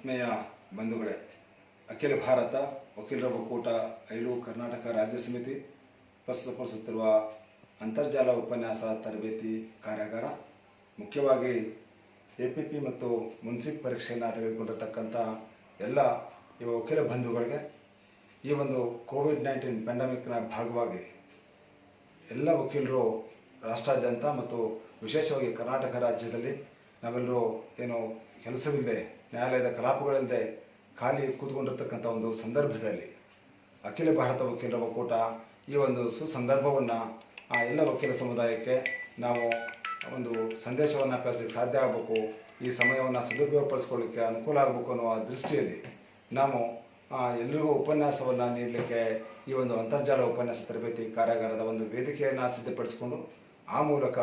ಆತ್ಮೀಯ ಬಂಧುಗಳೇ, ಅಖಿಲ ಭಾರತ ವಕೀಲರ ಒಕ್ಕೂಟ ಐಲು ಕರ್ನಾಟಕ ರಾಜ್ಯ ಸಮಿತಿ ಪ್ರಸ್ತುತಪಡಿಸುತ್ತಿರುವ ಅಂತರ್ಜಾಲ ಉಪನ್ಯಾಸ ತರಬೇತಿ ಕಾರ್ಯಾಗಾರ, ಮುಖ್ಯವಾಗಿ APP ಮತ್ತು ಮುನ್ಸಿಪ್ ಪರೀಕ್ಷೆಯನ್ನು ತೆಗೆದುಕೊಂಡಿರ್ತಕ್ಕಂಥ ಎಲ್ಲ ವಕೀಲ ಬಂಧುಗಳಿಗೆ ಈ ಒಂದು ಕೋವಿಡ್-19 ಪ್ಯಾಂಡಮಿಕ್ನ ಭಾಗವಾಗಿ ಎಲ್ಲ ವಕೀಲರು ರಾಷ್ಟ್ರಾದ್ಯಂತ ಮತ್ತು ವಿಶೇಷವಾಗಿ ಕರ್ನಾಟಕ ರಾಜ್ಯದಲ್ಲಿ ನಾವೆಲ್ಲರೂ ಏನು ಕೆಲಸವಿಲ್ಲದೆ, ನ್ಯಾಯಾಲಯದ ಕಲಾಪಗಳಿಲ್ಲದೆ ಖಾಲಿ ಕೂತ್ಕೊಂಡಿರ್ತಕ್ಕಂಥ ಒಂದು ಸಂದರ್ಭದಲ್ಲಿ ಅಖಿಲ ಭಾರತ ವಕೀಲರ ಒಕ್ಕೂಟ ಈ ಒಂದು ಸುಸಂದರ್ಭವನ್ನು ಎಲ್ಲ ವಕೀಲ ಸಮುದಾಯಕ್ಕೆ ನಾವು ಒಂದು ಸಂದೇಶವನ್ನು ಕಳಿಸಲಿಕ್ಕೆ ಸಾಧ್ಯ ಆಗಬೇಕು, ಈ ಸಮಯವನ್ನು ಸದುಪಯೋಗಪಡಿಸ್ಕೊಳ್ಳಿಕ್ಕೆ ಅನುಕೂಲ ಆಗಬೇಕು ಅನ್ನುವ ದೃಷ್ಟಿಯಲ್ಲಿ ನಾವು ಎಲ್ರಿಗೂ ಉಪನ್ಯಾಸವನ್ನು ನೀಡಲಿಕ್ಕೆ ಈ ಒಂದು ಅಂತರ್ಜಾಲ ಉಪನ್ಯಾಸ ತರಬೇತಿ ಕಾರ್ಯಾಗಾರದ ಒಂದು ವೇದಿಕೆಯನ್ನು ಸಿದ್ಧಪಡಿಸಿಕೊಂಡು ಆ ಮೂಲಕ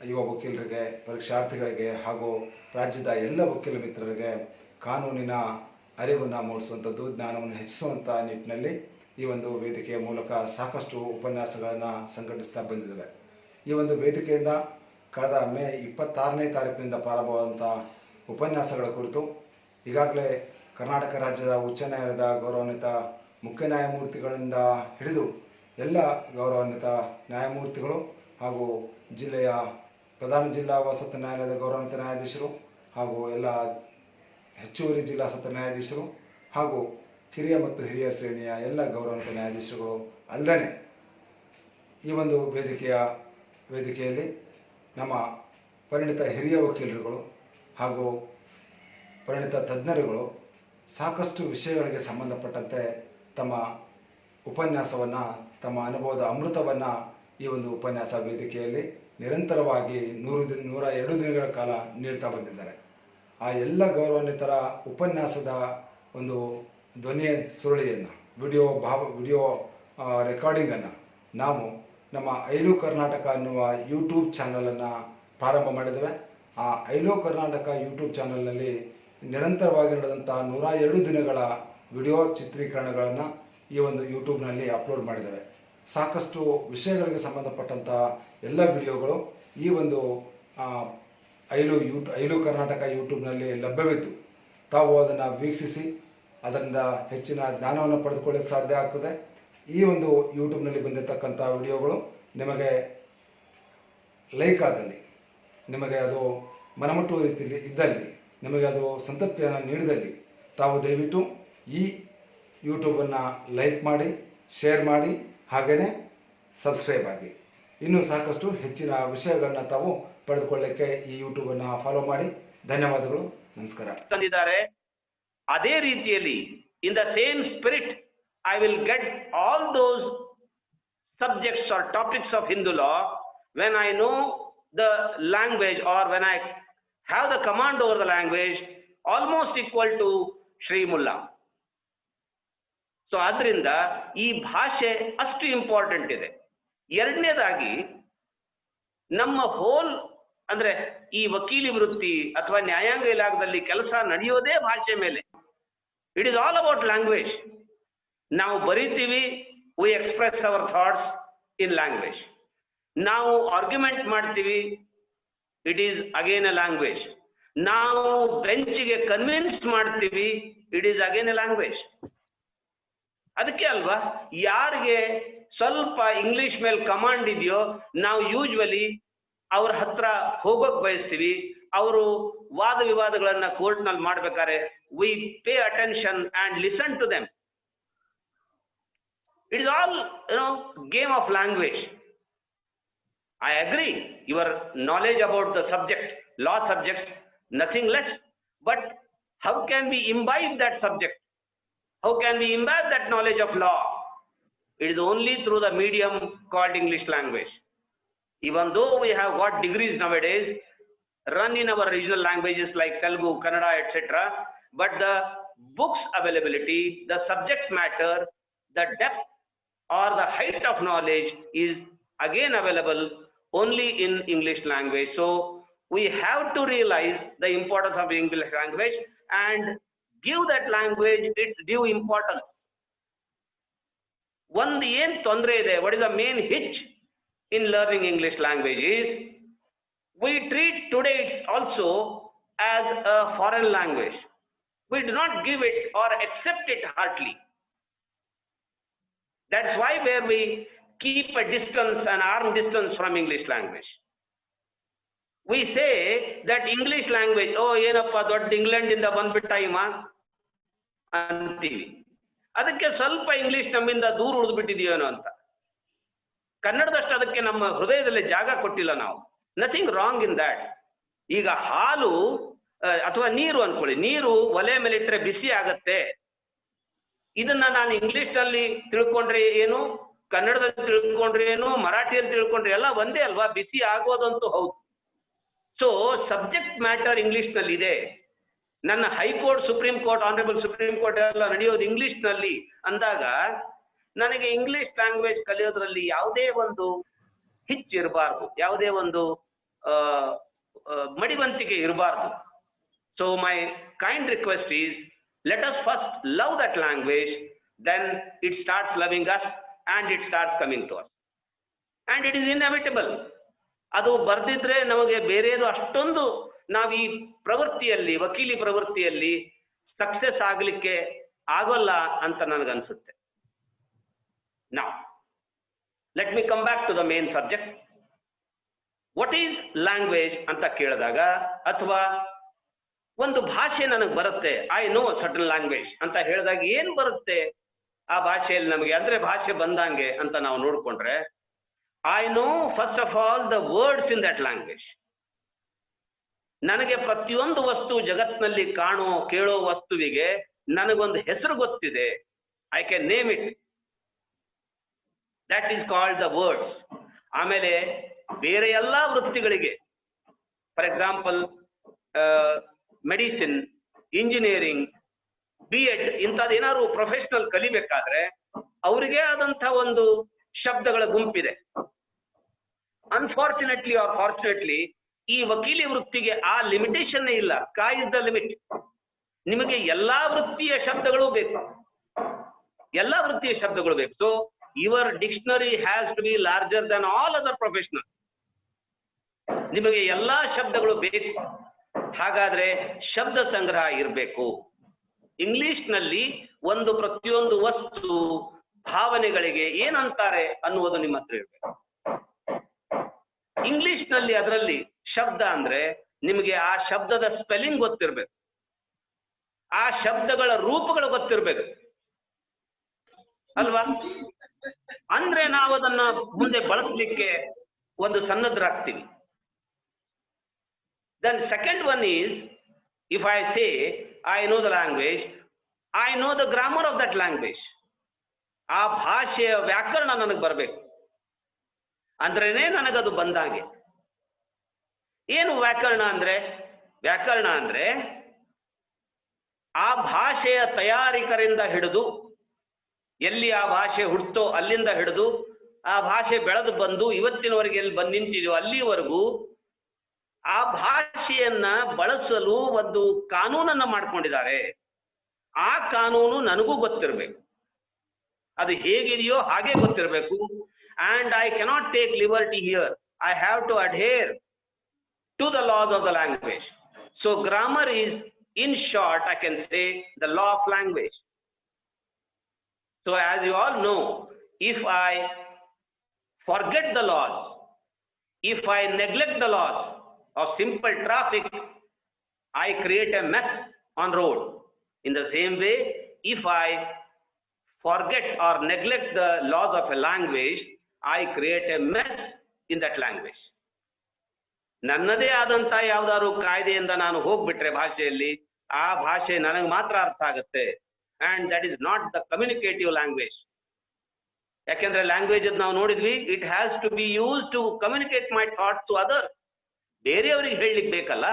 ಯುವ ವಕೀಲರಿಗೆ, ಪರೀಕ್ಷಾರ್ಥಿಗಳಿಗೆ ಹಾಗೂ ರಾಜ್ಯದ ಎಲ್ಲ ವಕೀಲ ಮಿತ್ರರಿಗೆ ಕಾನೂನಿನ ಅರಿವನ್ನು ಮೂಡಿಸುವಂಥದ್ದು, ಜ್ಞಾನವನ್ನು ಹೆಚ್ಚಿಸುವಂಥ ನಿಟ್ಟಿನಲ್ಲಿ ಈ ಒಂದು ವೇದಿಕೆಯ ಮೂಲಕ ಸಾಕಷ್ಟು ಉಪನ್ಯಾಸಗಳನ್ನು ಸಂಘಟಿಸ್ತಾ ಬಂದಿದ್ದೇವೆ. ಈ ಒಂದು ವೇದಿಕೆಯಿಂದ ಕಳೆದ ಮೇ 26ನೇ ತಾರೀಕಿನಿಂದ ಪ್ರಾರಂಭವಾದಂಥ ಉಪನ್ಯಾಸಗಳ ಕುರಿತು ಈಗಾಗಲೇ ಕರ್ನಾಟಕ ರಾಜ್ಯದ ಉಚ್ಚ ನ್ಯಾಯಾಲಯದ ಗೌರವಾನ್ವಿತ ಮುಖ್ಯ ನ್ಯಾಯಮೂರ್ತಿಗಳಿಂದ ಹಿಡಿದು ಎಲ್ಲ ಗೌರವಾನ್ವಿತ ನ್ಯಾಯಮೂರ್ತಿಗಳು ಹಾಗೂ ಜಿಲ್ಲೆಯ ಪ್ರಧಾನ ಜಿಲ್ಲಾ ವಸತಿ ನ್ಯಾಯಾಲಯದ ಗೌರವಾನ್ವಿತ ನ್ಯಾಯಾಧೀಶರು ಹಾಗೂ ಎಲ್ಲ ಹೆಚ್ಚುವರಿ ಜಿಲ್ಲಾ ಸತ್ರ ನ್ಯಾಯಾಧೀಶರು ಹಾಗೂ ಕಿರಿಯ ಮತ್ತು ಹಿರಿಯ ಶ್ರೇಣಿಯ ಎಲ್ಲ ಗೌರವಾನ್ವಿತ ನ್ಯಾಯಾಧೀಶರುಗಳು ಅಲ್ಲದೆ ಈ ಒಂದು ವೇದಿಕೆಯಲ್ಲಿ ನಮ್ಮ ಪರಿಣಿತ ಹಿರಿಯ ವಕೀಲರುಗಳು ಹಾಗೂ ಪರಿಣಿತ ತಜ್ಞರುಗಳು ಸಾಕಷ್ಟು ವಿಷಯಗಳಿಗೆ ಸಂಬಂಧಪಟ್ಟಂತೆ ತಮ್ಮ ಉಪನ್ಯಾಸವನ್ನು, ತಮ್ಮ ಅನುಭವದ ಅಮೃತವನ್ನು ಈ ಒಂದು ಉಪನ್ಯಾಸ ವೇದಿಕೆಯಲ್ಲಿ ನಿರಂತರವಾಗಿ 102 ದಿನಗಳ ಕಾಲ ನೀಡ್ತಾ ಬಂದಿದ್ದಾರೆ. ಆ ಎಲ್ಲ ಗೌರವಾನ್ವಿತರ ಉಪನ್ಯಾಸದ ಒಂದು ಧ್ವನಿಯ ಸುರುಳಿಯನ್ನು, ವಿಡಿಯೋ ರೆಕಾರ್ಡಿಂಗನ್ನು ನಾವು ನಮ್ಮ ಐಲು ಕರ್ನಾಟಕ ಅನ್ನುವ ಯೂಟ್ಯೂಬ್ ಚಾನಲನ್ನು ಪ್ರಾರಂಭ ಮಾಡಿದ್ದೇವೆ. ಆ ಐಲು ಕರ್ನಾಟಕ ಯೂಟ್ಯೂಬ್ ಚಾನಲ್ನಲ್ಲಿ ನಿರಂತರವಾಗಿ ನಡೆದಂಥ 102 ದಿನಗಳ ವಿಡಿಯೋ ಚಿತ್ರೀಕರಣಗಳನ್ನು ಈ ಒಂದು ಯೂಟ್ಯೂಬ್ನಲ್ಲಿ ಅಪ್ಲೋಡ್ ಮಾಡಿದ್ದೇವೆ. ಸಾಕಷ್ಟು ವಿಷಯಗಳಿಗೆ ಸಂಬಂಧಪಟ್ಟಂಥ ಎಲ್ಲ ವಿಡಿಯೋಗಳು ಈ ಒಂದು ಐಲು ಕರ್ನಾಟಕ ಯೂಟ್ಯೂಬ್ನಲ್ಲಿ ಲಭ್ಯವಿದ್ದು ತಾವು ಅದನ್ನು ವೀಕ್ಷಿಸಿ ಅದರಿಂದ ಹೆಚ್ಚಿನ ಜ್ಞಾನವನ್ನು ಪಡೆದುಕೊಳ್ಳಕ್ಕೆ ಸಾಧ್ಯ ಆಗ್ತದೆ. ಈ ಒಂದು ಯೂಟ್ಯೂಬ್ನಲ್ಲಿ ಬಂದಿರತಕ್ಕಂಥ ವಿಡಿಯೋಗಳು ನಿಮಗೆ ಲೈಕ್ ಆದಲ್ಲಿ, ನಿಮಗೆ ಅದು ಮನಮುಟ್ಟುವ ರೀತಿಯಲ್ಲಿ ಇದ್ದಲ್ಲಿ, ನಿಮಗೆ ಅದು ಸಂತೃಪ್ತಿಯನ್ನು ನೀಡಿದಲ್ಲಿ ತಾವು ದಯವಿಟ್ಟು ಈ ಯೂಟ್ಯೂಬನ್ನು ಲೈಕ್ ಮಾಡಿ, ಶೇರ್ ಮಾಡಿ, ಹಾಗೆಯೇ ಸಬ್ಸ್ಕ್ರೈಬ್ ಆಗಿ. ಇನ್ನೂ ಸಾಕಷ್ಟು ಹೆಚ್ಚಿನ ವಿಷಯಗಳನ್ನ ತಾವು ಪಡೆದುಕೊಳ್ಳಕ್ಕೆ ಈ ಯೂಟ್ಯೂಬನ್ನು ಫಾಲೋ ಮಾಡಿ. ಧನ್ಯವಾದಗಳು, ನಮಸ್ಕಾರ. ತಂದಿದ್ದಾರೆ. ಅದೇ ರೀತಿಯಲ್ಲಿ in the same spirit I will get all those subjects or topics of Hindu law when I know the language or when I have the command over the language almost equal to Sri Mulla. So ಆದ್ರಿಂದ ಈ ಭಾಷೆ ಅಷ್ಟು important ಇದೆ. ಎರಡನೇದಾಗಿ ನಮ್ಮ hole ಅಂದ್ರೆ ಈ ವಕೀಲಿ ವೃತ್ತಿ ಅಥವಾ ನ್ಯಾಯಾಂಗ ಇಲಾಖೆಯಲ್ಲಿ ಕೆಲಸ ನಡೆಯೋದೇ ಭಾಷೆ ಮೇಲೆ. It is all about language. ನಾವು ಬರೀತೀವಿ, we express our thoughts in language. ನಾವು ಆರ್ಗ್ಯುಮೆಂಟ್ ಮಾಡ್ತೀವಿ, it is again A language. ನಾವು ಬೆಂಚಿಗೆ ಕನ್ವಿನ್ಸ್ ಮಾಡ್ತೀವಿ, it is again A language. ಅದಕ್ಕೆ ಅಲ್ವಾ ಯಾರಿಗೆ ಸ್ವಲ್ಪ ಇಂಗ್ಲಿಷ್ ಮೇಲೆ ಕಮಾಂಡ್ ಇದೆಯೋ ನಾವು ಯೂಶ್ವಲಿ ಅವ್ರ ಹತ್ರ ಹೋಗೋಕ್ ಬಯಸ್ತೀವಿ. ಅವರು ವಾದ ವಿವಾದಗಳನ್ನ ಕೋರ್ಟ್ನಲ್ಲಿ ಮಾಡ್ಬೇಕಾದ್ರೆ we pay attention and listen to them. It is all, game of language. I agree, your knowledge about the subject, law subjects, nothing less. But how can we imbibe that subject? How can we imbibe that knowledge of law? It is only through the medium called English language. Even though we have got degrees nowadays, run in our regional languages like Telugu, Kannada, etc. But the books availability, the subject matter, the depth or the height of knowledge is again available only in English language. So we have to realize the importance of English language and give that language its due importance. One ಏನ್ ತೊಂದರೆ ಇದೆ, what is the main hitch in learning English language is we treat today also as a foreign language. We do not give it or accept it heartily. That's why where we keep a distance, an arm distance from English language. We say that English language, oh ಏನಪ್ಪ ದೊಡ್ಡ England ಇಂದ ಬಂದ್ಬಿಟ್ಟ ಇವ ಅಂತೀವಿ. ಅದಕ್ಕೆ ಸ್ವಲ್ಪ English ನಮ್ಮಿಂದ ದೂರ ಉಳಿದ್ಬಿಟ್ಟಿದೆಯೇನೋ ಅಂತ. ಕನ್ನಡದಷ್ಟು ಅದಕ್ಕೆ ನಮ್ಮ ಹೃದಯದಲ್ಲಿ ಜಾಗ ಕೊಟ್ಟಿಲ್ಲ ನಾವು. Nothing wrong in that. ಈಗ ಹಾಲು ಅಥವಾ ನೀರು ಅನ್ಕೊಳ್ಳಿ, ನೀರು ಒಲೆ ಮೇಲೆ ಇಟ್ಟರೆ ಬಿಸಿ ಆಗತ್ತೆ. ಇದನ್ನ ನಾನು ಇಂಗ್ಲಿಷ್ನಲ್ಲಿ ತಿಳ್ಕೊಂಡ್ರೆ ಏನು, ಕನ್ನಡದಲ್ಲಿ ತಿಳ್ಕೊಂಡ್ರೆ ಏನು, ಮರಾಠಿಯಲ್ಲಿ ತಿಳ್ಕೊಂಡ್ರೆ ಎಲ್ಲ ಒಂದೇ ಅಲ್ವಾ? ಬಿಸಿ ಆಗೋದಂತೂ ಹೌದು. ಸೊ ಸಬ್ಜೆಕ್ಟ್ ಮ್ಯಾಟರ್ ಇಂಗ್ಲಿಷ್ನಲ್ಲಿ ಇದೆ. ನನ್ನ high court, supreme court, honourable supreme court ಎಲ್ಲ ನಡೆಯೋದು ಇಂಗ್ಲಿಷ್ನಲ್ಲಿ ಅಂದಾಗ ನನಗೆ ಇಂಗ್ಲಿಷ್ ಲ್ಯಾಂಗ್ವೇಜ್ ಕಲಿಯೋದ್ರಲ್ಲಿ ಯಾವುದೇ ಒಂದು ಹಿಚ್ಚಿರಬಾರ್ದು, ಯಾವುದೇ ಒಂದು ಮಡಿವಂತಿಕೆ ಇರಬಾರ್ದು. So my kind request is, let us first love that language, then it starts loving us and it starts coming to us. And it is inevitable. ಅದು ಬರ್ದಿದ್ರೆ ನಮಗೆ ಬೇರೆದು ಅಷ್ಟೊಂದು ನಾವು ಈ ಪ್ರವೃತ್ತಿಯಲ್ಲಿ, ವಕೀಲಿ ಪ್ರವೃತ್ತಿಯಲ್ಲಿ ಸಕ್ಸಸ್ ಆಗಲಿಕ್ಕೆ ಆಗೋಲ್ಲ ಅಂತ ನನಗನ್ಸುತ್ತೆ. Now, let me come back to the main subject. What is language ಅಂತ ಕೇಳಿದಾಗ, ಅಥವಾ ಒಂದು ಭಾಷೆ ನನಗೆ ಬರುತ್ತೆ, ಐ ನೋ ಸರ್ಟನ್ ಲ್ಯಾಂಗ್ವೇಜ್ ಅಂತ ಹೇಳಿದಾಗ ಏನು ಬರುತ್ತೆ ಆ ಭಾಷೆಯಲ್ಲಿ ನಮಗೆ, ಅಂದ್ರೆ ಭಾಷೆ ಬಂದಂಗೆ ಅಂತ ನಾವು ನೋಡಿಕೊಂಡ್ರೆ, I know first of all the words in that language. ನನಗೆ ಪ್ರತಿಯೊಂದು ವಸ್ತು ಜಗತ್ತಿನಲ್ಲಿ ಕಾಣೋ ಕೇಳೋ ವಸ್ತುವಿಗೆ ನನಗೊಂದು ಹೆಸರು ಗೊತ್ತಿದೆ. I can name it. That is called the words. ಆಮೇಲೆ ಬೇರೆ ಎಲ್ಲ ವೃತ್ತಿಗಳಿಗೆ, for example medicine, engineering, B.Ed ಇಂಥದ್ದು ಏನಾದ್ರು ಪ್ರೊಫೆಷನಲ್ ಕಲಿಬೇಕಾದ್ರೆ ಅವರಿಗೆ ಆದಂಥ ಒಂದು ಶಬ್ದಗಳ ಗುಂಪಿದೆ. ಅನ್ಫಾರ್ಚುನೇಟ್ಲಿ ಆರ್ ಫಾರ್ಚುನೇಟ್ಲಿ ಈ ವಕೀಲಿ ವೃತ್ತಿಗೆ ಆ ಲಿಮಿಟೇಷನ್ ಇಲ್ಲ. Sky is the limit. ನಿಮಗೆ ಎಲ್ಲಾ ವೃತ್ತಿಯ ಶಬ್ದಗಳು ಬೇಕು, ಎಲ್ಲಾ ವೃತ್ತಿಯ ಶಬ್ದಗಳು ಬೇಕು. So your dictionary has to be larger than all other professional. ನಿಮಗೆ ಎಲ್ಲಾ ಶಬ್ದಗಳು ಬೇಕು. ಹಾಗಾದ್ರೆ ಶಬ್ದ ಸಂಗ್ರಹ ಇರಬೇಕು. ಇಂಗ್ಲಿಷ್ನಲ್ಲಿ ಒಂದು ಪ್ರತಿಯೊಂದು ವಸ್ತು ಭಾವನೆಗಳಿಗೆ ಏನಂತಾರೆ ಅನ್ನುವುದು ನಿಮ್ಮ ಹತ್ರ ಇರಬೇಕು. ಇಂಗ್ಲಿಷ್ನಲ್ಲಿ ಅದರಲ್ಲಿ ಶಬ್ದ ಅಂದ್ರೆ ನಿಮಗೆ ಆ ಶಬ್ದದ ಸ್ಪೆಲ್ಲಿಂಗ್ ಗೊತ್ತಿರಬೇಕು, ಆ ಶಬ್ದಗಳ ರೂಪಗಳು ಗೊತ್ತಿರಬೇಕು ಅಲ್ವಾ? ಅಂದ್ರೆ ನಾವು ಅದನ್ನ ಮುಂದೆ ಬಳಸಲಿಕ್ಕೆ ಒಂದು ಸನ್ನದ್ಧರಾಗ್ತೀವಿ. Then second one is, if I say I know the language, I know the grammar of that language. ಆ ಭಾಷೆಯ ವ್ಯಾಕರಣ ನನಗೆ ಬರಬೇಕು, ಅಂದ್ರೇನೆ ನನಗದು ಬಂದಾಗೆ. ಏನು ವ್ಯಾಕರಣ ಅಂದ್ರೆ? ವ್ಯಾಕರಣ ಅಂದ್ರೆ ಆ ಭಾಷೆಯ ತಯಾರಿಕರಿಂದ ಹಿಡಿದು, ಎಲ್ಲಿ ಆ ಭಾಷೆ ಹುಟ್ಟೋ ಅಲ್ಲಿಂದ ಹಿಡಿದು ಆ ಭಾಷೆ ಬೆಳೆದು ಬಂದು ಇವತ್ತಿನವರೆಗೆ ಎಲ್ಲಿ ಬಂದು ನಿಂತಿದೆಯೋ ಅಲ್ಲಿವರೆಗೂ ಆ ಭಾಷೆಯನ್ನ ಬಳಸಲು ಒಂದು ಕಾನೂನನ್ನ ಮಾಡ್ಕೊಂಡಿದ್ದಾರೆ. ಆ ಕಾನೂನು ನನಗೂ ಗೊತ್ತಿರಬೇಕು, ಅದು ಹೇಗಿದೆಯೋ ಹಾಗೆ ಗೊತ್ತಿರಬೇಕು. And I cannot take liberty here. I have to adhere to the laws of the language. So grammar is, in short, I can say the law of language. So as you all know, if I forget the laws, if I neglect the laws of simple traffic, I create a mess on road. In the same way, if I forget or neglect the laws of a language, I create a mess in that language. ನನ್ನದೇ ಆದಂತ ಯಾವ್ದಾದ್ರು ಕಾಯ್ದೆಯಿಂದ ನಾನು ಹೋಗ್ಬಿಟ್ರೆ ಭಾಷೆಯಲ್ಲಿ, ಆ ಭಾಷೆ ನನಗೆ ಮಾತ್ರ ಅರ್ಥ ಆಗುತ್ತೆ. And that is not the communicative language. ಯಾಕೆಂದ್ರೆ ಲ್ಯಾಂಗ್ವೇಜ್ ನಾವು ನೋಡಿದ್ವಿ, it has to be use to communicate my thoughts to other. ಬೇರೆಯವರಿಗೆ ಹೇಳಲಿಕ್ಕೆ ಬೇಕಲ್ಲ.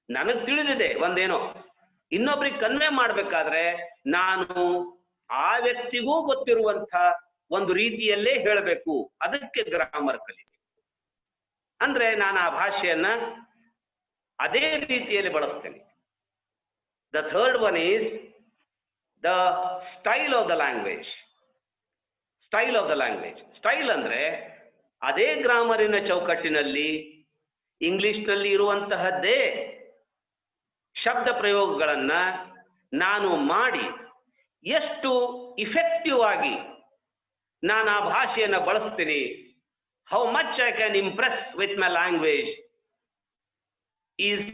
ನನಗೆ ತಿಳಿದಿದೆ ಒಂದೇನೋ, ಇನ್ನೊಬ್ರಿಗೆ ಕನ್ವೆ ಮಾಡಬೇಕಾದ್ರೆ ನಾನು ಆ ವ್ಯಕ್ತಿಗೂ ಗೊತ್ತಿರುವಂತ ಒಂದು ರೀತಿಯಲ್ಲೇ ಹೇಳಬೇಕು. ಅದಕ್ಕೆ ಗ್ರಾಮರ್ ಕಲಿಕೆ. ಅಂದ್ರೆ ನಾನು ಆ ಭಾಷೆಯನ್ನ ಅದೇ ರೀತಿಯಲ್ಲಿ ಬಳಸ್ತೇನೆ. The third one is the style of the language. Style of the language. Style ಅಂದ್ರೆ ಅದೇ ಗ್ರಾಮರಿನ ಚೌಕಟ್ಟಿನಲ್ಲಿ ಇಂಗ್ಲಿಷ್ನಲ್ಲಿ ಇರುವಂತಹದ್ದೇ ಶಬ್ದ ಪ್ರಯೋಗಗಳನ್ನ ನಾನು ಮಾಡಿ ಎಷ್ಟು ಇಫೆಕ್ಟಿವ್ ಆಗಿ ನಾನು ಆ ಭಾಷೆಯನ್ನು ಬಳಸ್ತೀನಿ, how much I can Impress with my language is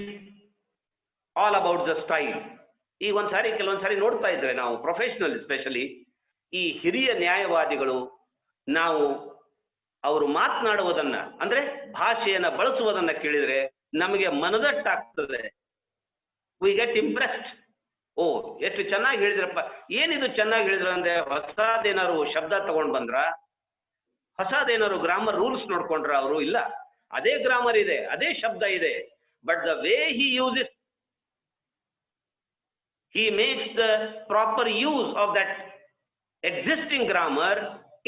all about the style. ಈಗ ಕೆಲವೊಂದ್ಸಾರಿ ನೋಡ್ತಾ ಇದ್ರೆ ನಾವು ಪ್ರೊಫೆಷನಲ್ ಎಸ್ಪೆಷಲಿ ಈ ಹಿರಿಯ ನ್ಯಾಯವಾದಿಗಳು ನಾವು ಅವರು ಮಾತನಾಡುವುದನ್ನ ಅಂದ್ರೆ ಭಾಷೆಯನ್ನ ಬಳಸುವುದನ್ನ ಕೇಳಿದ್ರೆ ನಮಗೆ ಮನದಟ್ಟಾಗ್ತದೆ. We get impressed. ಓ, ಎಷ್ಟು ಚೆನ್ನಾಗಿ ಹೇಳಿದ್ರಪ್ಪ, ಏನಿದು ಚೆನ್ನಾಗಿ ಹೇಳಿದ್ರ ಅಂದ್ರೆ ಹೊಸದೇನಾರು ಶಬ್ದ ತಗೊಂಡ್ ಬಂದ್ರ, ಹೊಸದೇನಾರು ಗ್ರಾಮರ್ ರೂಲ್ಸ್ ನೋಡ್ಕೊಂಡ್ರ ಅವರು? ಇಲ್ಲ, ಅದೇ ಗ್ರಾಮರ್ ಇದೆ, ಅದೇ ಶಬ್ದ ಇದೆ, but the way he uses, he makes the proper use of that existing grammar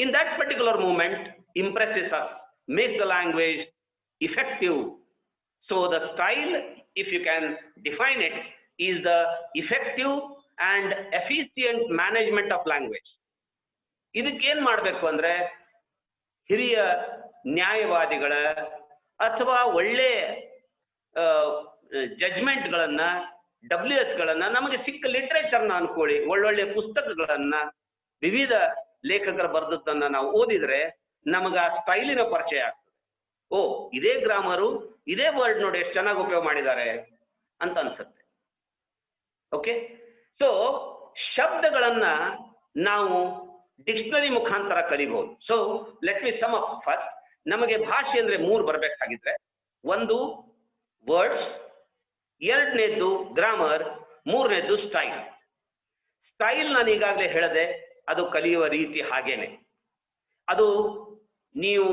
in that particular moment, impresses us, makes the language effective. So the style, if you can define it, is the effective and efficient management of language. ಇದಕ್ಕೇನ್ ಮಾಡಬೇಕು ಅಂದ್ರೆ ಹಿರಿಯ ನ್ಯಾಯವಾದಿಗಳ ಅಥವಾ ಒಳ್ಳೆ ಜಡ್ಜ್ಮೆಂಟ್ಗಳನ್ನ, WS ನಮಗೆ ಸಿಕ್ಕ ಲಿಟ್ರೇಚರ್ನ ಅನ್ಕೊಳ್ಳಿ, ಒಳ್ಳೊಳ್ಳೆ ಪುಸ್ತಕಗಳನ್ನ, ವಿವಿಧ ಲೇಖಕರು ಬರೆದದ್ದನ್ನ ನಾವು ಓದಿದ್ರೆ ನಮಗ ಆ ಸ್ಟೈಲಿನ ಪರಿಚಯ ಆಗ್ತದೆ. ಓ, ಇದೇ ಗ್ರಾಮರು, ಇದೇ ವರ್ಡ್ ನೋಡಿ ಎಷ್ಟು ಚೆನ್ನಾಗಿ ಉಪಯೋಗ ಮಾಡಿದ್ದಾರೆ ಅಂತ ಅನ್ಸುತ್ತೆ. ಓಕೆ, ಸೊ ಶಬ್ದಗಳನ್ನ ನಾವು ಡಿಕ್ಷನರಿ ಮುಖಾಂತರ ಕಲಿಬಹುದು. So let me sum up first. ನಮಗೆ ಭಾಷೆ ಅಂದ್ರೆ 3 ಬರಬೇಕಾಗಿದ್ರೆ, ಒಂದು ವರ್ಡ್ಸ್, ಎರಡನೇದ್ದು ಗ್ರಾಮರ್, ಮೂರನೇದ್ದು ಸ್ಟೈಲ್. ಸ್ಟೈಲ್ ನಾನು ಈಗಾಗಲೇ ಹೇಳಿದೆ, ಅದು ಕಲಿಯುವ ರೀತಿ ಹಾಗೇನೆ. ಅದು ನೀವು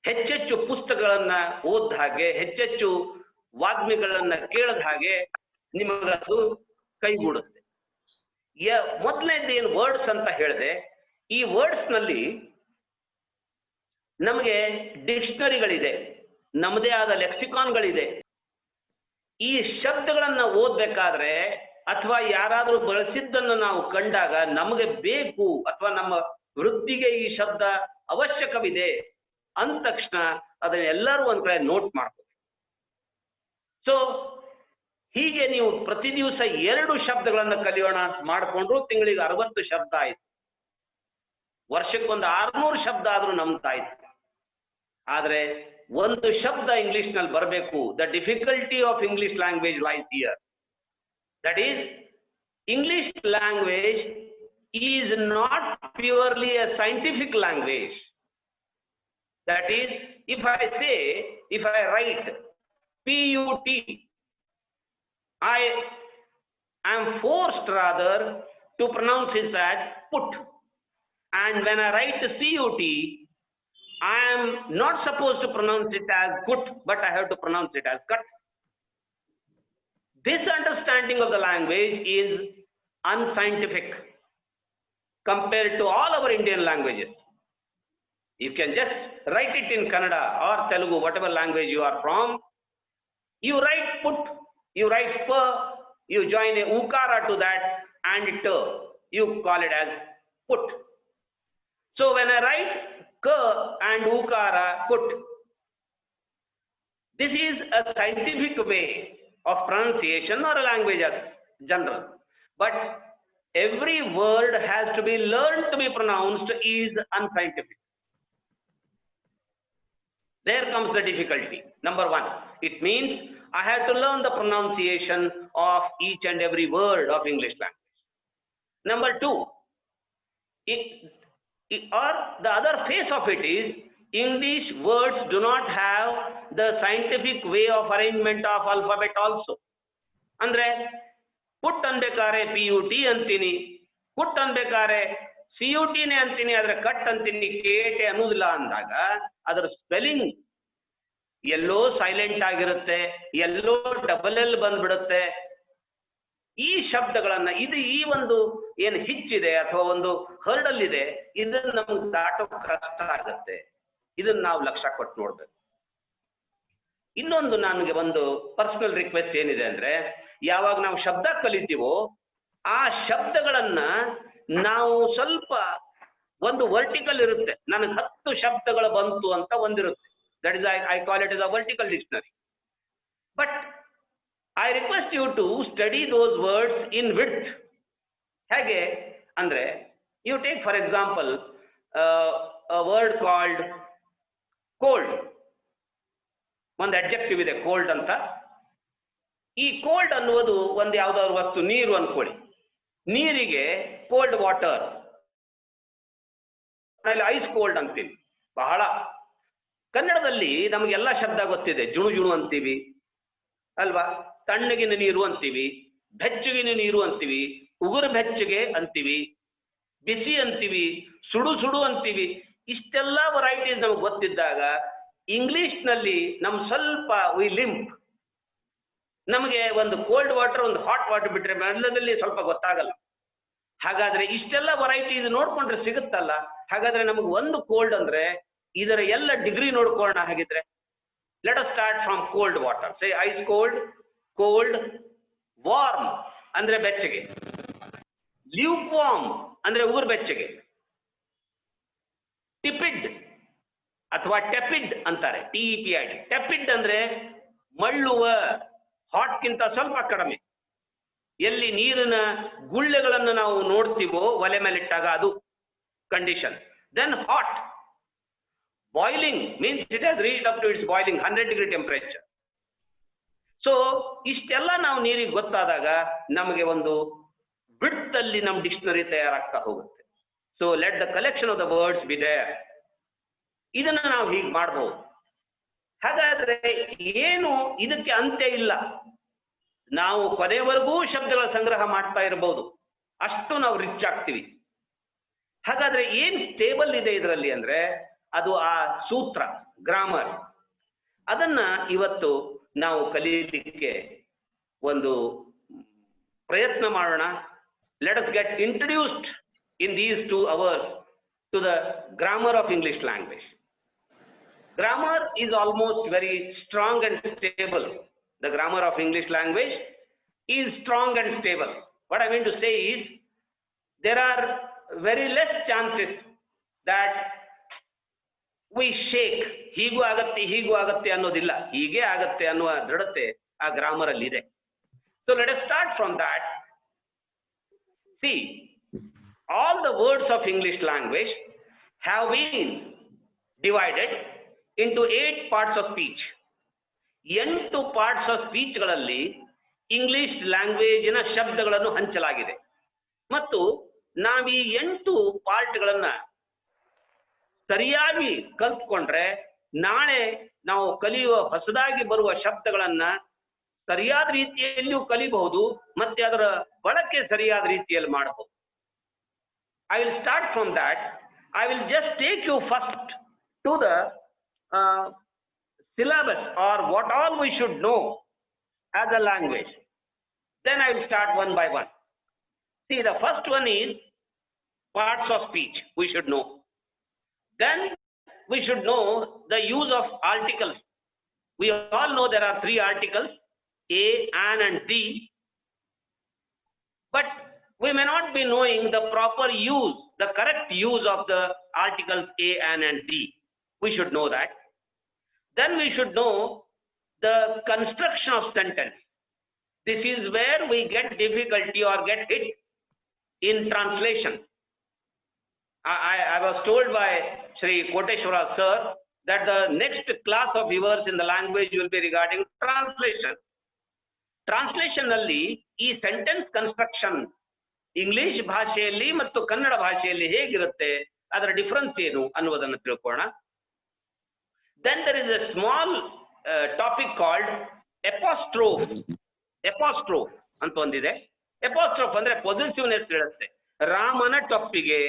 ಹೆಚ್ಚೆಚ್ಚು ಪುಸ್ತಕಗಳನ್ನ ಓದ್ದ ಹಾಗೆ, ಹೆಚ್ಚೆಚ್ಚು ವಾಗ್ಮಿಗಳನ್ನ ಕೇಳದ ಹಾಗೆ ನಿಮಗದು ಕೈಗೂಡುತ್ತೆ. ಮೊದಲನೇದು ಏನು ವರ್ಡ್ಸ್ ಅಂತ ಹೇಳಿದೆ, ಈ ವರ್ಡ್ಸ್ ನಲ್ಲಿ ನಮಗೆ ಡಿಕ್ಷನರಿಗಳಿದೆ, ನಮ್ಮದೇ ಆದ ಲೆಕ್ಸಿಕಾನ್ಗಳಿದೆ. ಈ ಶಬ್ದಗಳನ್ನ ಓದ್ಬೇಕಾದ್ರೆ ಅಥವಾ ಯಾರಾದರೂ ಬಳಸಿದ್ದನ್ನು ನಾವು ಕಂಡಾಗ ನಮಗೆ ಬೇಕು ಅಥವಾ ನಮ್ಮ ವೃತ್ತಿಗೆ ಈ ಶಬ್ದ ಅವಶ್ಯಕವಿದೆ ಅಂದ ತಕ್ಷಣ ಅದನ್ನ ಎಲ್ಲರೂ ಒಂದ್ ಕಡೆ ನೋಟ್ ಮಾಡ್ಕೋಬೇಕು. ಸೊ ಹೀಗೆ ನೀವು ಪ್ರತಿ ದಿವಸ 2 ಶಬ್ದಗಳನ್ನ ಕಲಿಯೋಣ ಮಾಡಿಕೊಂಡ್ರು ತಿಂಗಳಿಗೆ 60 ಶಬ್ದ ಆಯ್ತು, ವರ್ಷಕ್ಕೊಂದು 600 ಶಬ್ದ ಆದ್ರೂ ನಮ್ದಾಯ್ತು. ಆದ್ರೆ ಒಂದು ಶಬ್ದ ಇಂಗ್ಲಿಷ್ ನಲ್ಲಿ ಬರಬೇಕು. The difficulty of English language lies here. That is, English language is not purely A scientific language. That is, if I write PUT, I am forced rather to pronounce it as put. And when I write CUT, I am not supposed to pronounce it as put, but I have to pronounce it as cut. This understanding of the language is unscientific compared to all our Indian languages. You can just write it in Kannada or Telugu, whatever language you are from. You write put, you write pa, you join a ukara to that and ta, you call it as put. So when I write ka and ukara put, this is a scientific way of pronunciation or a language as general. But every word has to be learned to be pronounced is unscientific. There comes the difficulty. Number 1, it means I have to learn the pronunciation of each and every word of English language. Number 2, or the other face of it is, English words do not have the scientific way of arrangement of alphabet also. Andre, put anbekare PUT antini, put anbekare CUT ne antini, adra cut antini, KT annudilla andaga ಅದರ spelling ಎಲ್ಲೋ silent ಆಗಿರುತ್ತೆ, ಎಲ್ಲೋ double L ಬಂದ್ಬಿಡುತ್ತೆ. ಈ ಶಬ್ದಗಳನ್ನ ಈ ಒಂದು ಏನು ಹಿಚ್ಚಿದೆ ಅಥವಾ ಒಂದು hurdle ಇದೆ, ಇದನ್ನ ನಮ್ಗೆ ದಾಟೋ ಕಷ್ಟ ಆಗುತ್ತೆ. ಇದನ್ನ ನಾವು ಲಕ್ಷ್ಯ ಕೊಟ್ಟು ನೋಡ್ಬೇಕು. ಇನ್ನೊಂದು ನನಗೆ ಒಂದು ಪರ್ಸನಲ್ ರಿಕ್ವೆಸ್ಟ್ ಏನಿದೆ ಅಂದ್ರೆ, ಯಾವಾಗ ನಾವು ಶಬ್ದ ಕಲಿತೀವೋ ಆ ಶಬ್ದಗಳನ್ನ ನಾವು ಸ್ವಲ್ಪ ಒಂದು ವರ್ಟಿಕಲ್ ಇರುತ್ತೆ. ನನಗೆ 10 ಶಬ್ದಗಳು ಬಂತು ಅಂತ ಒಂದಿರುತ್ತೆ. That is I call it is a vertical dictionary. But I request you to study those words in width. ಹೇಗೆ ಅಂದ್ರೆ, you take for example a word called cold. ಒಂದು adjective ಇದೆ cold ಅಂತ. ಈ ಕೋಲ್ಡ್ ಅನ್ನುವುದು ಒಂದು ಯಾವುದಾದ್ರು ವಸ್ತು, ನೀರು ಅನ್ಕೊಳ್ಳಿ. ನೀರಿಗೆ ಕೋಲ್ಡ್ ವಾಟರ್, ಐಸ್ ಕೋಲ್ಡ್ ಅಂತೀವಿ. ಬಹಳ ಕನ್ನಡದಲ್ಲಿ ನಮಗೆಲ್ಲ ಶಬ್ದ ಗೊತ್ತಿದೆ. ಜುಣು ಜುಣು ಅಂತೀವಿ ಅಲ್ವಾ, ತಣ್ಣಗಿನ ನೀರು ಅಂತೀವಿ, ಬೆಚ್ಚಗಿನ ನೀರು ಅಂತೀವಿ, ಉಗುರು ಬೆಚ್ಚಗೆ ಅಂತೀವಿ, ಬಿಸಿ ಅಂತೀವಿ, ಸುಡು ಸುಡು ಅಂತೀವಿ. ಇಷ್ಟೆಲ್ಲ ವೆರೈಟೀಸ್ ನಮಗೆ ಗೊತ್ತಿದ್ದಾಗ ಇಂಗ್ಲಿಷ್ನಲ್ಲಿ ನಮ್ ಸ್ವಲ್ಪ ವಿ ಲಿಂಪ್. ನಮಗೆ ಒಂದು ಕೋಲ್ಡ್ ವಾಟರ್, ಒಂದು ಹಾಟ್ ವಾಟರ್ ಬಿಟ್ರೆ ಎಲ್ಲದಲ್ಲಿ ಸ್ವಲ್ಪ ಗೊತ್ತಾಗಲ್ಲ. ಹಾಗಾದ್ರೆ ಇಷ್ಟೆಲ್ಲ ವೆರೈಟೀಸ್ ನೋಡ್ಕೊಂಡ್ರೆ ಸಿಗುತ್ತಲ್ಲ. ಹಾಗಾದ್ರೆ ನಮಗೆ ಒಂದು ಕೋಲ್ಡ್ ಅಂದ್ರೆ ಇದರ ಎಲ್ಲ ಡಿಗ್ರಿ ನೋಡ್ಕೊಳ್ಳೋಣ. ಹಾಗಿದ್ರೆ let us start from cold water. Say ice cold, cold, warm ಅಂದ್ರೆ ಬೆಚ್ಚಗೆ, ಲ್ಯೂಕ್ ವಾರ್ಮ್ ಅಂದ್ರೆ ಉಗುರು ಬೆಚ್ಚಗೆ, ಟಿಪಿಡ್ ಅಥವಾ ಟೆಪಿಡ್ ಅಂತಾರೆ, TEPID. ಟೆಪಿಡ್ ಅಂದ್ರೆ ಮಳ್ಳುವ, ಹಾಟ್ಗಿಂತ ಸ್ವಲ್ಪ ಕಡಿಮೆ. ಎಲ್ಲಿ ನೀರಿನ ಗುಳ್ಳೆಗಳನ್ನು ನಾವು ನೋಡ್ತೀವೋ ಒಲೆ ಮೇಲಿಟ್ಟಾಗ ಅದು condition. Then hot, boiling means it has reached up to its boiling 100 degree temperature. So ಇಷ್ಟೆಲ್ಲ ನಾವು ನೀರಿಗೆ ಗೊತ್ತಾದಾಗ ನಮಗೆ ಒಂದು ವಿಡ್ತ್ ಅಲ್ಲಿ ನಮ್ಮ ಡಿಕ್ಷನರಿ ತಯಾರಾಗ್ತಾ ಹೋಗುತ್ತೆ. So let the collection of the words be there. ಇದನ್ನ ನಾವು ಹೀಗೆ ಮಾಡಬಹುದು. ಹಾಗಾದ್ರೆ ಏನು ಇದಕ್ಕೆ ಅಂತ್ಯ ಇಲ್ಲ. ನಾವು ಕೊನೆವರೆಗೂ ಶಬ್ದಗಳ ಸಂಗ್ರಹ ಮಾಡ್ತಾ ಇರಬಹುದು, ಅಷ್ಟು ನಾವು ರಿಚ್ ಆಗ್ತೀವಿ. ಹಾಗಾದ್ರೆ ಏನ್ ಸ್ಟೇಬಲ್ ಇದೆ ಇದರಲ್ಲಿ ಅಂದ್ರೆ ಅದು ಆ ಸೂತ್ರ, ಗ್ರಾಮರ್. ಅದನ್ನ ಇವತ್ತು ನಾವು ಕಲಿಯಲಿಕ್ಕೆ ಒಂದು ಪ್ರಯತ್ನ ಮಾಡೋಣ. Let us get introduced in these 2 hours to the grammar of English language. Grammar is almost very strong and stable. The grammar of English language is strong and stable. What I mean to say is, there are very less chances that we shake. ಹೀಗೂ ಆಗತ್ತೆ ಅನ್ನೋದಿಲ್ಲ, ಹೀಗೆ ಆಗತ್ತೆ ಅನ್ನುವ ದೃಢತೆ ಆ grammar ಅಲ್ಲಿ ಇದೆ. So let us start from that. See, all the words of English language have been divided into 8 parts of speech. 8 parts of ಸ್ಪೀಚ್ಗಳಲ್ಲಿ ಇಂಗ್ಲಿಷ್ ಲ್ಯಾಂಗ್ವೇಜಿನ ಶಬ್ದಗಳನ್ನು ಹಂಚಲಾಗಿದೆ. ಮತ್ತು ನಾವು ಈ 8 ಪಾರ್ಟ್ಗಳನ್ನ ಸರಿಯಾಗಿ ಕಲ್ತ್ಕೊಂಡ್ರೆ ನಾಳೆ ನಾವು ಕಲಿಯುವ ಹೊಸದಾಗಿ ಬರುವ ಶಬ್ದಗಳನ್ನ ಸರಿಯಾದ ರೀತಿಯಲ್ಲಿಯೂ ಕಲಿಬಹುದು, ಮತ್ತೆ ಅದರ ಬಳಕೆ ಸರಿಯಾದ ರೀತಿಯಲ್ಲಿ ಮಾಡಬಹುದು. I will start from that. I will just take you first to the syllabus, or what all we should know as a language. Then I will start one by one. See, the first one is parts of speech we should know. Then we should know the use of articles. We all know there are 3 articles, a, an and the. But we may not be knowing the proper use, the correct use of the articles a, an and the. We should know that. Then we should know the construction of sentence. This is where we get difficulty or get hit in translation. I was told by Shri Koteshwara sir that the next class of viewers in the language will be regarding translation. Translation ನಲ್ಲಿ ಈ sentence construction English ಭಾಷೆಯಲ್ಲಿ ಮತ್ತು ಕನ್ನಡ ಭಾಷೆಯಲ್ಲಿ ಹೇಗಿರುತ್ತೆ, ಅದರ difference ಏನು ಅನ್ನುವುದನ್ನು ತಿಳ್ಕೊಳ್ಳೋಣ. Then there is a small topic called apostrophe. Apostrophe ಅಂತ ಒಂದಿದೆ. Apostrophe ಅಂದ್ರೆ ಪೊಸೆಸಿವ್ನೆಸ್ ಹೇಳುತ್ತೆ. ರಾಮನ ಟೊಪ್ಪಿಗೆ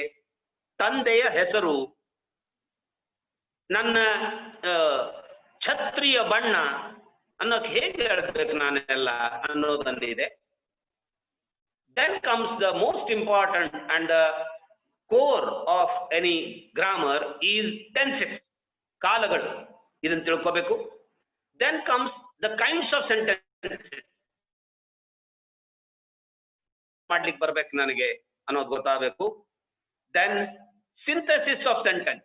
ತಂದೆಯ ಹೆಸರು, ನನ್ನ ಛತ್ರಿಯ ಬಣ್ಣ ಅನ್ನೋಕೆ ಹೇಗೆ ಹೇಳ್ಬೇಕು ನಾನೆಲ್ಲ ಅನ್ನೋದೊಂದಿದೆ. Then comes the most important and the core of any grammar is tenses. ಕಾಲಗಳು, ಇದನ್ನು ತಿಳ್ಕೋಬೇಕು. Then comes the kinds of sentences. ಮಾಡ್ಲಿಕ್ಕೆ ಬರ್ಬೇಕು ನನಗೆ ಅನ್ನೋದು ಗೊತ್ತಾಗಬೇಕು. Then synthesis of sentence.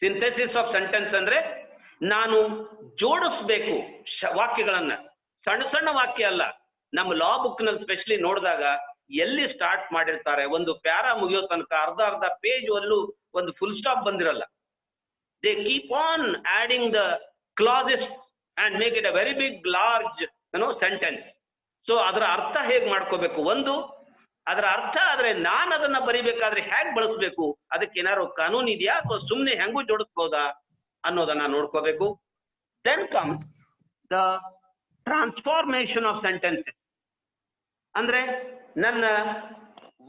Synthesis of sentence ಅಂದ್ರೆ ನಾನು ಜೋಡಿಸ್ಬೇಕು ವಾಕ್ಯಗಳನ್ನ, ಸಣ್ಣ ಸಣ್ಣ ವಾಕ್ಯ ಅಲ್ಲ. ನಮ್ಮ ಲಾ ಬುಕ್ ನಲ್ಲಿ ಸ್ಪೆಷಲಿ ನೋಡಿದಾಗ ಎಲ್ಲಿ ಸ್ಟಾರ್ಟ್ ಮಾಡಿರ್ತಾರೆ, ಒಂದು ಪ್ಯಾರಾ ಮುಗಿಯೋ ತನಕ ಅರ್ಧ ಪೇಜ್ ಅಲ್ಲೂ ಒಂದು ಫುಲ್ ಸ್ಟಾಪ್ ಬಂದಿರಲ್ಲ. They keep on adding the classes and make it a very big large sentence. So ಅದರ ಅರ್ಥ ಹೇಗೆ ಮಾಡ್ಕೋಬೇಕು, ಒಂದು ಅದರ ಅರ್ಥ ಆದ್ರೆ ನಾನು ಅದನ್ನ ಬರಿಬೇಕಾದ್ರೆ ಹೇಗೆ ಬಳಸಬೇಕು, ಅದಕ್ಕೆ ಏನಾದ್ರು ಕಾನೂನು ಇದೆಯಾ ಅಥವಾ ಸುಮ್ಮನೆ ಹೆಂಗೂ ಜೋಡಿಸ್ಬೋದಾ ಅನ್ನೋದನ್ನ ನೋಡ್ಕೋಬೇಕು. Then come the transformation of sentences. ಅಂದ್ರೆ ನನ್ನ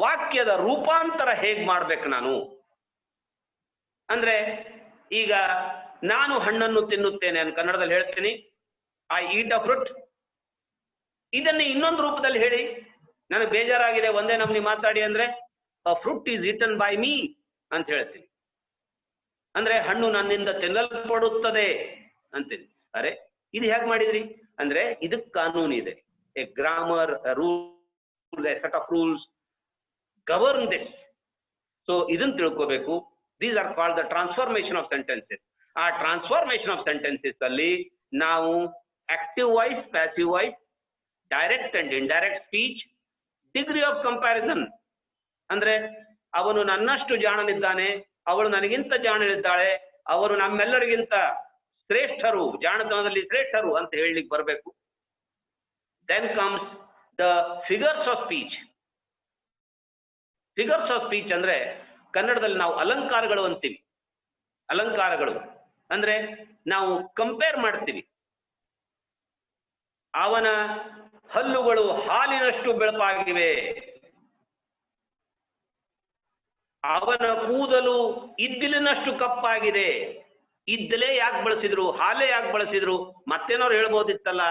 ವಾಕ್ಯದ ರೂಪಾಂತರ ಹೇಗ್ ಮಾಡ್ಬೇಕು ನಾನು. ಅಂದ್ರೆ ಈಗ ನಾನು ಹಣ್ಣನ್ನು ತಿನ್ನುತ್ತೇನೆ ಅಂತ ಕನ್ನಡದಲ್ಲಿ ಹೇಳ್ತೀನಿ, ಐ ಈಟ್ ಅ ಫ್ರೂಟ್. ಇದನ್ನೇ ಇನ್ನೊಂದು ರೂಪದಲ್ಲಿ ಹೇಳಿ, ನನಗೆ ಬೇಜಾರಾಗಿದೆ ಒಂದೇ ನಮ್ನಿ ಮಾತಾಡಿ ಅಂದ್ರೆ ಅ fruit is eaten by me ಅಂತ ಹೇಳ್ತೀನಿ. ಅಂದ್ರೆ ಹಣ್ಣು ನನ್ನಿಂದ ತಿನ್ನಲ್ಪಡುತ್ತದೆ ಅಂತೀನಿ. ಅರೆ ಇದು ಹೇಗೆ ಮಾಡಿದ್ರಿ ಅಂದ್ರೆ ಇದಕ್ಕೆ ಕಾನೂನು ಇದೆ. A grammar, rule, A set of rules govern this. So ಇದನ್ನ ತಿಳ್ಕೋಬೇಕು. These are called the transformation of sentences. ಆ ಟ್ರಾನ್ಸ್ಫಾರ್ಮೇಶನ್ ಆಫ್ ಸೆಂಟೆನ್ಸಸ್ ಅಲ್ಲಿ ನಾವು active voice, passive voice, direct and indirect speech, degree of comparison ಅಂದ್ರೆ ಅವನು ನನ್ನಷ್ಟು ಜಾಣನಿದ್ದಾನೆ, ಅವಳು ನನಗಿಂತ ಜಾಣನಿದ್ದಾಳೆ, ಅವರು ನಮ್ಮೆಲ್ಲರಿಗಿಂತ ಶ್ರೇಷ್ಠರು, ಜಾಣತನದಲ್ಲಿ ಶ್ರೇಷ್ಠರು ಅಂತ ಹೇಳಲಿಕ್ಕೆ ಬರಬೇಕು. Then comes the figures of speech. Figures of speech ಅಂದ್ರೆ ಕನ್ನಡದಲ್ಲಿ ನಾವು ಅಲಂಕಾರಗಳು ಅಂತೀವಿ. ಅಲಂಕಾರಗಳು ಅಂದ್ರೆ ನಾವು ಕಂಪೇರ್ ಮಾಡ್ತೀವಿ. ಅವನ ಹಲ್ಲುಗಳು ಹಾಲಿನಷ್ಟು ಬೆಳಪಾಗಿವೆ, ಅವನ ಕೂದಲು ಇದ್ದಿಲಿನಷ್ಟು ಕಪ್ಪಾಗಿದೆ. ಇದ್ದಲೇ ಯಾಕೆ ಬಳಸಿದ್ರು, ಹಾಲೇ ಯಾಕೆ ಬಳಸಿದ್ರು, ಮತ್ತೇನವ್ರು ಹೇಳ್ಬೋದಿತ್ತಲ್ಲ.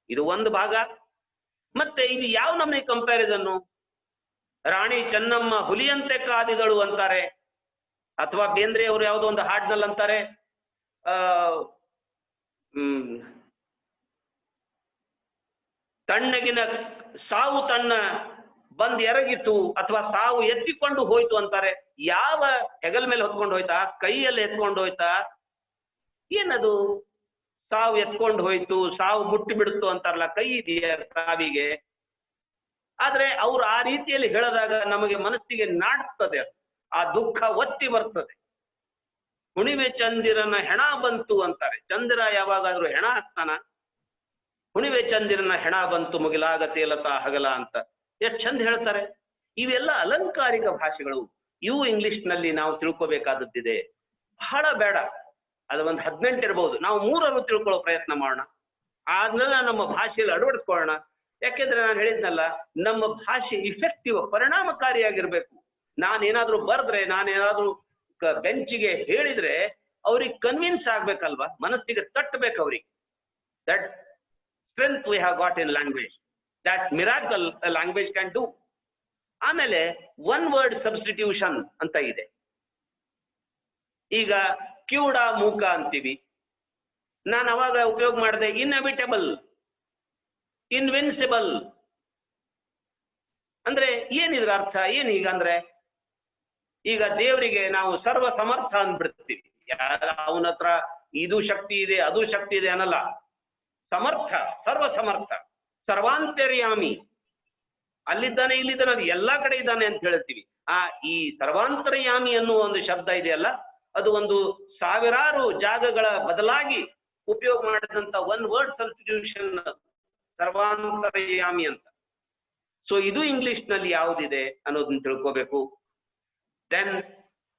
ಇದು ಒಂದು ಭಾಗ. ಮತ್ತೆ ಇದು ಯಾವ ನಮಗೆ ಕಂಪ್ಯಾರಿಸನ್ನು? ರಾಣಿ ಚೆನ್ನಮ್ಮ ಹುಲಿಯಂತೆ ಕಾದಿದಳು ಅಂತಾರೆ, ಅಥವಾ ಬೇಂದ್ರೆ ಅವರು ಯಾವುದೋ ಒಂದು ಹಾಡ್ನಲ್ಲಿ ಅಂತಾರೆ ತಣ್ಣಗಿನ ಸಾವು ತನ್ನ ಬಂದ್ ಎರಗಿತು ಅಥವಾ ಸಾವು ಎತ್ತಿಕೊಂಡು ಹೋಯ್ತು ಅಂತಾರೆ. ಯಾವ ಹೆಗಲ್ ಮೇಲೆ ಹೊತ್ಕೊಂಡು ಹೋಯ್ತಾ, ಕೈಯಲ್ಲಿ ಎತ್ಕೊಂಡು ಹೋಯ್ತಾ, ಏನದು ಸಾವು ಎತ್ಕೊಂಡು ಹೋಯ್ತು, ಸಾವು ಮುಟ್ಟಿ ಬಿಡುತ್ತು ಅಂತಾರಲ್ಲ, ಕೈ ಇದೆಯಾ ಸಾವಿಗೆ? ಆದ್ರೆ ಅವ್ರು ಆ ರೀತಿಯಲ್ಲಿ ಹೇಳಿದಾಗ ನಮಗೆ ಮನಸ್ಸಿಗೆ ನಾಡ್ತದೆ, ಆ ದುಃಖ ಒತ್ತಿ ಬರ್ತದೆ. ಹುಣಿಮೆ ಚಂದಿರನ ಹೆಣ ಬಂತು ಅಂತಾರೆ. ಚಂದಿರ ಯಾವಾಗಾದ್ರೂ ಹೆಣ ಹಾಕ್ತಾನ? ಹುಣಿಮೆ ಚಂದಿರನ ಹೆಣ ಬಂತು ಮುಗಿಲಾಗ ತೇಲತಾ ಹಗಲ ಅಂತ ಎಷ್ಟು ಚಂದ ಹೇಳ್ತಾರೆ. ಇವೆಲ್ಲ ಅಲಂಕಾರಿಕ ಭಾಷೆಗಳು. ಇವು ಇಂಗ್ಲಿಷ್ ನಲ್ಲಿ ನಾವು ತಿಳ್ಕೋಬೇಕಾದದ್ದಿದೆ. ಬಹಳ ಬೇಡ, ಅದು ಒಂದು 18 ಇರ್ಬೋದು, ನಾವು 3 ತಿಳ್ಕೊಳ್ಳೋ ಪ್ರಯತ್ನ ಮಾಡೋಣ. ಆದ್ಮೇಲೆ ನಮ್ಮ ಭಾಷೆಯಲ್ಲಿ ಅಳವಡಿಸ್ಕೊಳ್ಳೋಣ. ಯಾಕೆಂದ್ರೆ ನಾನು ಹೇಳಿದ್ನಲ್ಲ, ನಮ್ಮ ಭಾಷೆ ಇಫೆಕ್ಟಿವ್, ಪರಿಣಾಮಕಾರಿಯಾಗಿರ್ಬೇಕು. ನಾನೇನಾದ್ರೂ ಬರೆದ್ರೆ, ನಾನೇನಾದ್ರೂ ಬೆಂಚಿಗೆ ಹೇಳಿದ್ರೆ ಅವ್ರಿಗೆ ಕನ್ವಿನ್ಸ್ ಆಗ್ಬೇಕಲ್ವಾ, ಮನಸ್ಸಿಗೆ ತಟ್ಟಬೇಕು ಅವ್ರಿಗೆ. That strength V have got in language, that miracle language can do. ಆಮೇಲೆ ಒನ್ ವರ್ಡ್ ಸಬ್ಸ್ಟಿಟ್ಯೂಷನ್ ಅಂತ ಇದೆ. ಈಗ ಕ್ಯೂಡ ಮೂಕ ಅಂತೀವಿ, ನಾನು ಅವಾಗ ಉಪಯೋಗ ಮಾಡಿದೆ ಇನ್ಎವಿಟಬಲ್, ಇನ್ವಿನ್ಸಿಬಲ್. ಅಂದ್ರೆ ಏನಿದ್ರ ಅರ್ಥ? ಏನೀಗ ಅಂದ್ರೆ, ಈಗ ದೇವರಿಗೆ ನಾವು ಸರ್ವ ಸಮರ್ಥ ಅಂದ್ಬಿಡ್ತೀವಿ. ಅವನ ಹತ್ರ ಇದು ಶಕ್ತಿ ಇದೆ, ಅದು ಶಕ್ತಿ ಇದೆ ಅನ್ನಲ್ಲ. ಸಮರ್ಥ, ಸರ್ವ ಸಮರ್ಥ, ಸರ್ವಾಂತರ್ಯಾಮಿ, ಅಲ್ಲಿದ್ದಾನೆ, ಇಲ್ಲಿದ್ದಾನೆ, ಅದು ಎಲ್ಲಾ ಕಡೆ ಇದ್ದಾನೆ ಅಂತ ಹೇಳ್ತೀವಿ. ಈ ಸರ್ವಾಂತರ್ಯಾಮಿ ಅನ್ನುವ ಒಂದು ಶಬ್ದ ಇದೆಯಲ್ಲ, ಅದು ಒಂದು ಸಾವಿರಾರು ಜಾಗಗಳ ಬದಲಾಗಿ ಉಪಯೋಗ ಮಾಡಿದಂತ ಒನ್ ವರ್ಡ್ ಸಬ್ಸ್ಟಿಟ್ಯೂಷನ್, ಸರ್ವಾಂತರ್ಯಾಮಿ ಅಂತ. ಸೊ ಇದು ಇಂಗ್ಲಿಷ್ ನಲ್ಲಿ ಯಾವುದಿದೆ ಅನ್ನೋದನ್ನ ತಿಳ್ಕೋಬೇಕು. Then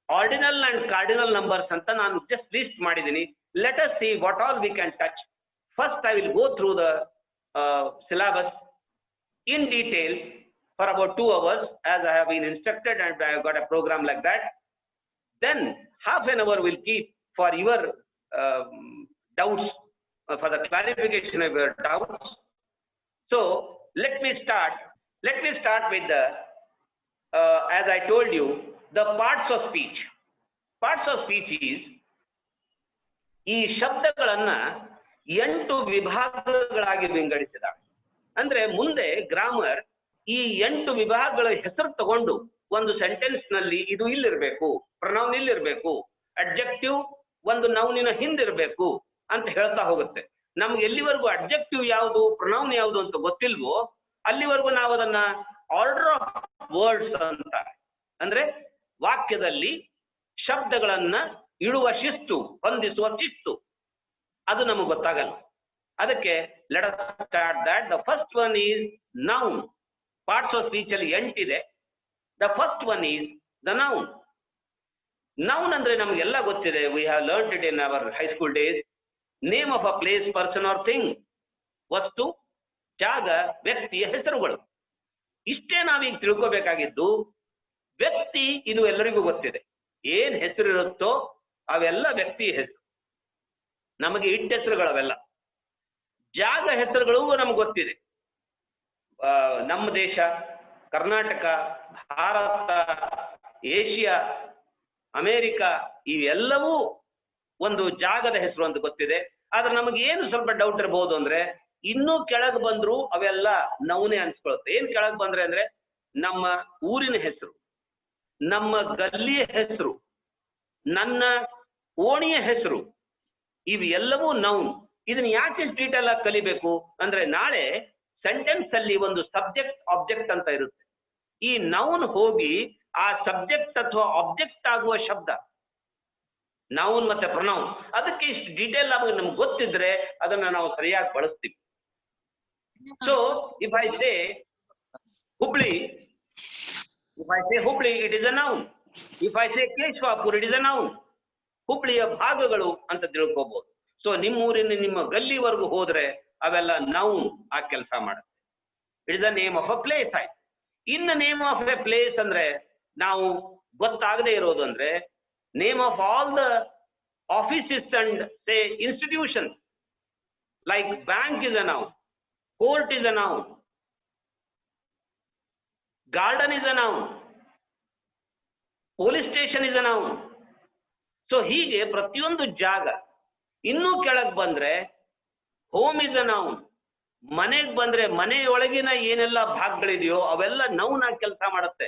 ordinal and cardinal numbers ಅಂತ ನಾನು ಜಸ್ಟ್ ಲಿಸ್ಟ್ ಮಾಡಿದ್ದೀನಿ. Let us see what all we can touch. First I will go through the syllabus in detail for about 2 hours as I have been instructed, and I have got a program like that. Then half an hour will keep for your doubts, for the clarification of your doubts. So let me start with the as I told you, the parts of speech. Parts of speech is, ಈ ಶಬ್ದಗಳನ್ನ 8 ವಿಭಾಗಗಳಾಗಿ ವಿಂಗಡಿಸಿದ್ದಾರೆ. ಅಂದ್ರೆ ಮುಂದೆ grammar ಈ 8 ವಿಭಾಗಗಳ ಹೆಸರು ತಗೊಂಡು ಒಂದು sentence ನಲ್ಲಿ ಇದು ಇಲ್ಲಿರ್ಬೇಕು, ಪ್ರನೌನ್ ಇಲ್ಲಿರ್ಬೇಕು, ಅಡ್ಜೆಕ್ಟಿವ್ ಒಂದು ನೌನಿನ ಹಿಂದಿರ್ಬೇಕು ಅಂತ ಹೇಳ್ತಾ ಹೋಗುತ್ತೆ. ನಮ್ಗೆ ಎಲ್ಲಿವರೆಗೂ ಅಡ್ಜೆಕ್ಟಿವ್ ಯಾವುದು ಪ್ರೊನೌನ್ ಯಾವುದು ಅಂತ ಗೊತ್ತಿಲ್ವೋ ಅಲ್ಲಿವರೆಗೂ ನಾವು ಅದನ್ನ ಆರ್ಡರ್ ಆಫ್ ವರ್ಡ್ಸ್ ಅಂತ, ಅಂದ್ರೆ ವಾಕ್ಯದಲ್ಲಿ ಶಬ್ದಗಳನ್ನ ಇಡುವ ಶಿಸ್ತು, ಹೊಂದಿಸುವ ಶಿಸ್ತು, ಅದು ನಮಗೆ ಗೊತ್ತಾಗಲ್ಲ. ಅದಕ್ಕೆ let us start that. The first one is noun. Parts of speech ಅಲ್ಲಿ 8 ಇದೆ. The first one is the noun. Noun ಅಂದ್ರೆ ನಮಗೆಲ್ಲ ಗೊತ್ತಿದೆ. We have learned it in our high school days. Name of a place, person or thing. ವಸ್ತು, ಜಾಗ, ವ್ಯಕ್ತಿಯ ಹೆಸರುಗಳು. ಇಷ್ಟೇ ನಾವೀಗ ತಿಳ್ಕೋಬೇಕಾಗಿದ್ದು. ವ್ಯಕ್ತಿ ಇದು ಎಲ್ಲರಿಗೂ ಗೊತ್ತಿದೆ. ಏನ್ ಹೆಸರಿರುತ್ತೋ ಅವೆಲ್ಲ ವ್ಯಕ್ತಿಯ ಹೆಸರು, ನಮಗೆ ಇಟ್ಟ ಹೆಸರುಗಳವೆಲ್ಲ. ಜಾಗ ಹೆಸರುಗಳು ನಮ್ಗೆ ಗೊತ್ತಿದೆ. ನಮ್ಮ ದೇಶ, ಕರ್ನಾಟಕ, ಭಾರತ, ಏಷ್ಯಾ, ಅಮೇರಿಕ, ಇವೆಲ್ಲವೂ ಒಂದು ಜಾಗದ ಹೆಸರು ಅಂತ ಗೊತ್ತಿದೆ. ಆದ್ರೆ ನಮಗೆ ಏನು ಸ್ವಲ್ಪ ಡೌಟ್ ಇರಬಹುದು ಅಂದ್ರೆ, ಇನ್ನೂ ಕೆಳಗೆ ಬಂದ್ರು ಅವೆಲ್ಲ ನೌನೇ ಅನ್ಸ್ಕೊಳುತ್ತೆ. ಏನ್ ಕೆಳಗೆ ಬಂದ್ರೆ ಅಂದ್ರೆ, ನಮ್ಮ ಊರಿನ ಹೆಸರು, ನಮ್ಮ ಗಲ್ಲಿಯ ಹೆಸರು, ನನ್ನ ಓಣಿಯ ಹೆಸರು, ಇವು ಎಲ್ಲವೂ ನೌನ್. ಇದನ್ನ ಯಾಕೆ ಡೀಟೇಲ್ ಆಗಿ ಕಲಿಬೇಕು ಅಂದ್ರೆ, ನಾಳೆ ಸೆಂಟೆನ್ಸ್ ಅಲ್ಲಿ ಒಂದು ಸಬ್ಜೆಕ್ಟ್ ಆಬ್ಜೆಕ್ಟ್ ಅಂತ ಇರುತ್ತೆ. ಈ ನೌನ್ ಹೋಗಿ ಆ ಸಬ್ಜೆಕ್ಟ್ ಅಥವಾ ಆಬ್ಜೆಕ್ಟ್ ಆಗುವ ಶಬ್ದ ನೌನ್ ಮತ್ತೆ ಪ್ರೊನೌನ್. ಅದಕ್ಕೆ ಇಷ್ಟು ಡೀಟೇಲ್ ಆಗಿ ನಮ್ಗೆ ಗೊತ್ತಿದ್ರೆ ಅದನ್ನ ನಾವು ಸರಿಯಾಗಿ ಬಳಸ್ತೀವಿ. So if I say Hubli, if I say Hubli, it is a noun. If I say Keshwapur, it is a noun. ಹುಬ್ಳಿಯ ಭಾಗಗಳು ಅಂತ ತಿಳ್ಕೋಬಹುದು. ಸೊ ನಿಮ್ಮ ಊರಿನ ನಿಮ್ಮ ಗಲ್ಲಿವರೆಗೂ ಹೋದ್ರೆ ಅವೆಲ್ಲ ನೌನ್ ಆ ಕೆಲಸ ಮಾಡುತ್ತೆ. It is the name of a place ಆಯ್ತು. In name of a place ಅಂದ್ರೆ ನಾವು ಗೊತ್ತಾಗದೆ ಇರೋದು ಅಂದ್ರೆ, name of all the offices and say institutions. Like bank is a noun, court is a noun, garden is a noun, police station is a noun. So ಹೀಗೆ ಪ್ರತಿಯೊಂದು ಜಾಗ. ಇನ್ನೂ ಕೆಳಗೆ ಬಂದ್ರೆ ಹೋಮ್ ಇಸ್ ಅ ನೌನ್. ಮನೆಗೆ ಬಂದ್ರೆ ಮನೆಯೊಳಗಿನ ಏನೆಲ್ಲ ಭಾಗಗಳಿದೆಯೋ ಅವೆಲ್ಲ ನೌನ್ ಆಗಿ ಕೆಲಸ ಮಾಡುತ್ತೆ.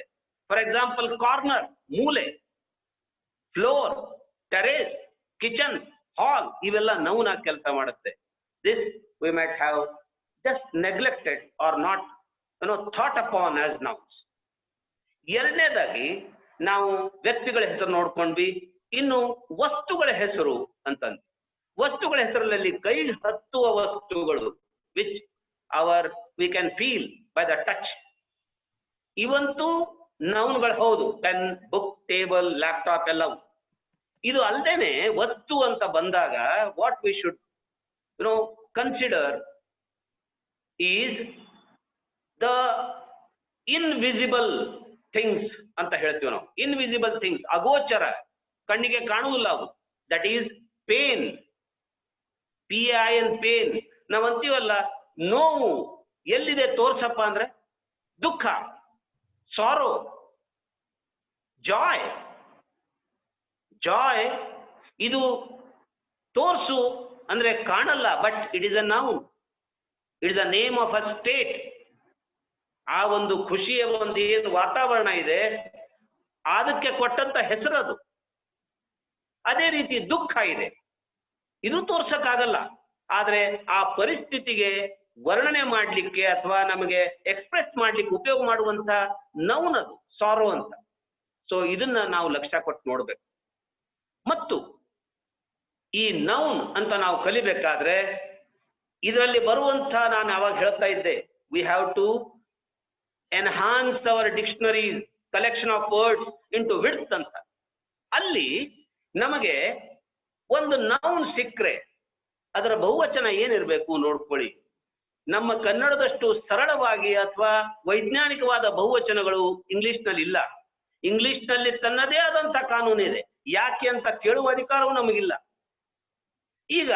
ಫಾರ್ ಎಕ್ಸಾಂಪಲ್ ಕಾರ್ನರ್, ಮೂಲೆ, ಫ್ಲೋರ್, ಟೆರೇಸ್, ಕಿಚನ್, ಹಾಲ್, ಇವೆಲ್ಲ ನೌನ್ ಆಗಿ ಕೆಲಸ ಮಾಡುತ್ತೆ. This we might have just neglected or not thought upon as nouns. ಎರಡನೇದಾಗಿ ನಾವು ವ್ಯಕ್ತಿಗಳ ಹೆಸರು ನೋಡ್ಕೊಂಡ್ವಿ. ಇನ್ನು ವಸ್ತುಗಳ ಹೆಸರು ಅಂತಂದು, ವಸ್ತುಗಳ ಹೆಸರಲ್ಲಿ ಕೈ ಹತ್ತುವ ವಸ್ತುಗಳು, which we can feel by the touch, ಇವಂತೂ ನೌನ್ಗಳು ಹೌದು. ಪೆನ್, ಬುಕ್, ಟೇಬಲ್, ಲ್ಯಾಪ್ಟಾಪ್ ಎಲ್ಲವೂ. ಇದು ಅಲ್ಲದೇನೆ ವಸ್ತು ಅಂತ ಬಂದಾಗ what we should consider is the invisible things ಅಂತ ಹೇಳ್ತೀವಿ ನಾವು. ಇನ್ವಿಸಿಬಲ್ ಥಿಂಗ್ಸ್, ಅಗೋಚರ, ಕಣ್ಣಿಗೆ ಕಾಣುವುದಿಲ್ಲ ಅವು. That is pain, PAIN, pain. ನಾವು ಅಂತೀವಲ್ಲ, ನೋವು ಎಲ್ಲಿದೆ ತೋರ್ಸಪ್ಪ ಅಂದ್ರೆ ದುಃಖ, ಸಾರೋ. ಜಾಯ್, ಜಾಯ್ ಇದು ತೋರ್ಸು ಅಂದ್ರೆ ಕಾಣಲ್ಲ, but it is a noun. It is a name of a state. ಆ ಒಂದು ಖುಷಿಯ ಒಂದು ಏನು ವಾತಾವರಣ ಇದೆ ಅದಕ್ಕೆ ಕೊಟ್ಟಂತ ಹೆಸರದು. ಅದೇ ರೀತಿ ದುಃಖ ಇದೆ, ಇದು ತೋರ್ಸಕ್ಕಾಗಲ್ಲ, ಆದ್ರೆ ಆ ಪರಿಸ್ಥಿತಿಗೆ ವರ್ಣನೆ ಮಾಡ್ಲಿಕ್ಕೆ ಅಥವಾ ನಮಗೆ ಎಕ್ಸ್ಪ್ರೆಸ್ ಮಾಡ್ಲಿಕ್ಕೆ ಉಪಯೋಗ ಮಾಡುವಂತ ನೌನ್ ಅದು, ಸಾರೋ ಅಂತ. ಸೊ ಇದನ್ನ ನಾವು ಲಕ್ಷ್ಯ ಕೊಟ್ಟು ನೋಡ್ಬೇಕು. ಮತ್ತು ಈ ನೌನ್ ಅಂತ ನಾವು ಕಲಿಬೇಕಾದ್ರೆ ಇದರಲ್ಲಿ ಬರುವಂತ, ನಾನು ಅವಾಗ ಹೇಳ್ತಾ ಇದ್ದೆ, we have to enhance our dictionaries collection of words into width ಅಂತ. ಅಲ್ಲಿ ನಮಗೆ ಒಂದು ನೌನ್ ಸಿಕ್ಕರೆ ಅದರ ಬಹುವಚನ ಏನಿರಬೇಕು ನೋಡ್ಕೊಳ್ಳಿ. ನಮ್ಮ ಕನ್ನಡದಷ್ಟು ಸರಳವಾಗಿ ಅಥವಾ ವೈಜ್ಞಾನಿಕವಾದ ಬಹುವಚನಗಳು ಇಂಗ್ಲಿಷ್ನಲ್ಲಿ ಇಲ್ಲ. ಇಂಗ್ಲಿಷ್ನಲ್ಲಿ ತನ್ನದೇ ಆದಂತ ಕಾನೂನಿದೆ, ಯಾಕೆ ಅಂತ ಕೇಳುವ ಅಧಿಕಾರವೂ ನಮಗಿಲ್ಲ. ಈಗ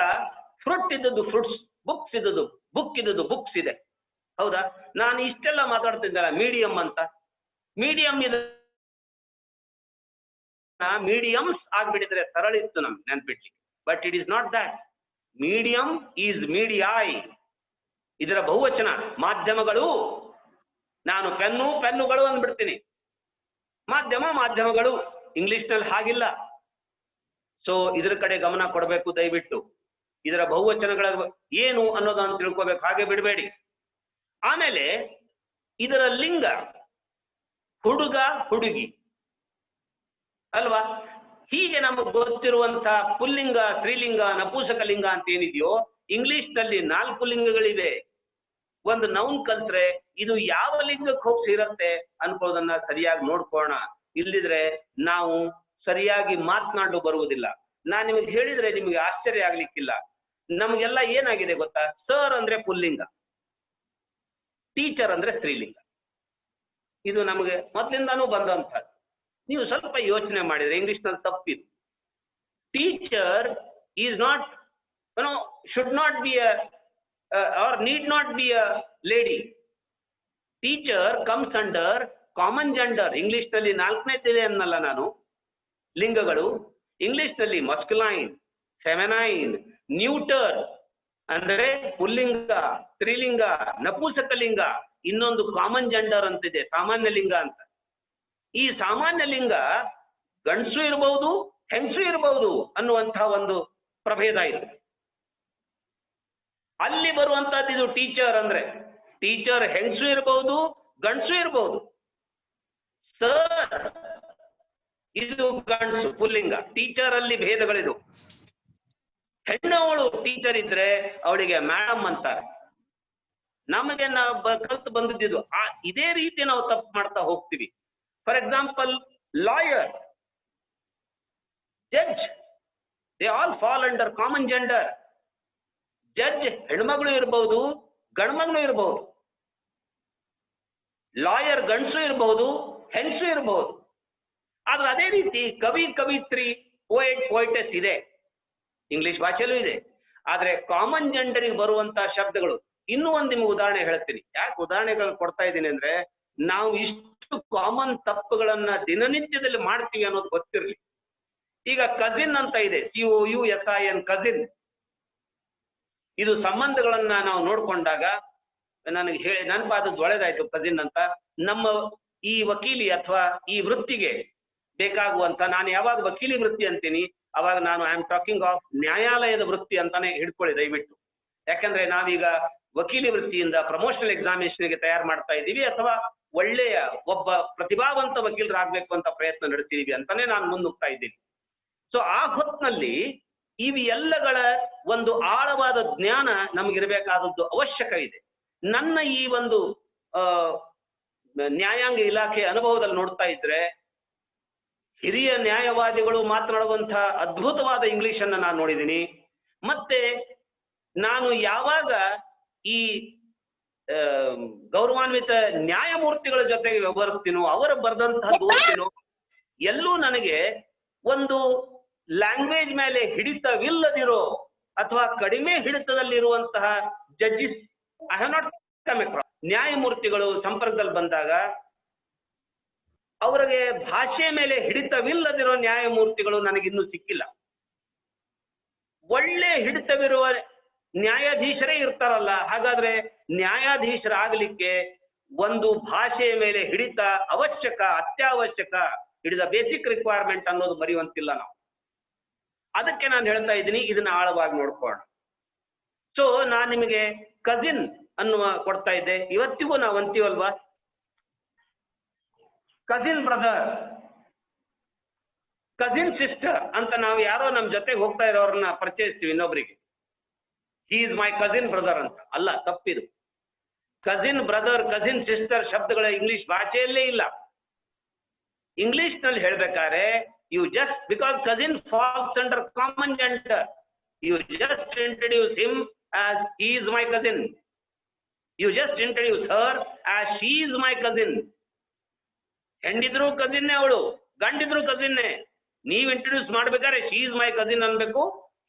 ಫ್ರೂಟ್ ಇದ್ದದ್ದು ಫ್ರೂಟ್ಸ್, ಬುಕ್ಸ್ ಇದ್ದದ್ದು ಬುಕ್ ಇದ್ದದ್ದು ಬುಕ್ಸ್ ಇದೆ, ಹೌದಾ? ನಾನು ಇಷ್ಟೆಲ್ಲ ಮಾತಾಡ್ತಿದ್ದಲ್ಲ ಮೀಡಿಯಂ ಅಂತ. ಮೀಡಿಯಂ ಇದೆ, ಮೀಡಿಯಮ್ಸ್ ಆಗ್ಬಿಟ್ಟಿದ್ರೆ ಸರಳ ಇತ್ತು ನಮ್ಗೆ ನೆನ್ಪಿಡ್ಲಿಕ್ಕೆ. But it is not that. Medium is media. ಇದರ ಬಹುವಚನ ಮಾಧ್ಯಮಗಳು. ನಾನು ಪೆನ್ನು, ಪೆನ್ನುಗಳು ಅಂದ್ಬಿಡ್ತೀನಿ. ಮಾಧ್ಯಮ, ಮಾಧ್ಯಮಗಳು. ಇಂಗ್ಲಿಷ್ನಲ್ಲಿ ಹಾಗಿಲ್ಲ. ಸೊ ಇದ್ರ ಕಡೆ ಗಮನ ಕೊಡಬೇಕು ದಯವಿಟ್ಟು. ಇದರ ಬಹುವಚನಗಳ ಏನು ಅನ್ನೋದನ್ನು ತಿಳ್ಕೋಬೇಕು, ಹಾಗೆ ಬಿಡಬೇಡಿ. ಆಮೇಲೆ ಇದರ ಲಿಂಗ ಹುಡುಗ ಹುಡುಗಿ ಅಲ್ವಾ? ಹೀಗೆ ನಮಗೆ ಗೊತ್ತಿರುವಂತಹ ಪುಲ್ಲಿಂಗ, ಸ್ತ್ರೀಲಿಂಗ, ನಪುಂಸಕಲಿಂಗ ಅಂತ ಏನಿದೆಯೋ ಇಂಗ್ಲಿಷ್ನಲ್ಲಿ 4 ಲಿಂಗಗಳಿವೆ. ಒಂದು ನೌನ್ ಕಲ್ತ್ರೆ ಇದು ಯಾವ ಲಿಂಗಕ್ಕೆ ಹೋಗಿ ಸೇರತ್ತೆ ಅನ್ಕೊಳ್ಳೋದನ್ನ ಸರಿಯಾಗಿ ನೋಡ್ಕೋಣ. ಇಲ್ಲಿದ್ರೆ ನಾವು ಸರಿಯಾಗಿ ಮಾತನಾಡು ಬರುವುದಿಲ್ಲ. ನಾನು ನಿಮಗೆ ಹೇಳಿದ್ರೆ ನಿಮಗೆ ಆಶ್ಚರ್ಯ ಆಗ್ಲಿಕ್ಕಿಲ್ಲ. ನಮಗೆಲ್ಲ ಏನಾಗಿದೆ ಗೊತ್ತಾ? ಸರ್ ಅಂದ್ರೆ ಪುಲ್ಲಿಂಗ, ಟೀಚರ್ ಅಂದ್ರೆ ಸ್ತ್ರೀಲಿಂಗ. ಇದು ನಮಗೆ ಮೊದಲಿಂದಾನೂ ಬಂದಂಥದ್ದು. ನೀವು ಸ್ವಲ್ಪ ಯೋಚನೆ ಮಾಡಿದ್ರೆ ಇಂಗ್ಲಿಷ್ನಲ್ಲಿ ತಪ್ಪಿದು. Teacher is not should not be or need not be a lady. Teacher comes under common gender. ಇಂಗ್ಲಿಷ್ನಲ್ಲಿ 4ನೇದಿದೆ ಅನ್ನಲ್ಲ ನಾನು ಲಿಂಗಗಳು. ಇಂಗ್ಲಿಷ್ನಲ್ಲಿ ಮಸ್ಕ್ಯುಲೈನ್, ಫೆಮಿನೈನ್, ನ್ಯೂಟರ್ ಅಂದರೆ ಪುಲ್ಲಿಂಗ, ಸ್ತ್ರೀಲಿಂಗ, ನಪುಂಸಕಲಿಂಗ, ಇನ್ನೊಂದು ಕಾಮನ್ ಜೆಂಡರ್ ಅಂತಿದೆ, ಸಾಮಾನ್ಯ ಲಿಂಗ ಅಂತ. ಈ ಸಾಮಾನ್ಯ ಲಿಂಗ ಗಂಡಸು ಇರಬಹುದು, ಹೆಂಗಸು ಇರಬಹುದು ಅನ್ನುವಂತಹ ಒಂದು ಪ್ರಭೇದ ಇದೆ. ಅಲ್ಲಿ ಬರುವಂತಹದ್ದು ಇದು ಟೀಚರ್ ಅಂದ್ರೆ. ಟೀಚರ್ ಹೆಂಗಸು ಇರಬಹುದು, ಗಂಡಸು ಇರಬಹುದು. ಸರ್ ಇದು ಗಂಡಸು ಪುಲ್ಲಿಂಗ. ಟೀಚರ್ ಅಲ್ಲಿ ಭೇದಗಳಿದು. ಹೆಣ್ಣವಳು ಟೀಚರ್ ಇದ್ರೆ ಅವಳಿಗೆ ಮೇಡಮ್ ಅಂತಾರೆ. ನಮಗೆ ನಾವು ಕಲ್ತು ಬಂದಿದ್ದು ಇದೇ ರೀತಿ ನಾವು ತಪ್ಪು ಮಾಡ್ತಾ ಹೋಗ್ತೀವಿ. For example lawyer, judge, they all fall under common gender. Judge ಹೆಣ್ಮಗಳು ಇರಬಹುದು, ಗಂಡ್ಮಗಳು ಇರಬಹುದು. ಲಾಯರ್ ಗಂಡಸು ಇರಬಹುದು, ಹೆಂಗಸು ಇರಬಹುದು. ಆದ್ರೆ ಅದೇ ರೀತಿ ಕವಿ, ಕವಿತ್ರಿ, ಪೋಯೆಟ್, ಪೋಯಿಟೆಸ್ ಇದೆ, ಇಂಗ್ಲಿಷ್ ಭಾಷೆಯಲ್ಲೂ ಇದೆ. ಆದ್ರೆ ಕಾಮನ್ ಜೆಂಡರಿಗೆ ಬರುವಂತಹ ಶಬ್ದಗಳು, ಇನ್ನೂ ಒಂದು ನಿಮ್ಗೆ ಉದಾಹರಣೆ ಹೇಳ್ತೀನಿ. ಯಾಕೆ ಉದಾಹರಣೆಗಳು ಕೊಡ್ತಾ ಇದ್ದೀನಿ ಅಂದ್ರೆ ನಾವು ಇಷ್ಟು ಕಾಮನ್ ತಪ್ಪುಗಳನ್ನ ದಿನನಿತ್ಯದಲ್ಲಿ ಮಾಡ್ತೀವಿ ಅನ್ನೋದು ಗೊತ್ತಿರಲಿ. ಈಗ ಕಸಿನ್ ಅಂತ ಇದೆ, COUSIN, ಕಸಿನ್. ಇದು ಸಂಬಂಧಗಳನ್ನ ನಾವು ನೋಡ್ಕೊಂಡಾಗ ನನಗೆ ನೆನಪಾದದ್ದು ಒಳ್ಳೇದಾಯ್ತು. ಕಸಿನ್ ಅಂತ ನಮ್ಮ ಈ ವಕೀಲಿ ಅಥವಾ ಈ ವೃತ್ತಿಗೆ ಬೇಕಾಗುವಂತ, ನಾನು ಯಾವಾಗ ವಕೀಲಿ ವೃತ್ತಿ ಅಂತೀನಿ ಅವಾಗ ನಾನು ಐ ಆಮ್ ಟಾಕಿಂಗ್ ಆಫ್ ನ್ಯಾಯಾಲಯದ ವೃತ್ತಿ ಅಂತಾನೆ ಹಿಡ್ಕೊಳ್ಳಿ ದಯವಿಟ್ಟು. ಯಾಕಂದ್ರೆ ನಾವೀಗ ವಕೀಲಿ ವೃತ್ತಿಯಿಂದ ಪ್ರಮೋಷನಲ್ ಎಕ್ಸಾಮಿನೇಷನ್ಗೆ ತಯಾರು ಮಾಡ್ತಾ ಇದ್ದೀವಿ, ಅಥವಾ ಒಳ್ಳೆಯ ಒಬ್ಬ ಪ್ರತಿಭಾವಂತ ವಕೀಲರಾಗಬೇಕು ಅಂತ ಪ್ರಯತ್ನ ನಡೆಸಿದೀವಿ ಅಂತಾನೆ ನಾನು ಮುನ್ನುಗ್ತಾ ಇದ್ದೀನಿ. ಸೊ ಆ ಹೊತ್ತಿನಲ್ಲಿ ಇವು ಎಲ್ಲಗಳ ಒಂದು ಆಳವಾದ ಜ್ಞಾನ ನಮಗಿರಬೇಕಾದದ್ದು ಅವಶ್ಯಕ ಇದೆ. ನನ್ನ ಈ ಒಂದು ನ್ಯಾಯಾಂಗ ಇಲಾಖೆ ಅನುಭವದಲ್ಲಿ ನೋಡ್ತಾ ಇದ್ರೆ ಹಿರಿಯ ನ್ಯಾಯವಾದಿಗಳು ಮಾತನಾಡುವಂತಹ ಅದ್ಭುತವಾದ ಇಂಗ್ಲಿಷ್ ಅನ್ನ ನಾನು ನೋಡಿದ್ದೀನಿ. ಮತ್ತೆ ನಾನು ಯಾವಾಗ ಈ ಗೌರವಾನ್ವಿತ ನ್ಯಾಯಮೂರ್ತಿಗಳ ಜೊತೆಗೆ ವ್ಯವಹರಿಸ್ತೀನೋ, ಅವರು ಬರೆದಂತಹ ಓದ್ತೀನೋ, ಎಲ್ಲೂ ನನಗೆ ಒಂದು ಲ್ಯಾಂಗ್ವೇಜ್ ಮೇಲೆ ಹಿಡಿತವಿಲ್ಲದಿರೋ ಅಥವಾ ಕಡಿಮೆ ಹಿಡಿತದಲ್ಲಿರುವಂತಹ judges I have not come across. ನ್ಯಾಯಮೂರ್ತಿಗಳು ಸಂಪರ್ಕದಲ್ಲಿ ಬಂದಾಗ ಅವರಿಗೆ ಭಾಷೆ ಮೇಲೆ ಹಿಡಿತವಿಲ್ಲದಿರೋ ನ್ಯಾಯಮೂರ್ತಿಗಳು ನನಗಿನ್ನೂ ಸಿಕ್ಕಿಲ್ಲ. ಒಳ್ಳೆ ಹಿಡಿತವಿರುವ ನ್ಯಾಯಾಧೀಶರೇ ಇರ್ತಾರಲ್ಲ. ಹಾಗಾದ್ರೆ ನ್ಯಾಯಾಧೀಶರಾಗಲಿಕ್ಕೆ ಒಂದು ಭಾಷೆಯ ಮೇಲೆ ಹಿಡಿತ ಅವಶ್ಯಕ, ಅತ್ಯವಶ್ಯಕ. ಹಿಡಿದ ಬೇಸಿಕ್ ರಿಕ್ವೈರ್ಮೆಂಟ್ ಅನ್ನೋದು ಮರೆಯುವಂತಿಲ್ಲ ನಾವು. ಅದಕ್ಕೆ ನಾನು ಹೇಳ್ತಾ ಇದ್ದೀನಿ, ಇದನ್ನ ಆಳವಾಗಿ ನೋಡ್ಕೋಣ. ಸೊ ನಾನು ನಿಮಗೆ ಕಸಿನ್ ಅನ್ನುವ ಕೊಡ್ತಾ ಇದ್ದೆ. ಇವತ್ತಿಗೂ ನಾವು ಅಂತೀವಲ್ವಾ, ಕಸಿನ್ ಬ್ರದರ್, ಕಸಿನ್ ಸಿಸ್ಟರ್ ಅಂತ ನಾವು ಯಾರೋ ನಮ್ಮ ಜೊತೆಗೆ ಹೋಗ್ತಾ ಇರೋರನ್ನ ಪರಿಚಯಿಸ್ತೀವಿ ಇನ್ನೊಬ್ರಿಗೆ. He is my cousin brother ಅಂತ. ಅಲ್ಲ, ತಪ್ಪಿದು. ಕಸಿನ್ ಬ್ರದರ್, ಕಸಿನ್ ಸಿಸ್ಟರ್ ಶಬ್ದಗಳ ಇಂಗ್ಲಿಷ್ ಭಾಷೆಯಲ್ಲೇ ಇಲ್ಲ. ಇಂಗ್ಲಿಷ್ ನಲ್ಲಿ ಹೇಳ್ಬೇಕಾದ್ರೆ you just, because cousin falls under common gender, you just introduce him as he is my cousin. You just introduce her as she is my cousin. ಹೆಂಡಿದ್ರು ಕಸಿನ್ನೇ ಅವಳು, ಗಂಡಿದ್ರು ಕಸಿನ್ನೇ. ನೀವು introduce ಮಾಡ್ಬೇಕಾದ್ರೆ she is my cousin ಅನ್ಬೇಕು,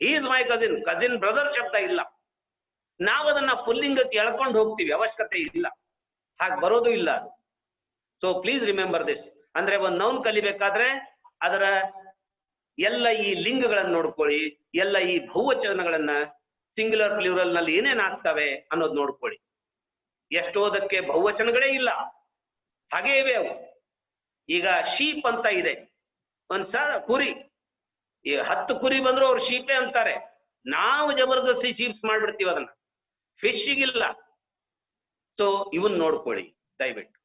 he is my cousin. Cousin brother ಶಬ್ದ ಇಲ್ಲ. ನಾವು ಅದನ್ನ ಪುಲ್ಲಿಂಗಕ್ಕೆ ಎಳ್ಕೊಂಡು ಹೋಗ್ತೀವಿ, ಅವಶ್ಯಕತೆ ಇಲ್ಲ, ಹಾಗೆ ಬರೋದು ಇಲ್ಲ. So please remember this. ಅಂದ್ರೆ ಒಂದು ನೌನ್ ಕಲಿಬೇಕಾದ್ರೆ ಅದರ ಎಲ್ಲ ಈ ಲಿಂಗಗಳನ್ನು ನೋಡ್ಕೊಳ್ಳಿ, ಎಲ್ಲ ಈ ಬಹುವಚನಗಳನ್ನ ಸಿಂಗ್ಯುಲರ್ ಪ್ಲೂರಲ್ ನಲ್ಲಿ ಏನೇನ್ ಆಗ್ತವೆ ಅನ್ನೋದು ನೋಡ್ಕೊಳ್ಳಿ. ಎಷ್ಟೋದಕ್ಕೆ ಬಹುವಚನಗಳೇ ಇಲ್ಲ, ಹಾಗೇ ಇವೆ ಅವು. ಈಗ ಶೀಪ್ ಅಂತ ಇದೆ, ಒಂದ್ ಕುರಿ. ಈ 10 ಕುರಿ ಬಂದ್ರು ಅವ್ರು ಶೀಪೇ ಅಂತಾರೆ. ನಾವು ಜಬರ್ದಸ್ತಿ ಚೀಪ್ಸ್ ಮಾಡ್ಬಿಡ್ತೀವಿ ಅದನ್ನ, ಫಿಶ್ಗಿಲ್ಲ. ಸೊ ಇವನ್ ನೋಡ್ಕೊಳ್ಳಿ ದಯವಿಟ್ಟು.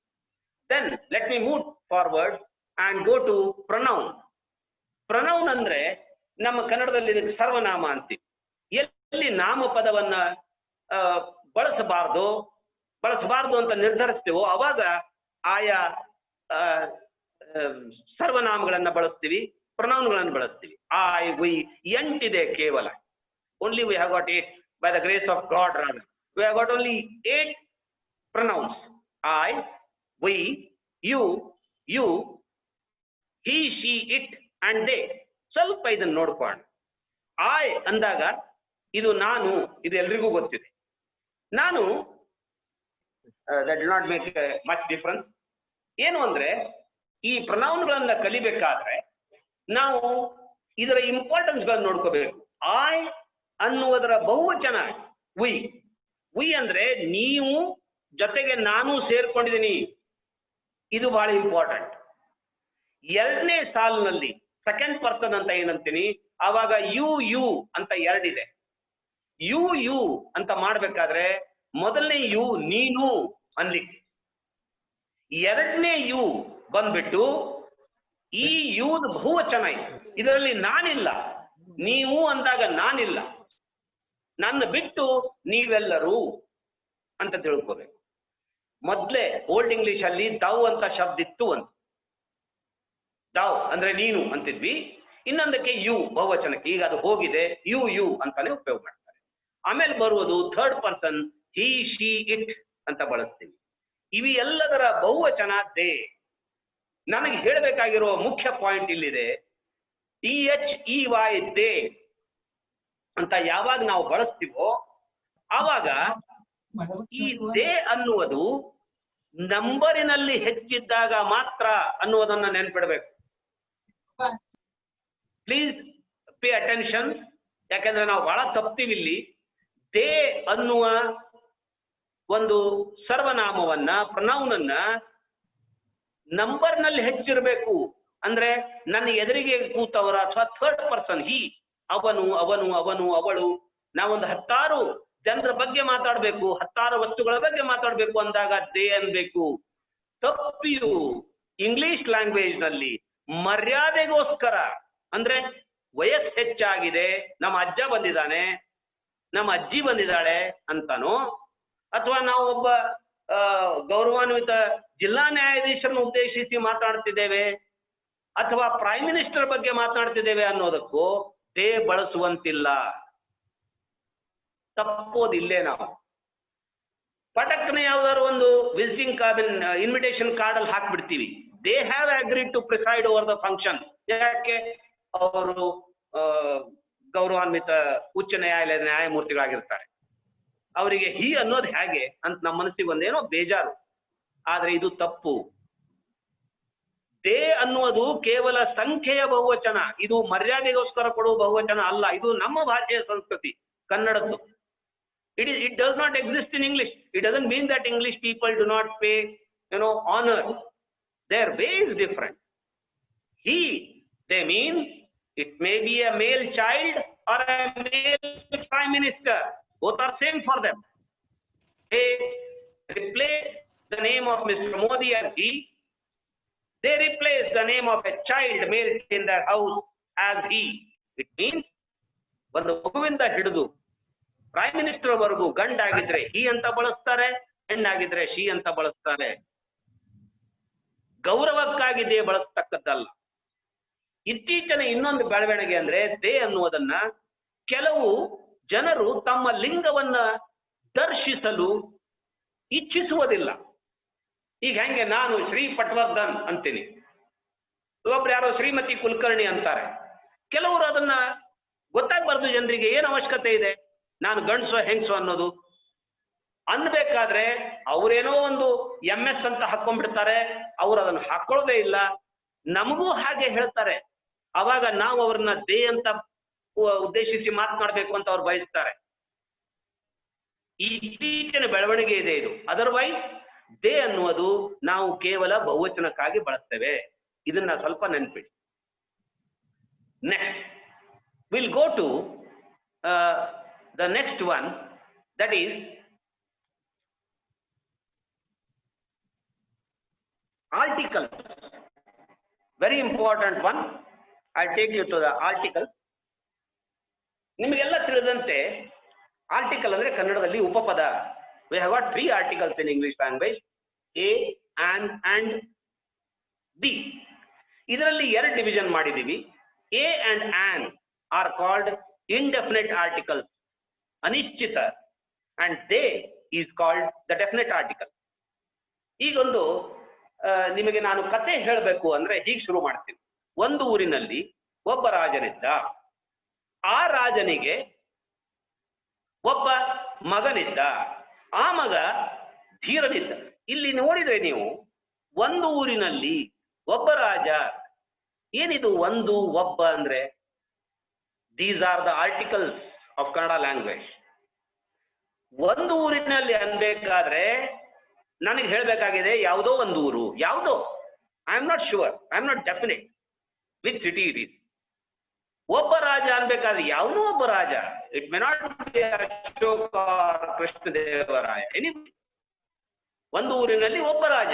Then let me move forward and go to pronoun. Pronoun ಅಂದ್ರೆ ನಮ್ಮ ಕನ್ನಡದಲ್ಲಿ ಇದಕ್ಕೆ ಸರ್ವನಾಮ ಅಂತೀವಿ. ಎಲ್ಲಿ ನಾಮಪದವನ್ನ ಬಳಸಬಾರದು ಅಂತ ನಿರ್ಧರಿಸ್ತೀವೋ ಅವಾಗ ಆಯಾ ಸರ್ವನಾಮಗಳನ್ನ ಬಳಸ್ತೀವಿ, ಪ್ರೊನೌನ್ಗಳನ್ನು ಬಳಸ್ತೀವಿ. ಐ, ವಿ, ಎಂಟಿದೆ ಕೇವಲ. Only we have got 8 by the grace of God. Rather we have got only 8 pronouns. I, we, you, he, she, it and they. ಸ್ವಲ್ಪ ಇದನ್ನ ನೋಡ್ಕೊಳ್ಳೋಣ. ಐ ಅಂದಾಗ ಇದು ನಾನು, ಇದು ಎಲ್ರಿಗೂ ಗೊತ್ತಿದೆ. ನಾನು that did not make much difference. ಏನು ಅಂದ್ರೆ ಈ ಪ್ರೊನೌನ್ಗಳನ್ನ ಕಲಿಬೇಕಾದ್ರೆ ನಾವು ಇದರ ಇಂಪಾರ್ಟೆನ್ಸ್ಗಳನ್ನು ನೋಡ್ಕೋಬೇಕು. ಐ ಅನ್ನುವುದರ ಬಹುವಚನ ವಿ. ವಿ ಅಂದ್ರೆ ನೀವು ಜೊತೆಗೆ ನಾನು ಸೇರ್ಕೊಂಡಿದ್ದೀನಿ, ಇದು ಬಹಳ ಇಂಪಾರ್ಟೆಂಟ್. ಎರಡನೇ ಸಾಲಿನಲ್ಲಿ ಸೆಕೆಂಡ್ ಪರ್ಸನ್ ಅಂತ ಏನಂತೀನಿ, ಆವಾಗ ಯು ಅಂತ ಎರಡಿದೆ. ಯು ಅಂತ ಮಾಡ್ಬೇಕಾದ್ರೆ ಮೊದಲನೇ ಯು ನೀನು ಅನ್ಲಿಕ್ಕೆ, ಎರಡನೇ ಯು ಬಂದ್ಬಿಟ್ಟು ಈ ಯುದ ಬಹುವಚನ ಇದೆ. ಇದರಲ್ಲಿ ನಾನಿಲ್ಲ, ನೀವು ಅಂದಾಗ ನಾನಿಲ್ಲ, ನನ್ನ ಬಿಟ್ಟು ನೀವೆಲ್ಲರೂ ಅಂತ ತಿಳ್ಕೋಬೇಕು. ಮೊದ್ಲೇ ಓಲ್ಡ್ ಇಂಗ್ಲಿಷ್ ಅಲ್ಲಿ ದೌ ಅಂತ ಶಬ್ದ ಇತ್ತು ಅಂತ. ದೌ ಅಂದ್ರೆ ನೀನು ಅಂತಿದ್ವಿ. ಇನ್ನೊಂದಕ್ಕೆ ಯು ಬಹುವಚನಕ್ಕೆ, ಈಗ ಅದು ಹೋಗಿದೆ, ಯು ಅಂತಾನೆ ಉಪಯೋಗ ಮಾಡ್ತಾರೆ. ಆಮೇಲೆ ಬರುವುದು third person, he, she, it ಅಂತ ಬಳಸ್ತೀವಿ. ಇವು ಎಲ್ಲದರ ಬಹುವಚನ ದೇ. ನನಗೆ ಹೇಳಬೇಕಾಗಿರೋ ಮುಖ್ಯ ಪಾಯಿಂಟ್ ಇಲ್ಲಿದೆ. THEY ದೇ ಅಂತ ಯಾವಾಗ ನಾವು ಬಳಸ್ತೀವೋ ಆವಾಗ ಈ ದೇ ಅನ್ನುವುದು ನಂಬರಿನಲ್ಲಿ ಹೆಚ್ಚಿದ್ದಾಗ ಮಾತ್ರ ಅನ್ನುವುದನ್ನ ನೆನ್ಪಿಡ್ಬೇಕು. Please pay attention. ಯಾಕಂದ್ರೆ ನಾವು ಬಹಳ ತಪ್ತೀವಿ ಇಲ್ಲಿ. ದೇ ಅನ್ನುವ ಒಂದು ಸರ್ವನಾಮವನ್ನ, ಪ್ರೊನೌನ್ ನಂಬರ್ನಲ್ಲಿ ಹೆಚ್ಚಿರಬೇಕು. ಅಂದ್ರೆ ನನ್ನ ಎದುರಿಗೆ ಕೂತವರ ಅಥವಾ ಥರ್ಡ್ ಪರ್ಸನ್, ಹಿ, ಅವನು, ಅವಳು, ನಾವೊಂದು 10 ಜನರ ಬಗ್ಗೆ ಮಾತಾಡಬೇಕು, 10 ವಸ್ತುಗಳ ಬಗ್ಗೆ ಮಾತಾಡಬೇಕು ಅಂದಾಗ ದೇ ಅನ್ಬೇಕು. ತಪ್ಪಿಯು ಇಂಗ್ಲಿಷ್ ಲ್ಯಾಂಗ್ವೇಜ್ ನಲ್ಲಿ ಮರ್ಯಾದೆಗೋಸ್ಕರ, ಅಂದ್ರೆ ವಯಸ್ಸು ಹೆಚ್ಚಾಗಿದೆ, ನಮ್ಮ ಅಜ್ಜ ಬಂದಿದ್ದಾನೆ, ನಮ್ಮ ಅಜ್ಜಿ ಬಂದಿದ್ದಾಳೆ ಅಂತಾನೋ, ಅಥವಾ ನಾವು ಒಬ್ಬ ಗೌರವಾನ್ವಿತ ಜಿಲ್ಲಾ ನ್ಯಾಯಾಧೀಶರನ್ನು ಉದ್ದೇಶಿಸಿ ಮಾತಾಡ್ತಿದ್ದೇವೆ, ಅಥವಾ ಪ್ರೈಮ್ ಮಿನಿಸ್ಟರ್ ಬಗ್ಗೆ ಮಾತನಾಡ್ತಿದ್ದೇವೆ ಅನ್ನೋದಕ್ಕೂ ದೇ ಬಳಸುವಂತಿಲ್ಲ. ತಪ್ಪೋದಿಲ್ಲೇ ನಾವು. ಪಟಕ್ನೆ ಯಾವ್ದಾದ್ರು ಒಂದು ವಿಸಿಟಿಂಗ್ ಇನ್ವಿಟೇಷನ್ ಕಾರ್ಡ್ ಅಲ್ಲಿ ಹಾಕ್ಬಿಡ್ತೀವಿ, they have agreed to preside over the function. ಯಾಕೆ? ಅವರು ಗೌರವಾನ್ವಿತ ಉಚ್ಚ ನ್ಯಾಯಾಲಯದ ನ್ಯಾಯಮೂರ್ತಿಗಳಾಗಿರ್ತಾರೆ. ಅವರಿಗೆ ಹಿ ಅನ್ನೋದು ಹೇಗೆ ಅಂತ ನಮ್ಮ ಮನಸ್ಸಿಗೆ ಒಂದೇನೋ ಬೇಜಾರು. ಆದ್ರೆ ಇದು ತಪ್ಪು. ದೇ ಅನ್ನುವುದು ಕೇವಲ ಸಂಖ್ಯೆಯ ಬಹುವಚನ, ಇದು ಮರ್ಯಾದೆಗೋಸ್ಕರ ಕೊಡುವ ಬಹುವಚನ ಅಲ್ಲ. ಇದು ನಮ್ಮ ಭಾಷೆಯ ಸಂಸ್ಕೃತಿ, ಕನ್ನಡದ್ದು. It does not exist in English. It doesn't mean that English people do not pay, honor. Their way is different. He, they mean it may be a male child or a male prime minister. Both are same for them. They replace the name of Mr. Modi as he. They replace the name of a child male in their house as he. It means ಒಂದು ಮಗುವಿಂದ ಹಿಡಿದು prime minister ವರೆಗೂ ಗಂಡಾಗಿದ್ರೆ ಹಿ ಅಂತ ಬಳಸ್ತಾರೆ, ಹೆಣ್ಣಾಗಿದ್ರೆ she ಅಂತ ಬಳಸ್ತಾರೆ. ಗೌರವಕ್ಕಾಗಿ they ಬಳಸ್ತಕ್ಕದ್ದಲ್ಲ. ಇತ್ತೀಚಿನ ಇನ್ನೊಂದು ಬೆಳವಣಿಗೆ ಅಂದ್ರೆ ದೇ ಅನ್ನುವುದನ್ನ ಕೆಲವು ಜನರು ತಮ್ಮ ಲಿಂಗವನ್ನ ದರ್ಶಿಸಲು ಇಚ್ಛಿಸುವುದಿಲ್ಲ. ಈಗ ಹೆಂಗೆ, ನಾನು ಶ್ರೀ ಪಟ್ವರ್ಧನ್ ಅಂತೀನಿ, ಒಬ್ರು ಯಾರೋ ಶ್ರೀಮತಿ ಕುಲಕರ್ಣಿ ಅಂತಾರೆ. ಕೆಲವರು ಅದನ್ನ ಗೊತ್ತಾಗಬಾರ್ದು ಜನರಿಗೆ, ಏನು ಅವಶ್ಯಕತೆ ಇದೆ ನಾನು ಗಂಡಸೋ ಹೆಂಗಸೋ ಅನ್ನೋದು ಅನ್ಬೇಕಾದ್ರೆ ಅವರೇನೋ ಒಂದು MS ಅಂತ ಹಾಕೊಂಡ್ಬಿಡ್ತಾರೆ. ಅವ್ರು ಅದನ್ನ ಹಾಕೊಳ್ಳೋದೇ ಇಲ್ಲ. ನಮಗೂ ಹಾಗೆ ಹೇಳ್ತಾರೆ. ಅವಾಗ ನಾವು ಅವ್ರನ್ನ ದೇ ಅಂತ ಉದ್ದೇಶಿಸಿ ಮಾತನಾಡಬೇಕು ಅಂತ ಅವ್ರು ಬಯಸ್ತಾರೆ. ಈ ಇತ್ತೀಚಿನ ಬೆಳವಣಿಗೆ ಇದೆ ಇದು. ಅದರ್ವೈಸ್ ದೇ ಅನ್ನುವುದು ನಾವು ಕೇವಲ ಬಹುವಚನಕ್ಕಾಗಿ ಬಳಸ್ತೇವೆ. ಇದನ್ನ ಸ್ವಲ್ಪ ನೆನ್ಪಿಡಿ. Next will go to the next one, that is article. Very important one. I'll take you to the article. ನಿಮಗೆಲ್ಲ ತಿಳಿದಂತೆ ಆರ್ಟಿಕಲ್ ಅಂದ್ರೆ ಕನ್ನಡದಲ್ಲಿ ಉಪಪದ. We have got 3 articles in English language, a, and the. ಇದರಲ್ಲಿ 2 ಡಿವಿಷನ್ ಮಾಡಿದ್ದೀವಿ. a and an are called indefinite articles, ಅನಿಶ್ಚಿತ, and they is called the definite article. ಈಗೊಂದು ನಿಮಗೆ ನಾನು ಕತೆ ಹೇಳಬೇಕು ಅಂದ್ರೆ ಹೀಗೆ ಶುರು ಮಾಡ್ತೀನಿ. ಒಂದು ಊರಿನಲ್ಲಿ ಒಬ್ಬ ರಾಜನಿದ್ದ. ಆ ರಾಜನಿಗೆ ಒಬ್ಬ ಮಗನಿದ್ದ. ಆ ಮಗ ಧೀರನಿದ್ದ. ಇಲ್ಲಿ ನೋಡಿದ್ರೆ ನೀವು ಒಂದು ಊರಿನಲ್ಲಿ ಒಬ್ಬ ರಾಜ. ಏನಿದು ಒಂದು ಒಬ್ಬ ಅಂದ್ರೆ? These are the articles of Kannada language. ಒಂದು ಊರಿನಲ್ಲಿ ಅನ್ಬೇಕಾದ್ರೆ ನನಗೆ ಹೇಳಬೇಕಾಗಿದೆ ಯಾವುದೋ ಒಂದು ಊರು, ಯಾವುದೋ. I am not sure, I am not definite which city it is. ಒಬ್ಬ ರಾಜ ಅನ್ಬೇಕಾದ್ರೆ ಯಾವನೋ ಒಬ್ಬ ರಾಜ. It may not be Ashoka Krishnadevaraya, anybody. ಒಂದು ಊರಿನಲ್ಲಿ ಒಬ್ಬ ರಾಜ.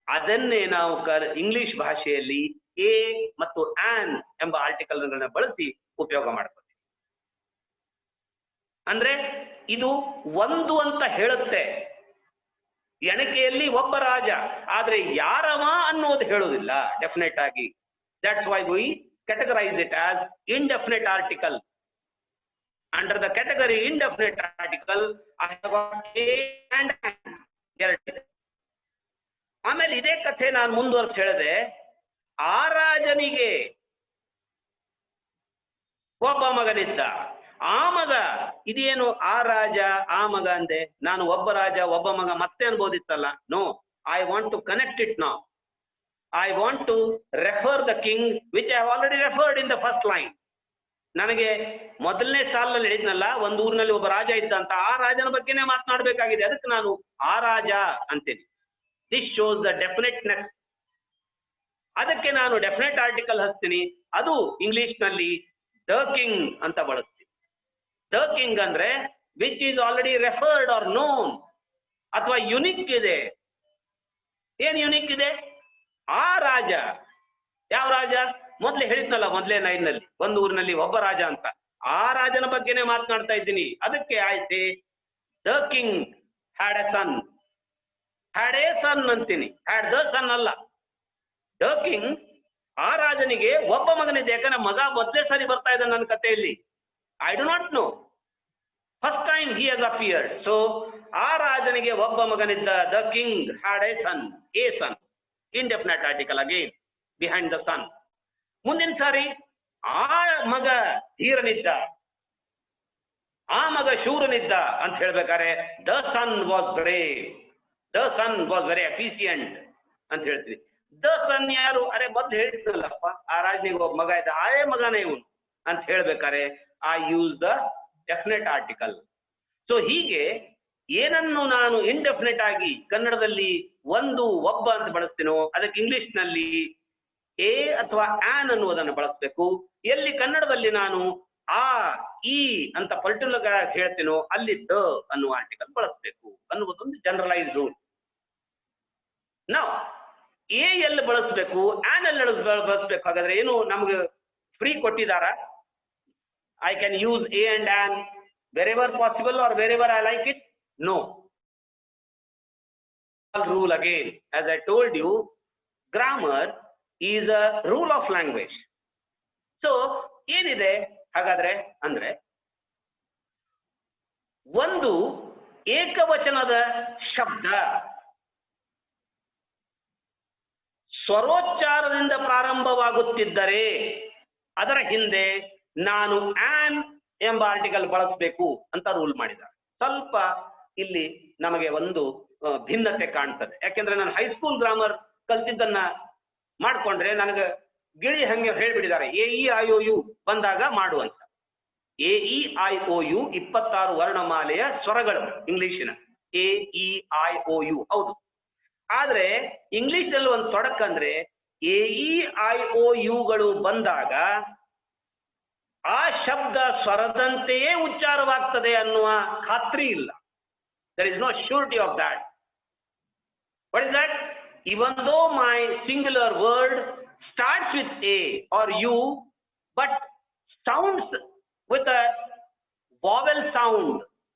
ಅದನ್ನೇ ನಾವು ಇಂಗ್ಲಿಷ್ ಭಾಷೆಯಲ್ಲಿ ಎ ಮತ್ತು ಆನ್ ಎಂಬ ಆರ್ಟಿಕಲ್ಗಳನ್ನ ಬಳಸಿ ಉಪಯೋಗ ಮಾಡ್ತೀವಿ. ಅಂದ್ರೆ ಇದು ಒಂದು ಅಂತ ಹೇಳುತ್ತೆ ಎಣಿಕೆಯಲ್ಲಿ ಒಬ್ಬ ರಾಜ, ಆದ್ರೆ ಯಾರವ ಅನ್ನೋದು ಹೇಳುವುದಿಲ್ಲ ಡೆಫಿನೆಟ್ ಆಗಿ. That's why we categorize it as indefinite article. Under the category indefinite article, I have got a and an. ಆಮೇಲೆ ಇದೇ ಕಥೆ ನಾನು ಮುಂದುವರೆಸಿ ಹೇಳಿದೆ. ಆ ರಾಜನಿಗೆ ಒಬ್ಬ ಮಗನಿದ್ದ. ಆ ಮಗ, ಇದೇನು ಆ ರಾಜ ಆ ಮಗ ಅಂದೆ? ನಾನು ಒಬ್ಬ ರಾಜ ಒಬ್ಬ ಮಗ ಮತ್ತೆ ಅನ್ಬೋದಿತ್ತಲ್ಲ. No, I want to connect it now. I want to refer the king, which I have already referred in the first line. ನನಗೆ ಮೊದಲನೇ ಸಾಲಿನಲ್ಲಿ ಹೇಳಿದ್ನಲ್ಲ, ಒಂದು ಊರಿನಲ್ಲಿ ಒಬ್ಬ ರಾಜ ಇದ್ದ ಅಂತ. ಆ ರಾಜನ ಬಗ್ಗೆನೇ ಮಾತನಾಡಬೇಕಾಗಿದೆ. ಅದಕ್ಕೆ ನಾನು ಆ ರಾಜ ಅಂತೇನೆ. This shows the definiteness. ಅದಕ್ಕೆ ನಾನು ಡೆಫಿನೆಟ್ ಆರ್ಟಿಕಲ್ ಹಚ್ತೀನಿ. ಅದು ಇಂಗ್ಲಿಷ್ ನಲ್ಲಿ ದ ಕಿಂಗ್ ಅಂತ ಬಳಸ್ತೀನಿ. ದ ಕಿಂಗ್ ಅಂದ್ರೆ which is already referred R non, ಅಥವಾ ಯುನಿಕ್ ಇದೆ. ಏನ್ ಯುನಿಕ್ ಇದೆ? ಆ ರಾಜ. ಯಾವ ರಾಜ? ಮೊದಲೇ ಹೇಳಿದ್ನಲ್ಲ ಮೊದಲೇ ಲೈನ್ನಲ್ಲಿ, ಒಂದು ಊರಿನಲ್ಲಿ ಒಬ್ಬ ರಾಜ ಅಂತ. ಆ ರಾಜನ ಬಗ್ಗೆನೇ ಮಾತನಾಡ್ತಾ ಇದ್ದೀನಿ. ಅದಕ್ಕೆ ಆಯ್ತು the king had a son. Had a son ಅಂತೀನಿ, ಹ್ಯಾಡ್ ದ ಸನ್ ಅಲ್ಲ. ದ ಕಿಂಗ್, ಆ ರಾಜನಿಗೆ ಒಬ್ಬ ಮಗನಿದೆ. ಯಾಕಂದ್ರೆ ಮಗ ಮೊದಲೇ ಸಾರಿ ಬರ್ತಾ ಇದ್ದ ನನ್ನ ಕಥೆಯಲ್ಲಿ. I do not know, first time he has appeared. So ಆ ರಾಜನಿಗೆ ಒಬ್ಬ ಮಗನಿದ್ದ. The king had a son, a son. indefinite article again behind the sun. ಮುಂದಿನ ಸಾರಿ ಆ ಮಗ ಧೀರನಿದ್ದ, ಆ ಮಗ ಶೂರನಿದ್ದ ಅಂತ ಹೇಳ್ಬೇಕಾರೆ the son was brave, the son was very efficient ಅಂತ ಹೇಳ್ತೀವಿ. ದ ಸನ್ ಯಾರು? ಅರೆ ಮೊದ್ಲು ಹೇಳಿದ್ನಲ್ಲಪ್ಪ, ಆ ರಾಜನಿಗೆ ಒಬ್ಬ ಮಗ ಇದ್ದ, ಆಯೇ ಮಗನೇ ಇವನು ಅಂತ ಹೇಳ್ಬೇಕಾರೆ I use the definite article. So ಹೀಗೆ ಏನನ್ನು ನಾನು ಇಂಡೆಫಿನೆಟ್ ಆಗಿ ಕನ್ನಡದಲ್ಲಿ ಒಂದು ಒಬ್ಬ ಅಂತ ಬಳಸ್ತೀನೋ, ಅದಕ್ಕೆ ಇಂಗ್ಲಿಷ್ ನಲ್ಲಿ ಎ ಅಥವಾ ಆನ್ ಅನ್ನುವುದನ್ನು ಬಳಸಬೇಕು. ಎಲ್ಲಿ ಕನ್ನಡದಲ್ಲಿ ನಾನು ಆ ಈ ಅಂತ ಪರ್ಟಿಕ್ಯುಲರ್ ಹೇಳ್ತೀನೋ ಅಲ್ಲಿ ದ ಅನ್ನುವ ಆರ್ಟಿಕಲ್ ಬಳಸಬೇಕು ಅನ್ನುವುದೊಂದು ಜನರಲೈಸ್ ರೂಲ್. ನಾವು ಎ ಎಲ್ಲಿ ಬಳಸಬೇಕು, ಆನ್ ಎಲ್ಲಿ ಬಳಸಬೇಕು? ಹಾಗಾದ್ರೆ ಏನು ನಮ್ಗೆ ಫ್ರೀ ಕೊಟ್ಟಿದಾರ? I can use a and an wherever possible or wherever I like it? No. Rule again, as I told you, grammar is a rule of language. So ಏನಿದೆ ಹಾಗಾದ್ರೆ ಅಂದ್ರೆ, ಒಂದು ಏಕವಚನದ ಶಬ್ದ ಸ್ವರೋಚ್ಚಾರದಿಂದ ಪ್ರಾರಂಭವಾಗುತ್ತಿದ್ದರೆ ಅದರ ಹಿಂದೆ ನಾನು ಆನ್ ಎಂಬ ಆರ್ಟಿಕಲ್ ಬಳಸಬೇಕು ಅಂತ ರೂಲ್ ಮಾಡಿದ್ದಾರೆ. ಸ್ವಲ್ಪ ಇಲ್ಲಿ ನಮಗೆ ಒಂದು ಭಿನ್ನತೆ ಕಾಣ್ತದೆ. ಯಾಕೆಂದ್ರೆ ನಾನು ಹೈಸ್ಕೂಲ್ ಗ್ರಾಮರ್ ಕಲ್ತಿದ್ದನ್ನ ಮಾಡ್ಕೊಂಡ್ರೆ ನನಗೆ ಗಿಳಿ ಹಂಗೆ ಹೇಳ್ಬಿಟ್ಟಿದ್ದಾರೆ, A E I O U ಬಂದಾಗ ಮಾಡುವಂತ. A E I O U 26 ವರ್ಣಮಾಲೆಯ ಸ್ವರಗಳು ಇಂಗ್ಲಿಶಿನ. A E I O U ಹೌದು. ಆದ್ರೆ ಇಂಗ್ಲಿಷ್ ನಲ್ಲಿ ಒಂದು ತೊಡಕಂದ್ರೆ ಎ ಇ ಐ ಒ ಯುಗಳು ಬಂದಾಗ ಆ ಶಬ್ದ ಸ್ವರದಂತೆಯೇ ಉಚ್ಚಾರವಾಗ್ತದೆ ಅನ್ನುವ ಖಾತ್ರಿ ಇಲ್ಲ. There is no surety of that. What is that? Even though my singular word starts with A or U, but sounds with a vowel sound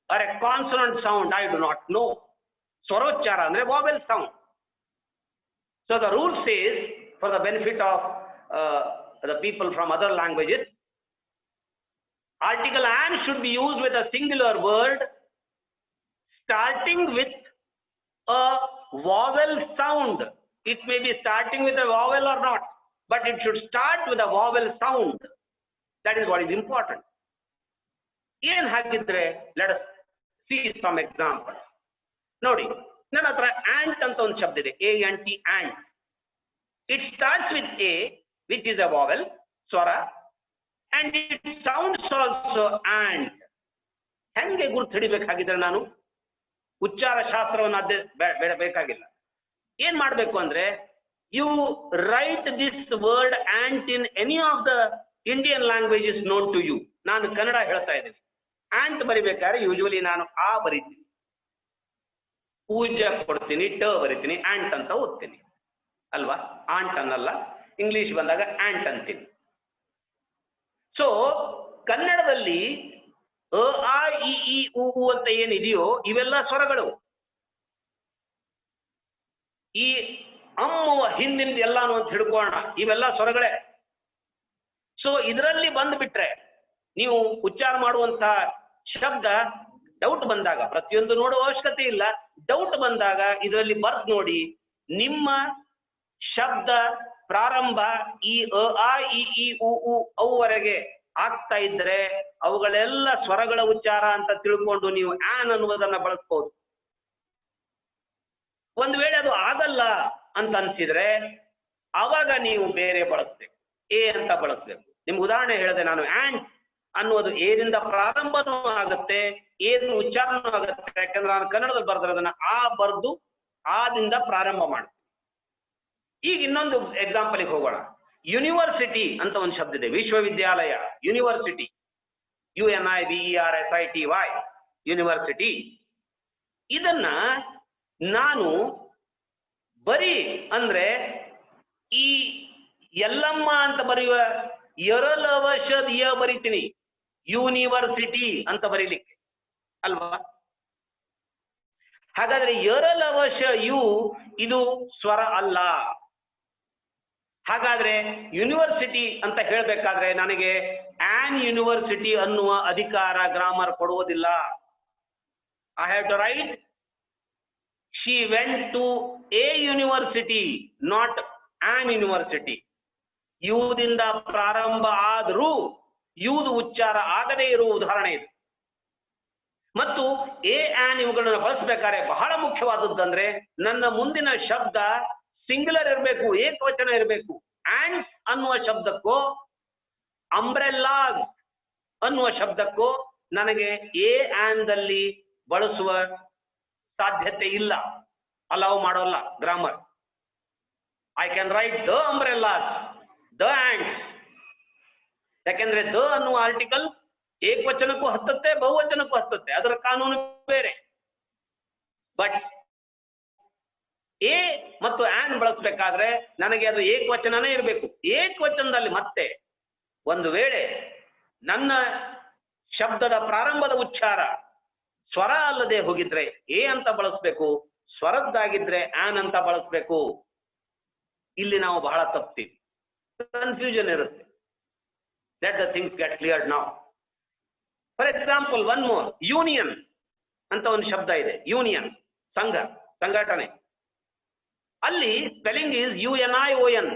or a consonant sound, I do not know. Swarochara andre vowel sound. So the rule says, for the benefit of the people from other languages, article "and" should be used with a singular word starting with a vowel sound. It may be starting with a vowel or not, but it should start with a vowel sound. That is what is important. Yen hagidre, let us see some examples. Nodi, ನನ್ನ ಹತ್ರ ant ಅಂತ ಒಂದು ಶಬ್ದ ಇದೆ, ANT, ant. It starts with A, which is a vowel, swara, and it sounds also ant. ಹೆಂಗೆ ಗುರುತು ಹಿಡಿಬೇಕಾಗಿದ್ರೆ ನಾನು ಉಚ್ಚಾರ ಶಾಸ್ತ್ರವನ್ನು ಬೇಕಾಗಿಲ್ಲ. ಏನ್ ಮಾಡಬೇಕು ಅಂದ್ರೆ, you write this word ant in any of the Indian languages known to you. ನಾನು ಕನ್ನಡ ಹೇಳ್ತಾ ಇದ್ದೀನಿ. ant ಬರಿಬೇಕಾದ್ರೆ ಯೂಶುವಲಿ ನಾನು ಆ ಬರಿತೀನಿ, ಪೂಜೆ ಕೊಡ್ತೀನಿ, ಟ ಬರಿತೀನಿ, ant ಅಂತ ಓದ್ತೀನಿ ಅಲ್ವಾ, ಆಂಟ್ ಅನ್ನಲ್ಲ. ಇಂಗ್ಲಿಷ್ ಬಂದಾಗ ant ಅಂತೀನಿ. ಸೊ ಕನ್ನಡದಲ್ಲಿ ಅ ಆ ಇ ಈ ಉ ಅಂತ ಏನಿದೆಯೋ ಇವೆಲ್ಲ ಸ್ವರಗಳು. ಈ ಅಮ್ಮುವ ಹಿಂದಿಂದ ಎಲ್ಲಾನು ಅಂತ ಹಿಡ್ಕೋಣ, ಇವೆಲ್ಲ ಸ್ವರಗಳೇ. ಸೊ ಇದರಲ್ಲಿ ಬಂದ್ಬಿಟ್ರೆ ನೀವು ಉಚ್ಚಾರ ಮಾಡುವಂತ ಶಬ್ದ ಡೌಟ್ ಬಂದಾಗ, ಪ್ರತಿಯೊಂದು ನೋಡುವ ಅವಶ್ಯಕತೆ ಇಲ್ಲ, ಡೌಟ್ ಬಂದಾಗ ಇದರಲ್ಲಿ ಬರ್ತ್ ನೋಡಿ, ನಿಮ್ಮ ಶಬ್ದ ಪ್ರಾರಂಭ ಈ ಅ ಆ ಇ ಈ ಉ ಉ ಅವುವರೆಗೆ ಆಗ್ತಾ ಇದ್ರೆ ಅವುಗಳೆಲ್ಲ ಸ್ವರಗಳ ಉಚ್ಚಾರ ಅಂತ ತಿಳ್ಕೊಂಡು ನೀವು ಆನ್ ಅನ್ನುವುದನ್ನ ಬಳಸ್ಬೋದು. ಒಂದು ವೇಳೆ ಅದು ಆಗಲ್ಲ ಅಂತ ಅನ್ಸಿದ್ರೆ ಅವಾಗ ನೀವು ಬೇರೆ ಬಳಸ್ಬೇಕು, ಎ ಅಂತ ಬಳಸ್ಬೇಕು. ನಿಮ್ಗೆ ಉದಾಹರಣೆ ಹೇಳಿದೆ ನಾನು, ಆಂಟ್ ಅನ್ನುವುದು ಏನಿಂದ ಪ್ರಾರಂಭನೂ ಆಗುತ್ತೆ, ಏನು ಉಚ್ಚಾರಣೂ ಆಗುತ್ತೆ. ಯಾಕಂದ್ರೆ ನಾನು ಕನ್ನಡದಲ್ಲಿ ಬರ್ದಿರೋದನ್ನ ಆ ಬರ್ದು ಆದಿಂದ ಪ್ರಾರಂಭ ಮಾಡ್ತೀನಿ. ಈಗ ಇನ್ನೊಂದು ಎಕ್ಸಾಂಪಲ್ಗೆ ಹೋಗೋಣ. ಯೂನಿವರ್ಸಿಟಿ ಅಂತ ಒಂದು ಶಬ್ದ ಇದೆ, ವಿಶ್ವವಿದ್ಯಾಲಯ, ಯೂನಿವರ್ಸಿಟಿ, UNIVERSITY, ಯೂನಿವರ್ಸಿಟಿ. ಇದನ್ನ ನಾನು ಬರೀ ಅಂದ್ರೆ ಈ ಎಲ್ಲಮ್ಮ ಅಂತ ಬರೆಯುವ ಎರಲವಶದ ಯ ಬರಿತೀನಿ, ಯೂನಿವರ್ಸಿಟಿ ಅಂತ ಬರೀಲಿಕ್ಕೆ ಅಲ್ವಾ. ಹಾಗಾದ್ರೆ ಎರಲವಶ ಯು ಇದು ಸ್ವರ ಅಲ್ಲ. ಹಾಗಾದ್ರೆ ಯೂನಿವರ್ಸಿಟಿ ಅಂತ ಹೇಳ್ಬೇಕಾದ್ರೆ ನನಗೆ ಆನ್ ಯೂನಿವರ್ಸಿಟಿ ಅನ್ನುವ ಅಧಿಕಾರ ಗ್ರಾಮರ್ ಕೊಡುವುದಿಲ್ಲ. I have to write she went to a university, not an university. ಯೂದಿಂದ ಪ್ರಾರಂಭ ಆದರೂ ಯೂದು ಉಚ್ಚಾರ ಆಗದೇ ಇರುವ ಉದಾಹರಣೆ ಇದೆ. ಮತ್ತು ಎ ಆನ್ ಇವುಗಳನ್ನು ಬಳಸಬೇಕಾದ್ರೆ ಬಹಳ ಮುಖ್ಯವಾದದ್ದಂದ್ರೆ ನನ್ನ ಮುಂದಿನ ಶಬ್ದ ಸಿಂಗ್ಯುಲರ್ ಇರಬೇಕು, ಏಕವಚನ ಇರಬೇಕು. ಆಂಟ್ ಅನ್ನುವ ಶಬ್ದಕ್ಕೋ ಅಂಬ್ರೆಲ್ಲಾಸ್ ಅನ್ನುವ ಶಬ್ದಕ್ಕೋ ನನಗೆ ಎ ಆನ್ದಲ್ಲಿ ಬಳಸುವ ಸಾಧ್ಯತೆ ಇಲ್ಲ, ಅಲೌ ಮಾಡೋಲ್ಲ grammar. I can write the umbrellas, the ants. ಯಾಕೆಂದ್ರೆ ದ ಅನ್ನುವ ಆರ್ಟಿಕಲ್ ಏಕವಚನಕ್ಕೂ ಹತ್ತುತ್ತೆ, ಬಹುವಚನಕ್ಕೂ ಹತ್ತುತ್ತೆ, ಅದರ ಕಾನೂನು ಬೇರೆ. ಬಟ್ ಎ ಮತ್ತು ಆನ್ ಬಳಸಬೇಕಾದ್ರೆ ನನಗೆ ಅದು ಏಕವಚನನೇ ಇರಬೇಕು. ಏಕವಚನದಲ್ಲಿ ಮತ್ತೆ ಒಂದು ವೇಳೆ ನನ್ನ ಶಬ್ದದ ಪ್ರಾರಂಭದ ಉಚ್ಚಾರ ಸ್ವರ ಅಲ್ಲದೆ ಹೋಗಿದ್ರೆ ಎ ಅಂತ ಬಳಸಬೇಕು, ಸ್ವರದ್ದಾಗಿದ್ರೆ ಆನ್ ಅಂತ ಬಳಸಬೇಕು. ಇಲ್ಲಿ ನಾವು ಬಹಳ ತಪ್ತೀವಿ, ಕನ್ಫ್ಯೂಷನ್ ಇರುತ್ತೆ. Let the things get cleared now. For example, one more, union ಅಂತ ಒಂದು ಶಬ್ದ ಇದೆ. ಯೂನಿಯನ್ ಸಂಘ, ಸಂಘಟನೆ. ಅಲ್ಲಿ ಸ್ಪೆಲ್ಲಿಂಗ್ ಈಸ್ UNION,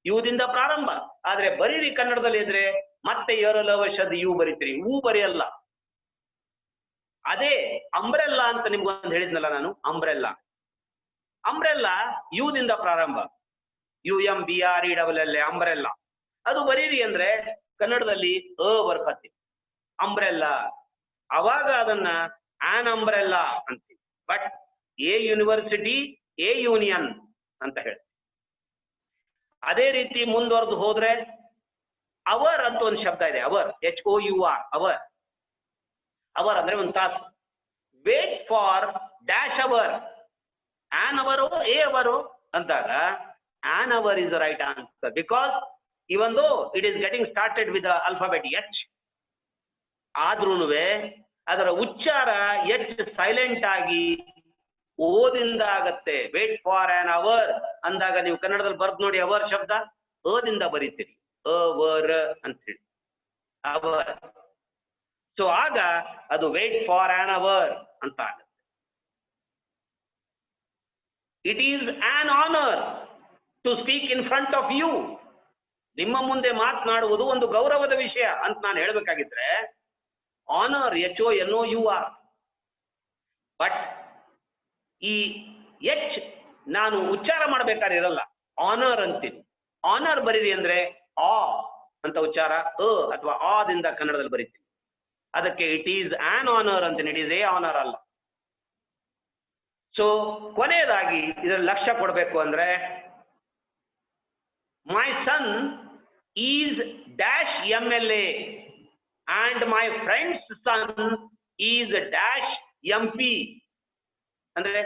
ಯೂದಿಂದ ಪ್ರಾರಂಭ. ಆದ್ರೆ ಬರೀರಿ ಕನ್ನಡದಲ್ಲಿ ಇದ್ರೆ ಮತ್ತೆ ಎರಲವಶದ ಯು ಬರೀತೀರಿ, ಹೂ ಬರೆಯಲ್ಲ. ಅದೇ ಅಂಬ್ರೆಲ್ಲಾ ಅಂತ ನಿಮ್ಗೊಂದು ಹೇಳಿದ್ನಲ್ಲ ನಾನು, ಅಂಬ್ರೆಲ್ಲಾ. ಅಂಬ್ರೆಲ್ಲಾ ಯೂದಿಂದ ಪ್ರಾರಂಭ, UMBRELLA, ಅಂಬ್ರೆಲ್ಲಾ. ಅದು ಬರೀರಿ ಅಂದ್ರೆ ಕನ್ನಡದಲ್ಲಿ ಅ ಬರ್ಕತ್ತಿ, ಅಂಬ್ರೆಲ್ಲಾ. ಅವಾಗ ಅದನ್ನ ಆನ್ ಅಂಬ್ರೆಲ್ಲಾ ಅಂತೀವಿ. But A university, A union ಅಂತ ಹೇಳಿ. ಅದೇ ರೀತಿ ಮುಂದುವರೆದು ಹೋದ್ರೆ ಅವರ್ ಅಂತ ಒಂದು ಶಬ್ದ ಇದೆ, ಅವರ್, HOUR, ಅವರ್. ಅವರ್ ಅಂದ್ರೆ ಒಂದು ತಾಸು. Wait for dash hour, an hour, a hour ಅಂದಾಗ an hour is the right answer, because even though it is getting started with alphabet H, ಆದ್ರೂನುವೆ ಅದರ ಉಚ್ಚಾರ H ಸೈಲೆಂಟ್ ಆಗಿ ಓದಿಂದ ಆಗತ್ತೆ. ವೇಟ್ ಫಾರ್ ಆನ್ ಅವರ್ ಅಂದಾಗ ನೀವು ಕನ್ನಡದಲ್ಲಿ ಬರ್ದು ನೋಡಿ, ಅವರ್ ಶಬ್ದ ಅದಿಂದ ಬರೀತೀರಿ, ಅವರ್ ಅಂತ ಹೇಳಿ, ಅವರ್. ಸೊ ಆಗ ಅದು ವೇಟ್ ಫಾರ್ ಆನ್ ಅವರ್ ಅಂತ ಆಗುತ್ತೆ. It is an honour to speak in front of you. ನಿಮ್ಮ ಮುಂದೆ ಮಾತನಾಡುವುದು ಒಂದು ಗೌರವದ ವಿಷಯ ಅಂತ ನಾನು ಹೇಳಬೇಕಾಗಿದ್ರೆ ಆನರ್, HONOUR. ಬಟ್ ಈ H ನಾನು ಉಚ್ಚಾರ ಮಾಡ್ಬೇಕಾದ್ರೆ ಇರಲ್ಲ, ಆನರ್ ಅಂತೀನಿ. ಆನರ್ ಬರೀರಿ ಅಂದ್ರೆ ಆ ಅಂತ ಉಚ್ಚಾರ, ಅಥವಾ ಆದಿಂದ ಕನ್ನಡದಲ್ಲಿ ಬರೀತೀನಿ. ಅದಕ್ಕೆ ಇಟ್ ಈಸ್ ಆನ್ ಆನರ್ ಅಂತೀನಿ, ಇಟ್ ಈಸ್ ಎ ಆನರ್ ಅಲ್ಲ. ಸೊ ಕೊನೆಯದಾಗಿ ಇದರಲ್ಲಿ ಲಕ್ಷ್ಯ ಕೊಡಬೇಕು ಅಂದ್ರೆ, my son is dash MLA and my friend's son is dash MP. ಅಂದ್ರೆ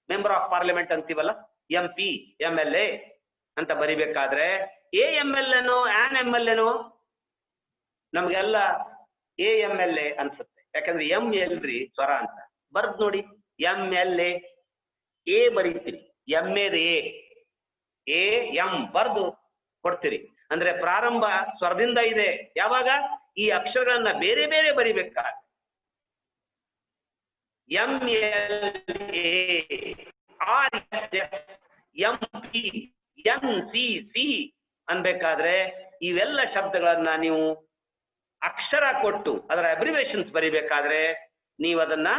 ಮೆಂಬರ್ ಆಫ್ ಪಾರ್ಲಿಮೆಂಟ್ ಅಂತೀವಲ್ಲ, MP, MLA ಅಂತ ಬರಿಬೇಕಾದ್ರೆ AMLA ಆನ್ MLA ನಮ್ಗೆಲ್ಲ AMLA ಅನ್ಸುತ್ತೆ, ಯಾಕಂದ್ರೆ M ಎಲ್ರಿ ಸ್ವರ ಅಂತ. ಬರ್ದ್ ನೋಡಿ, MLA, A ಬರೀತೀರಿ, A M ಬರ್ದು ಕೊಡ್ತೀರಿ. ಅಂದ್ರೆ ಪ್ರಾರಂಭ ಸ್ವರದಿಂದ ಇದೆ. ಯಾವಾಗ ಈ ಅಕ್ಷರಗಳನ್ನ ಬೇರೆ ಬೇರೆ ಬರಿಬೇಕಾದ್ರೆ MLA, RSS, MP, NCC ಅನ್ಬೇಕಾದ್ರೆ ಇವೆಲ್ಲ ಶಬ್ದಗಳನ್ನ ನೀವು ಅಕ್ಷರ ಕೊಟ್ಟು ಅದರ ಅಬ್ರಿವೇಷನ್ಸ್ ಬರಿಬೇಕಾದ್ರೆ ನೀವು ಅದನ್ನ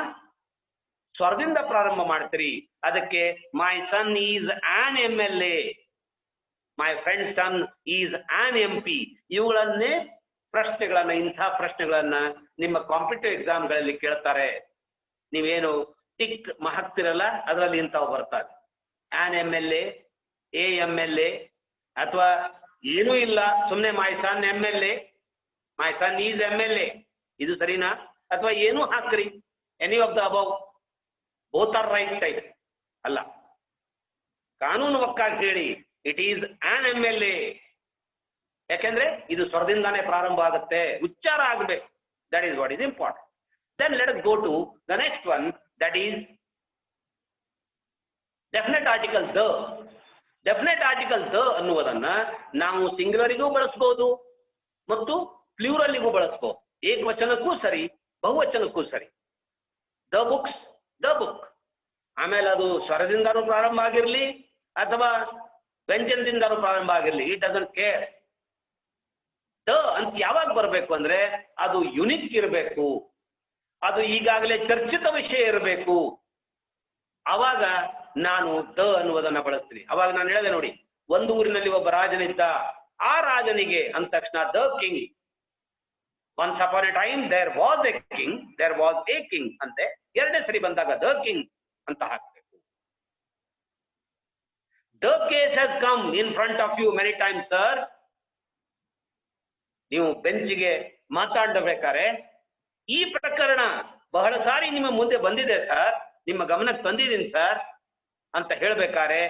ಸ್ವರದಿಂದ ಪ್ರಾರಂಭ ಮಾಡ್ತೀರಿ. ಅದಕ್ಕೆ my son is an MLA, my friend son is an MP. ಇವುಗಳನ್ನೇ ಪ್ರಶ್ನೆಗಳನ್ನ, ಇಂಥ ಪ್ರಶ್ನೆಗಳನ್ನ ನಿಮ್ಮ ಕಾಂಪಿಟೇಟಿವ್ ಎಕ್ಸಾಮ್ಗಳಲ್ಲಿ ಕೇಳ್ತಾರೆ. ನೀವೇನು ಟಿಕ್ ಹಾಕ್ತಿರಲ್ಲ ಅದರಲ್ಲಿ ಇಂಥವು ಬರ್ತಾರೆ. ಆನ್ MLA, AMLA, ಅಥವಾ ಏನೂ ಇಲ್ಲ, ಸುಮ್ಮನೆ my son MLA, my son is MLA, ಇದು ಸರಿನಾ? ಅಥವಾ ಏನೂ ಹಾಕ್ರಿ, any of the above, both are right type ಅಲ್ಲ. ಕಾನೂನು ಒಕ್ಕಾಗಿ ಹೇಳಿ ಇಟ್ ಈಸ್ ಆನ್ MLA, ಯಾಕೆಂದ್ರೆ ಇದು ಸ್ವರದಿಂದಾನೇ ಪ್ರಾರಂಭ ಆಗುತ್ತೆ, ಉಚ್ಚಾರ ಆಗಬೇಕು. That is what is important. Then let us go to the next one, that is definite article the. Definite article the ಅನ್ನುವುದನ್ನ ನಾವು ಸಿಂಗ್ಯುಲರಿಗೂ ಬಳಸಬಹುದು ಮತ್ತು ಪ್ಲೂರಲ್ಲಿಗೂ ಬಳಸಬಹುದು. ಏಕವಚನಕ್ಕೂ ಸರಿ, ಬಹುವಚನಕ್ಕೂ ಸರಿ. The books, the book. ಆಮೇಲೆ ಅದು ಸ್ವರದಿಂದಾನು ಪ್ರಾರಂಭ ಆಗಿರ್ಲಿ ಅಥವಾ ವ್ಯಂಜನದಿಂದಾನು ಪ್ರಾರಂಭ ಆಗಿರ್ಲಿ, ಇಟ್ ಡಸಂಟ್ ಕೇರ್. ದ ಅಂತ ಯಾವಾಗ ಬರಬೇಕು ಅಂದ್ರೆ ಅದು ಯುನಿಕ್ ಇರಬೇಕು, ಅದು ಈಗಾಗಲೇ ಚರ್ಚಿತ ವಿಷಯ ಇರಬೇಕು. ಅವಾಗ ನಾನು ದ ಅನ್ನುವುದನ್ನ ಬಳಸ್ತೀನಿ. ಅವಾಗ ನಾನು ಹೇಳಿದೆ ನೋಡಿ, ಒಂದು ಊರಿನಲ್ಲಿ ಒಬ್ಬ ರಾಜನಿದ್ದ, ಆ ರಾಜನಿಗೆ ಅಂದ ತಕ್ಷಣ the king. Once upon a time there was a king, there was a king ಅಂತೆ. ಎರಡನೇ ಸರಿ ಬಂದಾಗ ದ ಕಿಂಗ್ ಅಂತ ಹಾಕ್ಬೇಕು. The case has come in front of you many times sir. ನೀವು ಬೆಂಚಿಗೆ ಮಾತಾಡಬೇಕಾದ್ರೆ ಈ ಪ್ರಕರಣ ಬಹಳ ಸಾರಿ ನಿಮ್ಮ ಮುಂದೆ ಬಂದಿದೆ ಸರ್, ನಿಮ್ಮ ಗಮನಕ್ಕೆ ತಂದಿದ್ದೀನಿ ಸರ್ ಅಂತ ಹೇಳ್ಬೇಕಾದ್ರೆ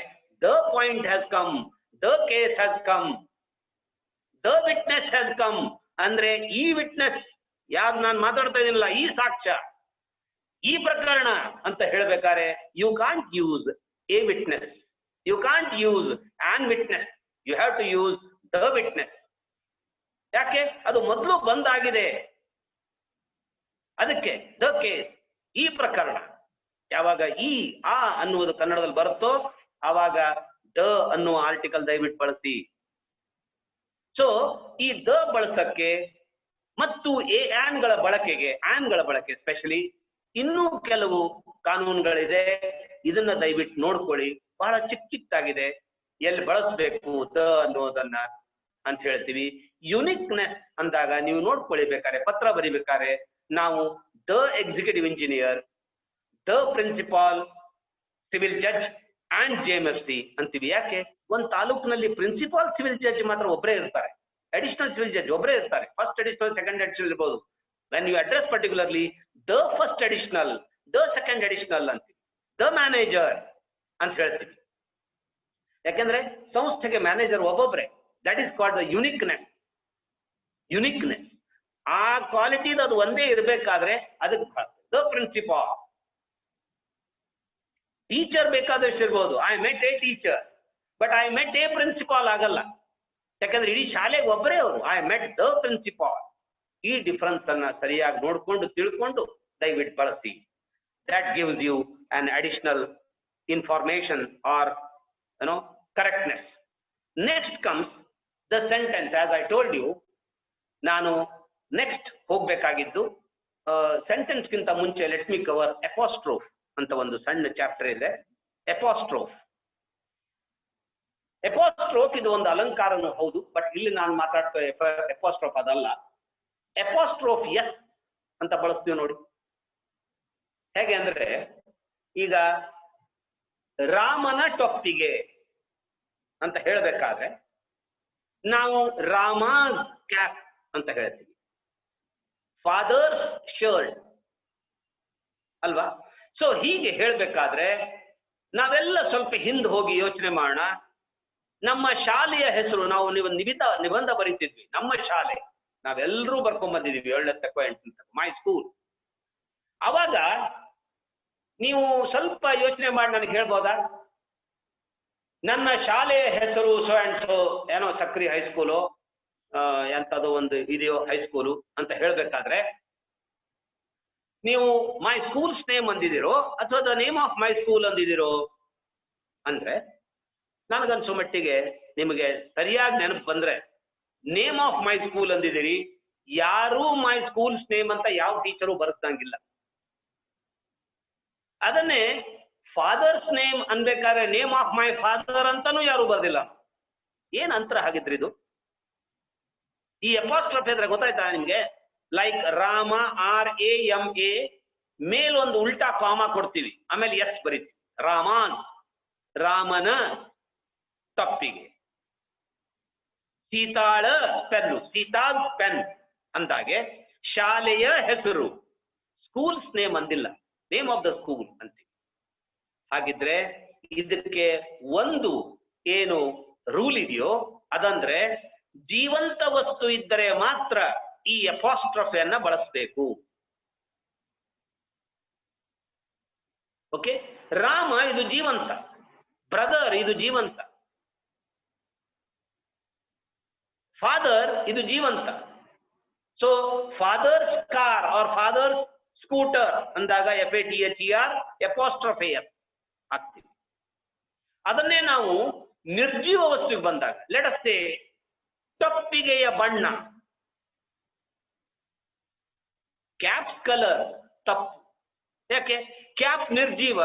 the point has come, the case has come, the witness has come. ಅಂದ್ರೆ ಈ ವಿಟ್ನೆಸ್, ಯಾರು ನಾನು ಮಾತಾಡ್ತಾ ಇದ್ದೀನಲ್ಲ, ಈ ಸಾಕ್ಷ್ಯ, ಈ ಪ್ರಕರಣ ಅಂತ ಹೇಳ್ಬೇಕಾದ್ರೆ you can't use a witness, you can't use an witness, you have to use the witness. ಯಾಕೆ? ಅದು ಮೊದಲು ಬಂದಾಗಿದೆ. ಅದಕ್ಕೆ ದ ಕೇಸ್, ಈ ಪ್ರಕರಣ. ಯಾವಾಗ ಈ ಆ ಅನ್ನುವುದು ಕನ್ನಡದಲ್ಲಿ ಬರುತ್ತೋ ಆವಾಗ ದ ಅನ್ನುವ ಆರ್ಟಿಕಲ್ ದಯವಿಟ್ಟು ಬಳಸಿ. ಸೊ ಈ ದ ಬಳಸಕ್ಕೆ ಮತ್ತು ಆನ್ಗಳ ಬಳಕೆ ಸ್ಪೆಷಲಿ ಇನ್ನೂ ಕೆಲವು ಕಾನೂನುಗಳಿದೆ. ಇದನ್ನ ದಯವಿಟ್ಟು ನೋಡ್ಕೊಳ್ಳಿ, ಬಹಳ ಚಿಕ್ಕದಾಗಿದೆ. ಎಲ್ಲಿ ಬಳಸಬೇಕು ದ ಅನ್ನೋದನ್ನ ಅಂತ ಹೇಳ್ತೀವಿ. ಯುನಿಕ್ನೆಸ್ ಅಂದಾಗ ನೀವು ನೋಡ್ಕೊಳ್ಳಿ, ಬೇಕಾದ್ರೆ ಪತ್ರ ಬರಿಬೇಕಾದ್ರೆ ನಾವು the executive engineer, the principal civil judge and JMFC ಅಂತೀವಿ. ಯಾಕೆ? ಒಂದು ತಾಲೂಕಿನಲ್ಲಿ ಪ್ರಿನ್ಸಿಪಾಲ್ ಸಿವಿಲ್ ಜಡ್ಜ್ ಮಾತ್ರ ಒಬ್ಬರೇ ಇರ್ತಾರೆ, ಅಡಿಷನಲ್ ಸಿವಿಲ್ ಜಡ್ಜ್ ಒಬ್ಬರೇ ಇರ್ತಾರೆ. ಫಸ್ಟ್ ಅಡಿಷನಲ್, ಸೆಕೆಂಡ್ ಅಡಿಷನಲ್ ಇರ್ಬೋದು. When you address particularly the first additional, the second additional ಅಂತೀವಿ, ದ ಮ್ಯಾನೇಜರ್ ಅಂತ ಹೇಳ್ತೀವಿ. ಯಾಕೆಂದ್ರೆ ಸಂಸ್ಥೆಗೆ ಮ್ಯಾನೇಜರ್ ಒಬ್ಬೊಬ್ರೆ. That is called the uniqueness. ಆ ಕ್ವಾಲಿಟಿದು ಅದು ಒಂದೇ ಇರಬೇಕಾದ್ರೆ ಅದಕ್ಕೆ ದ ಪ್ರಿನ್ಸಿಪಾಲ್. ಟೀಚರ್ ಬೇಕಾದಷ್ಟು ಇರ್ಬೋದು. I met a teacher, but I met a principal ಆಗಲ್ಲ. ಯಾಕಂದ್ರೆ ಇಡೀ ಶಾಲೆಗೆ ಒಬ್ಬರೇ ಅವರು. I met the principal. ಈ ಡಿಫರೆನ್ಸ್ ಅನ್ನ ಸರಿಯಾಗಿ ನೋಡಿಕೊಂಡು ತಿಳ್ಕೊಂಡು ದಯವಿಟ್ಟು ಬಳಸಿ. That gives you an additional information or correctness. Next comes the sentence. As I told you, ನಾನು ನೆಕ್ಸ್ಟ್ ಹೋಗ್ಬೇಕಾಗಿದ್ದು ಸೆಂಟೆನ್ಸ್ ಗಿಂತ ಮುಂಚೆ ಲೆಟ್ ಮಿ ಕವರ್ ಎಪಾಸ್ಟ್ರೋಫ್ ಅಂತ ಒಂದು ಸಣ್ಣ ಚಾಪ್ಟರ್ ಇದೆ. ಎಪಾಸ್ಟ್ರೋಫ್ ಇದು ಒಂದು ಅಲಂಕಾರನೂ ಹೌದು, ಬಟ್ ಇಲ್ಲಿ ನಾನು ಮಾತಾಡ್ತಾ ಎಪಾಸ್ಟ್ರೋಫ್ ಅದಲ್ಲ. ಎಪಾಸ್ಟ್ರೋಫ್ ಎಸ್ ಅಂತ ಬಳಸ್ತೀವಿ ನೋಡಿ. ಹೇಗೆ ಅಂದ್ರೆ, ಈಗ ರಾಮನ ಟೊಪ್ಪಿಗೆ ಅಂತ ಹೇಳಬೇಕಾದ್ರೆ ನಾವು ರಾಮಾಸ್ ಕ್ಯಾಪ್ ಅಂತ ಹೇಳ್ತೀವಿ. ಫಾದರ್ಸ್ ಶರ್ಟ್ ಅಲ್ವಾ? ಸೊ ಹೀಗೆ ಹೇಳಬೇಕಾದ್ರೆ ನಾವೆಲ್ಲ ಸ್ವಲ್ಪ ಹಿಂದೆ ಹೋಗಿ ಯೋಚನೆ ಮಾಡೋಣ. ನಮ್ಮ ಶಾಲೆಯ ಹೆಸರು, ನಾವು ನಿಬಂಧ ಬರೀತಿದ್ವಿ, ನಮ್ಮ ಶಾಲೆ ನಾವೆಲ್ಲರೂ ಬರ್ಕೊಂಡ್ ಬಂದಿದೀವಿ 7ನೇ ತಕ್ಕ 8ನೇ ತಕ್ಕ, ಮೈ ಸ್ಕೂಲ್. ಅವಾಗ ನೀವು ಸ್ವಲ್ಪ ಯೋಚನೆ ಮಾಡಿ ನನಗೆ ಹೇಳ್ಬೋದಾ, ನನ್ನ ಶಾಲೆಯ ಹೆಸರು ಸೋ ಅಂಡ್ ಸೋ ಏನೋ ಸಕ್ರಿ ಹೈಸ್ಕೂಲು, ಎಂಥದ್ದು ಒಂದು ಇದೆಯೋ ಹೈಸ್ಕೂಲು ಅಂತ ಹೇಳ್ಬೇಕಾದ್ರೆ ನೀವು ಮೈ ಸ್ಕೂಲ್ಸ್ ನೇಮ್ ಅಂದಿದ್ದೀರೋ ಅಥವಾ the name of my school ಅಂದಿದ್ದೀರೋ ಅಂದ್ರೆ, ನನಗನ್ಸೋ ಮಟ್ಟಿಗೆ ನಿಮಗೆ ಸರಿಯಾಗಿ ನೆನಪು ಬಂದ್ರೆ ನೇಮ್ ಆಫ್ ಮೈ ಸ್ಕೂಲ್ ಅಂದಿದ್ದೀರಿ. ಯಾರೂ ಮೈ ಸ್ಕೂಲ್ಸ್ ನೇಮ್ ಅಂತ ಯಾವ ಟೀಚರು ಬರೆಸ್ದಂಗಿಲ್ಲ. ಅದನ್ನೇ ಫಾದರ್ಸ್ ನೇಮ್ ಅನ್ಬೇಕಾದ್ರೆ ನೇಮ್ ಆಫ್ ಮೈ ಫಾದರ್ ಅಂತಾನೂ ಯಾರು ಬರ್ದಿಲ್ಲ. ಏನ್ ಅಂತರ ಹಾಗಿದ್ರಿ ಇದು? ಈ ಎಪಾಸ್ಟ್ರಫಿ ಅಂದ್ರೆ ಗೊತ್ತಾಯ್ತಾ ನಿಮ್ಗೆ? ಲೈಕ್ ರಾಮ, RAMA, ಮೇಲೊಂದು ಉಲ್ಟಾ ಕಾಮ ಕೊಡ್ತೀವಿ, ಆಮೇಲೆ ಎಸ್ ಬರೀತೀವಿ. ರಾಮಾನ್, ರಾಮನ ತಪ್ಪಿಗೆ. ಸೀತಾಳ ಪೆನ್ನು, ಸೀತಾಳ್ ಪೆನ್ ಅಂದಾಗೆ ಶಾಲೆಯ ಹೆಸರು, ಸ್ಕೂಲ್ಸ್ ನೇಮ್ ಅಂದಿಲ್ಲ, ನೇಮ್ ಆಫ್ ದ ಸ್ಕೂಲ್ ಅಂತೀವಿ. ಹಾಗಿದ್ರೆ ಇದಕ್ಕೆ ಒಂದು ಏನು ರೂಲ್ ಇದೆಯೋ ಅದಂದ್ರೆ ಜೀವಂತ ವಸ್ತು ಇದ್ದರೆ ಮಾತ್ರ ಈ ಎಪಾಸ್ಟ್ರಫಿಯನ್ನ ಬಳಸಬೇಕು. ಓಕೆ, ರಾಮ ಇದು ಜೀವಂತ, ಬ್ರದರ್ ಇದು ಜೀವಂತ, ಫಾದರ್ ಇದು ಜೀವಂತ. So father's car or father's scooter ಅಂದಾಗ FATHER ಎಪಾಸ್ಟ್ರಫಿ ಆಗ್ತೀವಿ. ಅದನ್ನೇ ನಾವು ನಿರ್ಜೀವ ವಸ್ತುವಿಗೆ ಬಂದಾಗ, ಲೆಟ್ ಅಸ್ ಸೇ ತಪ್ಪಿಗೆಯ ಬಣ್ಣ, ಕ್ಯಾಪ್ ಕಲರ್ ತಪ್ಪು. ಯಾಕೆ? ಕ್ಯಾಪ್ ನಿರ್ಜೀವ,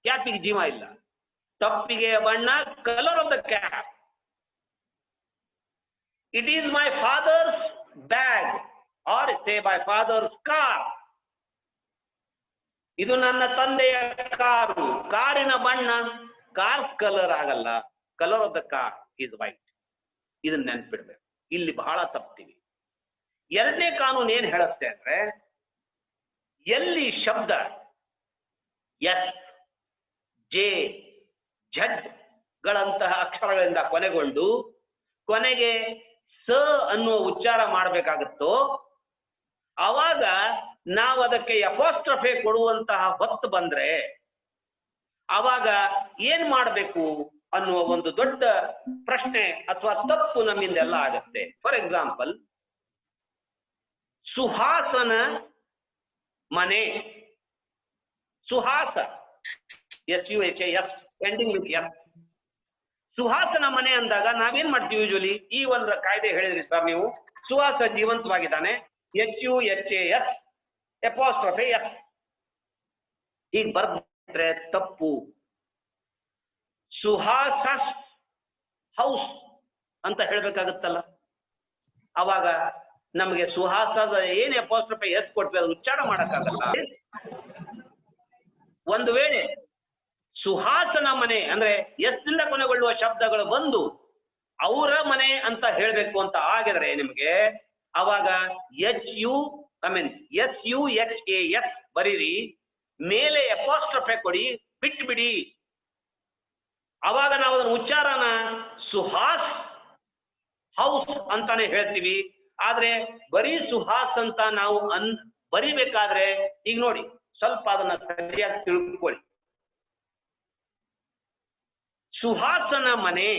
ಕ್ಯಾಪಿಗೆ ಜೀವ ಇಲ್ಲ. ತಪ್ಪಿಗೆಯ ಬಣ್ಣ, colour of the cap. It is my father's bag or say my father's car. ಇದು ನನ್ನ ತಂದೆಯ ಕಾರು, ಕಾರಿನ ಬಣ್ಣ ಕಾರ್ ಕಲರ್ ಆಗಲ್ಲ, colour of the car is white. ಇದನ್ನ ನೆನ್ಪಿಡ್ಬೇಕು. ಇಲ್ಲಿ ಬಹಳ ತಪ್ತೀವಿ. ಎರಡನೇ ಕಾನೂನು ಏನ್ ಹೇಳುತ್ತೆ ಅಂದ್ರೆ, ಎಲ್ಲಿ ಶಬ್ದ ಎಸ್, ಜೆ, ಝಡ್ ಗಳಂತಹ ಅಕ್ಷರಗಳಿಂದ ಕೊನೆಗೊಂಡು ಕೊನೆಗೆ ಸ ಅನ್ನುವ ಉಚ್ಚಾರ ಮಾಡಬೇಕಾಗುತ್ತೋ ಆವಾಗ ನಾವು ಅದಕ್ಕೆ ಎಪಾಸ್ಟ್ರಫಿ ಕೊಡುವಂತಹ ಹೊತ್ತು ಬಂದ್ರೆ ಆವಾಗ ಏನ್ ಮಾಡಬೇಕು ಅನ್ನುವ ಒಂದು ದೊಡ್ಡ ಪ್ರಶ್ನೆ ಅಥವಾ ತಪ್ಪು ನಮ್ಮಿಂದೆಲ್ಲ ಆಗತ್ತೆ. ಫಾರ್ ಎಕ್ಸಾಂಪಲ್, ಸುಹಾಸನ ಮನೆ, Suhas SUHAS ending with S. ಸುಹಾಸನ ಮನೆ ಅಂದಾಗ ನಾವೇನ್ ಮಾಡ್ತೀವಿ ಯೂಶುವಲಿ? ಈ ಒಂದು ಕಾಯ್ದೆ ಹೇಳಿದ್ರಿ ಸರ್ ನೀವು, ಸುಹಾಸ ಜೀವಂತವಾಗಿದ್ದಾನೆ, HUHAS ಎಪಾಸ್ಟ್ರಫಿ ಎಸ್. ಈಗ ಬರ್ದ್ರೆ ತಪ್ಪು. ಸುಹಾಸಸ್ ಹೌಸ್ ಅಂತ ಹೇಳ್ಬೇಕಾಗುತ್ತಲ್ಲ, ಅವಾಗ ನಮಗೆ ಸುಹಾಸದ ಏನ್ ಎಪಾಸ್ಟ್ರಫಿ ಎಸ್ ಕೊಟ್ವಿ ಅದು ಉಚ್ಚಾರ ಮಾಡಕ್ಕಾಗಲ್ಲ. ಒಂದು ವೇಳೆ ಸುಹಾಸನ ಮನೆ ಅಂದ್ರೆ ಎಸ್ನಿಂದ ಕೊನೆಗೊಳ್ಳುವ ಶಬ್ದಗಳು ಬಂದು ಅವರ ಮನೆ ಅಂತ ಹೇಳ್ಬೇಕು ಅಂತ ಆಗಿದ್ರೆ ನಿಮ್ಗೆ ಅವಾಗ SUHAS ಬರೀರಿ, ಮೇಲೆ ಅಪಾಸ್ಟ್ರಫೆ ಕೊಡಿ, ಬಿಟ್ಬಿಡಿ. ಅವಾಗ ನಾವು ಅದನ್ನ ಉಚ್ಚಾರನ ಸುಹಾಸ್ ಹೌಸ್ ಅಂತಾನೆ ಹೇಳ್ತೀವಿ. ಆದ್ರೆ ಬರೀ ಸುಹಾಸ್ ಅಂತ ನಾವು ಬರಿಬೇಕಾದ್ರೆ ಈಗ ನೋಡಿ ಸ್ವಲ್ಪ ಅದನ್ನ ಸರಿಯಾಗಿ ತಿಳ್ಕೊಳ್ಳಿ. ಸುಹಾಸನ ಮನೆ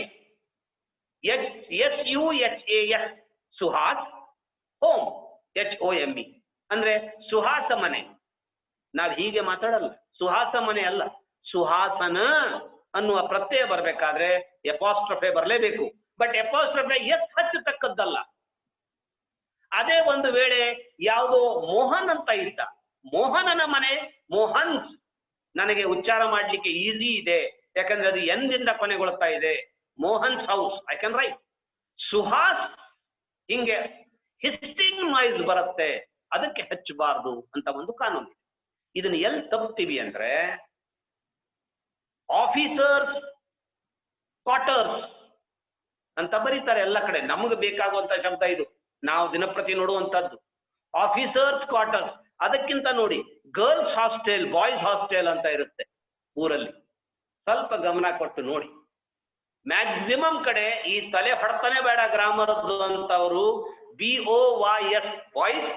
SUHAS ಸುಹಾಸ್, ಹೋಮ್ HOME ಅಂದ್ರೆ ಸುಹಾಸ ಮನೆ. ನಾವ್ ಹೀಗೆ ಮಾತಾಡಲ್ಲ, ಸುಹಾಸ ಮನೆ ಅಲ್ಲ, ಸುಹಾಸನ ಅನ್ನುವ ಪ್ರತ್ಯಯ ಬರ್ಬೇಕಾದ್ರೆ ಎಪಾಸ್ಟ್ರಫೆ ಬರಲೇಬೇಕು. ಬಟ್ ಎಪಾಸ್ಟ್ರಫೆ ಹಚ್ಚತಕ್ಕದ್ದಲ್ಲ. ಅದೇ ಒಂದು ವೇಳೆ ಯಾವುದೋ ಮೋಹನ್ ಅಂತ ಇದ್ದ, ಮೋಹನನ ಮನೆ ಮೋಹನ್ಸ್, ನನಗೆ ಉಚ್ಚಾರ ಮಾಡ್ಲಿಕ್ಕೆ ಈಸಿ ಇದೆ ಯಾಕಂದ್ರೆ ಅದು ಎಂದಿಂದ ಕೊನೆಗೊಳ್ತಾ ಇದೆ. Mohan's house I can right. Suhas ಹಿಂಗೆ ಹಿಸ್ಟಿಂಗ್ ನಾಯ್ಸ್ ಬರುತ್ತೆ, ಅದಕ್ಕೆ ಹಚ್ಚಬಾರ್ದು ಅಂತ ಒಂದು ಕಾನೂನು. ಇದನ್ನ ಎಲ್ಲಿ ತಪ್ತೀವಿ ಅಂದ್ರೆ ಆಫೀಸರ್ಸ್ ಕ್ವಾರ್ಟರ್ಸ್ ಅಂತ ಬರೀತಾರೆ ಎಲ್ಲ ಕಡೆ. ನಮಗೆ ಬೇಕಾಗುವಂತ ಶಬ್ದ ಇದು, ನಾವು ದಿನಪ್ರತಿ ನೋಡುವಂತದ್ದು. ಆಫೀಸರ್ಸ್ ಕ್ವಾರ್ಟರ್ಸ್, ಅದಕ್ಕಿಂತ ನೋಡಿ ಗರ್ಲ್ಸ್ ಹಾಸ್ಟೆಲ್, ಬಾಯ್ಸ್ ಹಾಸ್ಟೆಲ್ ಅಂತ ಇರುತ್ತೆ ಊರಲ್ಲಿ. ಸ್ವಲ್ಪ ಗಮನ ಕೊಟ್ಟು ನೋಡಿ. ಮ್ಯಾಕ್ಸಿಮಮ್ ಕಡೆ ಈ ತಲೆ ಹೊಡ್ತಾನೆ ಬೇಡ ಗ್ರಾಮರ್ ಅಂತವರು BOYS ಬಾಯ್ಸ್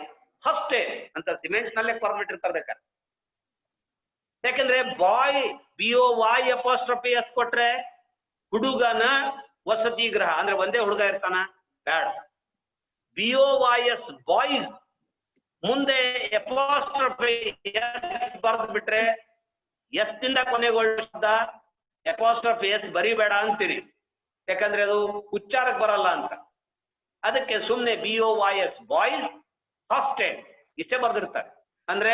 ಹಾಸ್ಟೆಲ್ ಅಂತ ಸಿಮೆಂಟ್ಸ್ ನಲ್ಲೇ ಕೊರ್ಬಿಟ್ಟಿರ್ತಾರೆ ಬೇಕಾದ್ರೆ. ಯಾಕಂದ್ರೆ ಬಾಯ್ BOYS ಕೊಟ್ರೆ ಹುಡುಗನ ವಸತಿ ಗೃಹ ಅಂದ್ರೆ ಒಂದೇ ಹುಡುಗ ಇರ್ತಾನ, ಬೇಡ. BOYS ಬಾಯ್ಸ್ ಮುಂದೆ ಎಪಾಸ್ಟ್ರಫಿ ಬರೆದು ಬಿಟ್ರೆ ಎಸ್ತಿಂದ ಕೊನೆಗೊಳ್ಳ ಎಪಾಸ್ಟ್ರಫಿ ಎಸ್ ಬರಿಬೇಡ ಅಂತೀರಿ, ಯಾಕಂದ್ರೆ ಅದು ಉಚ್ಚಾರಕ್ಕೆ ಬರಲ್ಲ ಅಂತ. ಅದಕ್ಕೆ ಸುಮ್ಮನೆ BOYS ಬಾಯ್ಸ್ ಹಾಸ್ಟೆಲ್ ಇಷ್ಟೇ ಬರೆದಿರ್ತಾರೆ. ಅಂದ್ರೆ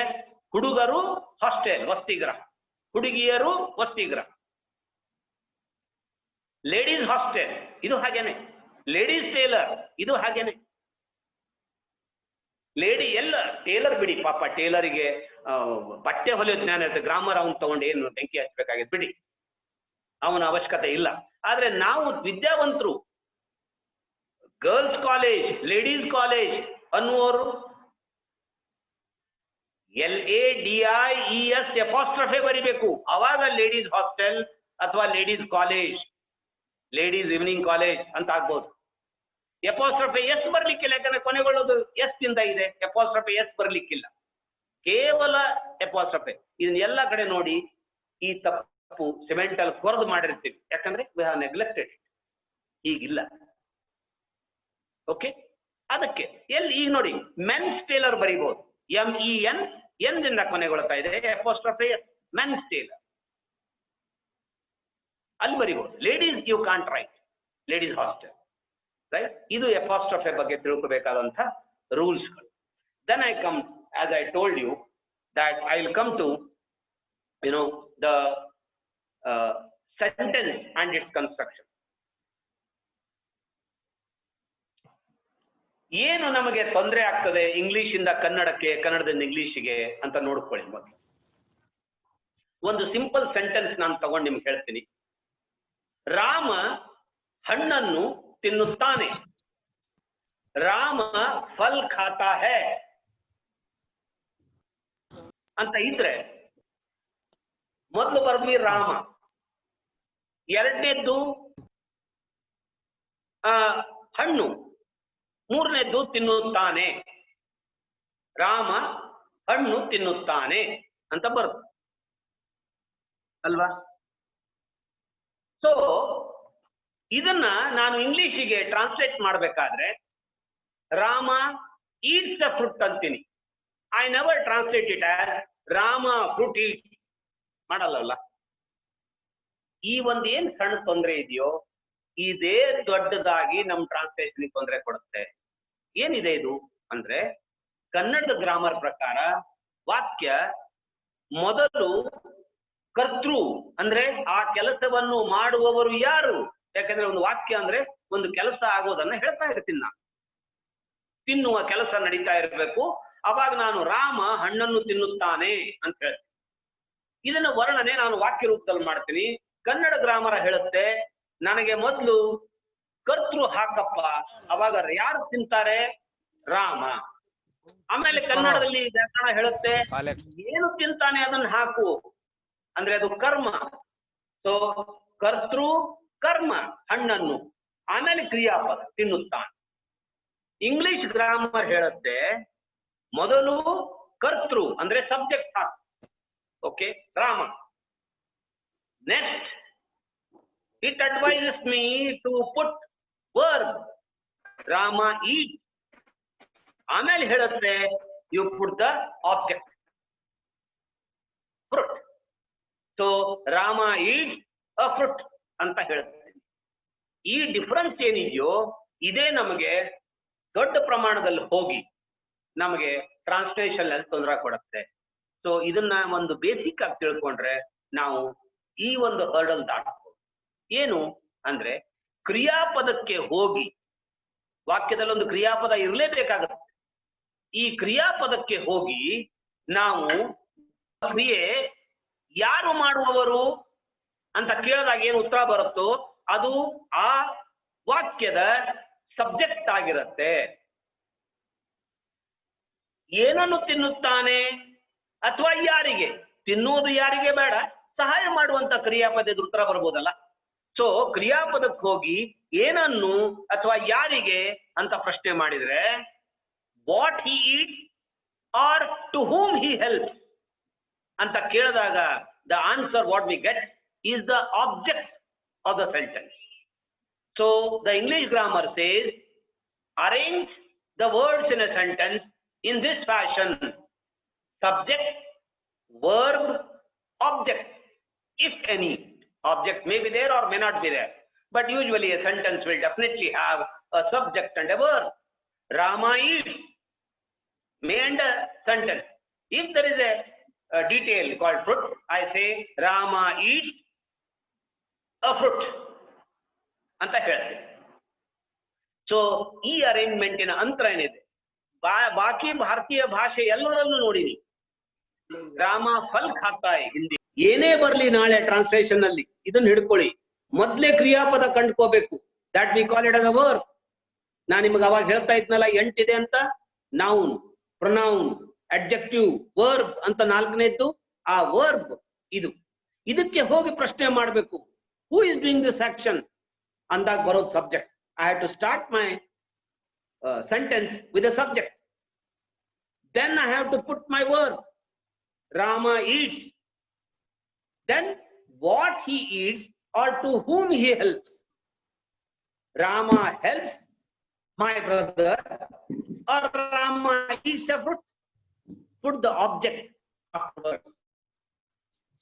ಹುಡುಗರು ಹಾಸ್ಟೆಲ್ ವಸತಿಗೃಹ, ಹುಡುಗಿಯರು ವಸತಿಗೃಹ. ಲೇಡೀಸ್ ಹಾಸ್ಟೆಲ್ ಇದು ಹಾಗೇನೆ, ಲೇಡೀಸ್ ಟೇಲರ್ ಇದು ಹಾಗೇನೆ. ಲೇಡಿ ಎಲ್ಲ ಟೇಲರ್ ಬಿಡಿ, ಪಾಪ ಟೇಲರಿಗೆ ಬಟ್ಟೆ ಹೊಲಿಯೋ ಜ್ಞಾನ ಇರುತ್ತೆ, ಗ್ರಾಮರ್ ಅವನು ತಗೊಂಡು ಏನು ಬೆಂಕಿ ಹಚ್ಚಬೇಕಾಗಿದೆ ಬಿಡಿ, ಅವನ ಅವಶ್ಯಕತೆ ಇಲ್ಲ. ಆದ್ರೆ ನಾವು ವಿದ್ಯಾವಂತರು ಗರ್ಲ್ಸ್ ಕಾಲೇಜ್, ಲೇಡೀಸ್ ಕಾಲೇಜ್ ಅನ್ನುವರು LADIES ಎಪಾಸ್ಟ್ರಫೆ ಬರಿಬೇಕು. ಅವಾಗ ಲೇಡೀಸ್ ಹಾಸ್ಟೆಲ್ ಅಥವಾ ladies college, ladies evening college ಅಂತ ಆಗ್ಬೋದು. ಎಪಾಸ್ಟ್ರಫೆ ಎಸ್ ಬರ್ಲಿಕ್ಕಿಲ್ಲ, ಯಾಕಂದ್ರೆ ಕೊನೆಗೊಳ್ಳೋದು ಎಸ್ ಇಂದ ಇದೆ. ಎಪಾಸ್ಟ್ರಫೆ ಎಸ್ ಬರ್ಲಿಕ್ಕಿಲ್ಲ, ಕೇವಲ ಎಪಾಸ್ಟ್ರಫೆ. ಇದನ್ನ ಎಲ್ಲ ಕಡೆ ನೋಡಿ ಈ ತಪ್ಪು ಸಿಮೆಂಟ್ ಅಲ್ಲಿ ಕೊರೆದು ಮಾಡಿರ್ತೀವಿ, ಯಾಕಂದ್ರೆ ವಿ ಹ್ಯಾವ್ ನೆಗ್ಲೆಕ್ಟೆಡ್. ಹೀಗಿಲ್ಲ. ಓಕೆ, ಅದಕ್ಕೆ ಎಲ್ಲಿ ಈಗ ನೋಡಿ ಮೆನ್ಸ್ ಟೇಲರ್ ಬರಿಬಹುದು, MEN ಎಂದಿಂದ ಕೊನೆಗೊಳ್ತಾ ಇದೆ, ಎಪಾಸ್ಟ್ರಫೆ ಎಸ್, ಮೆನ್ಸ್ ಟೇಲರ್ ಅಲ್ಲಿ ಬರಿಬಹುದು. Ladies you can't write, ladies hostel right. ಇದು ಎಪಾಸ್ಟ್ರಫೆ ಬಗ್ಗೆ ತಿಳ್ಕೋಬೇಕಾದಂತ ರೂಲ್ಸ್ಗಳು. Then I come, as I told you that I will come to the sentence and its construction. ಏನು ನಮಗೆ ತೊಂದರೆ ಆಗ್ತದೆ ಇಂಗ್ಲಿಷ್ ಇಂದ ಕನ್ನಡಕ್ಕೆ, ಕನ್ನಡದಿಂದ ಇಂಗ್ಲಿಷ್ಗೆ ಅಂತ ನೋಡ್ಕೊಳ್ಳಿ. ಮೊದಲು ಒಂದು ಸಿಂಪಲ್ ಸೆಂಟೆನ್ಸ್ ನಾನು ತಗೊಂಡು ನಿಮ್ಗೆ ಹೇಳ್ತೀನಿ. ರಾಮ ಹಣ್ಣನ್ನು ತಿನ್ನುತ್ತಾನೆ, ರಾಮ ಫಲ್ ಖಾತಾ ಹೈ ಅಂತ ಇದ್ರೆ ಮೊದಲು ಬರ್ಲಿ ರಾಮ, ಎರಡನೇದ್ದು ಹಣ್ಣು, ಮೂರನೇದ್ದು ತಿನ್ನುತ್ತಾನೆ. ರಾಮ ಹಣ್ಣು ತಿನ್ನುತ್ತಾನೆ ಅಂತ ಬರುತ್ತೆ ಅಲ್ವಾ? ಸೊ ಇದನ್ನ ನಾನು ಇಂಗ್ಲಿಷಿಗೆ ಟ್ರಾನ್ಸ್ಲೇಟ್ ಮಾಡಬೇಕಾದ್ರೆ ರಾಮ ಈಟ್ಸ್ ಅ ಫ್ರೂಟ್ ಅಂತೀನಿ. I never translate it as Rama fruit eat ಮಾಡಲ್ಲ. ಈ ಒಂದು ಏನ್ ಸಣ್ಣ ತೊಂದರೆ ಇದೆಯೋ ಇದೇ ದೊಡ್ಡದಾಗಿ ನಮ್ ಟ್ರಾನ್ಸ್ಲೇಷನ್ ತೊಂದರೆ ಕೊಡುತ್ತೆ. ಏನಿದೆ ಇದು ಅಂದ್ರೆ, ಕನ್ನಡದ ಗ್ರಾಮರ್ ಪ್ರಕಾರ ವಾಕ್ಯ ಮೊದಲು ಕರ್ತೃ ಅಂದ್ರೆ ಆ ಕೆಲಸವನ್ನು ಮಾಡುವವರು ಯಾರು. ಯಾಕಂದ್ರೆ ಒಂದು ವಾಕ್ಯ ಅಂದ್ರೆ ಒಂದು ಕೆಲಸ ಆಗೋದನ್ನ ಹೇಳ್ತಾ ಇರ್ತೀನಿ ನಾನು. ತಿನ್ನುವ ಕೆಲಸ ನಡೀತಾ ಇರಬೇಕು, ಅವಾಗ ನಾನು ರಾಮ ಹಣ್ಣನ್ನು ತಿನ್ನುತ್ತಾನೆ ಅಂತ ಹೇಳ್ತೀನಿ. ಇದನ್ನ ವರ್ಣನೆ ನಾನು ವಾಕ್ಯ ರೂಪದಲ್ಲಿ ಮಾಡ್ತೀನಿ. ಕನ್ನಡ ಗ್ರಾಮರ ಹೇಳುತ್ತೆ ನನಗೆ ಮೊದಲು ಕರ್ತೃ ಹಾಕಪ್ಪ, ಅವಾಗ ಯಾರು ತಿಂತಾರೆ? ರಾಮ. ಆಮೇಲೆ ಕನ್ನಡದಲ್ಲಿ ವ್ಯಾಕರಣ ಹೇಳುತ್ತೆ, ಏನು ತಿಂತಾನೆ ಅದನ್ನ ಹಾಕು ಅಂದ್ರೆ ಅದು ಕರ್ಮ. ಸೊ ಕರ್ತೃ ಕರ್ಮ ಹಣ್ಣನ್ನು, ಆಮೇಲೆ ಕ್ರಿಯಾಪದ ತಿನ್ನುತ್ತಾನೆ. ಇಂಗ್ಲಿಷ್ ಗ್ರಾಮರ್ ಹೇಳುತ್ತೆ ಮೊದಲು ಕರ್ತೃ ಅಂದ್ರೆ ಸಬ್ಜೆಕ್ಟ್ ಹಾಕು, okay, Rama. Next it advises me to put verb, Rama eat. ಆಮೇಲೆ ಹೇಳುತ್ತೆ you put the object, fruit. So Rama eats a fruit ಅಂತ ಹೇಳುತ್ತೆ. ಈ ಡಿಫರೆನ್ಸ್ ಏನಿದೆಯೋ ಇದೇ ನಮಗೆ ದೊಡ್ಡ ಪ್ರಮಾಣದಲ್ಲಿ ಹೋಗಿ ನಮಗೆ ಟ್ರಾನ್ಸ್ಲೇಷನ್ ಅಲ್ಲಿ ತೊಂದರೆ ಕೊಡುತ್ತೆ. ಸೊ ಇದನ್ನ ಒಂದು ಬೇಸಿಕ್ ಆಗಿ ತಿಳ್ಕೊಂಡ್ರೆ ನಾವು ಈ ಒಂದು ಹರ್ಡಲ್ ದಾಟಬಹುದು. ಏನು ಅಂದ್ರೆ ಕ್ರಿಯಾಪದಕ್ಕೆ ಹೋಗಿ, ವಾಕ್ಯದಲ್ಲಿ ಒಂದು ಕ್ರಿಯಾಪದ ಇರಲೇಬೇಕಾಗುತ್ತೆ. ಈ ಕ್ರಿಯಾಪದಕ್ಕೆ ಹೋಗಿ ನಾವು ಕ್ರಿಯೆ ಯಾರು ಮಾಡುವವರು ಅಂತ ಕೇಳಿದಾಗ ಏನು ಉತ್ತರ ಬರುತ್ತೋ ಅದು ಆ ವಾಕ್ಯದ ಸಬ್ಜೆಕ್ಟ್ ಆಗಿರುತ್ತೆ. ಏನನ್ನು ತಿನ್ನುತ್ತಾನೆ ಅಥವಾ ಯಾರಿಗೆ, ತಿನ್ನುವುದು ಯಾರಿಗೆ ಬೇಡ, ಸಹಾಯ ಮಾಡುವಂತ ಕ್ರಿಯಾಪದದ ಉತ್ತರ ಬರ್ಬೋದಲ್ಲ. ಸೊ ಕ್ರಿಯಾಪದಕ್ಕೆ ಹೋಗಿ ಏನನ್ನು ಅಥವಾ ಯಾರಿಗೆ ಅಂತ ಪ್ರಶ್ನೆ ಮಾಡಿದ್ರೆ what he eats or to whom he helps ಅಂತ ಕೇಳಿದಾಗ the answer what we get is the object of the sentence. So the English grammar says arrange the words in a sentence in this fashion: subject, verb, object, if any. Object may be there or may not be there, but usually a sentence will definitely have a subject and a verb. Rama eats, may end a sentence. If there is a detail called fruit, I say Rama eats a fruit anta ಹೇಳ್ತೀನಿ. So ಈ ಅರೇಂಜ್ಮೆಂಟಿನ ಅಂತರ ಏನಿದೆ, ಬಾಕಿ ಭಾರತೀಯ ಭಾಷೆ ಎಲ್ಲರಲ್ಲೂ ನೋಡಿನಿ, ರಾಮ ಫಲ್ ಖಾತಾ ಹಿಂದಿ ಏನೇ ಬರ್ಲಿ ನಾಳೆ ಟ್ರಾನ್ಸ್ಲೇಷನ್ ನಲ್ಲಿ ಇದನ್ನ ಹಿಡ್ಕೊಳ್ಳಿ, ಮೊದ್ಲೇ ಕ್ರಿಯಾಪದ ಕಂಡ್ಕೋಬೇಕು. That we call it as a verb. ನಾನ್ ನಿಮ್ಗೆ ಅವಾಗ ಹೇಳ್ತಾ ಇದ್ನಲ್ಲ 8 ಇದೆ ಅಂತ, ನೌನ್, ಪ್ರೊನೌನ್, ಅಡ್ಜೆಕ್ಟಿವ್, ವರ್ಬ್ ಅಂತ 4ನೇದ್ದು. ಆ ವರ್ಬ್ ಇದಕ್ಕೆ ಹೋಗಿ ಪ್ರಶ್ನೆ ಮಾಡ್ಬೇಕು, who is doing this action ಅಂದಾಗ ಬರೋದು subject. I have to start my sentence with a subject. Then I have to put my verb. Rama eats. Then what he eats or to whom he helps. Rama helps my brother or Rama eats a fruit. Put the object afterwards.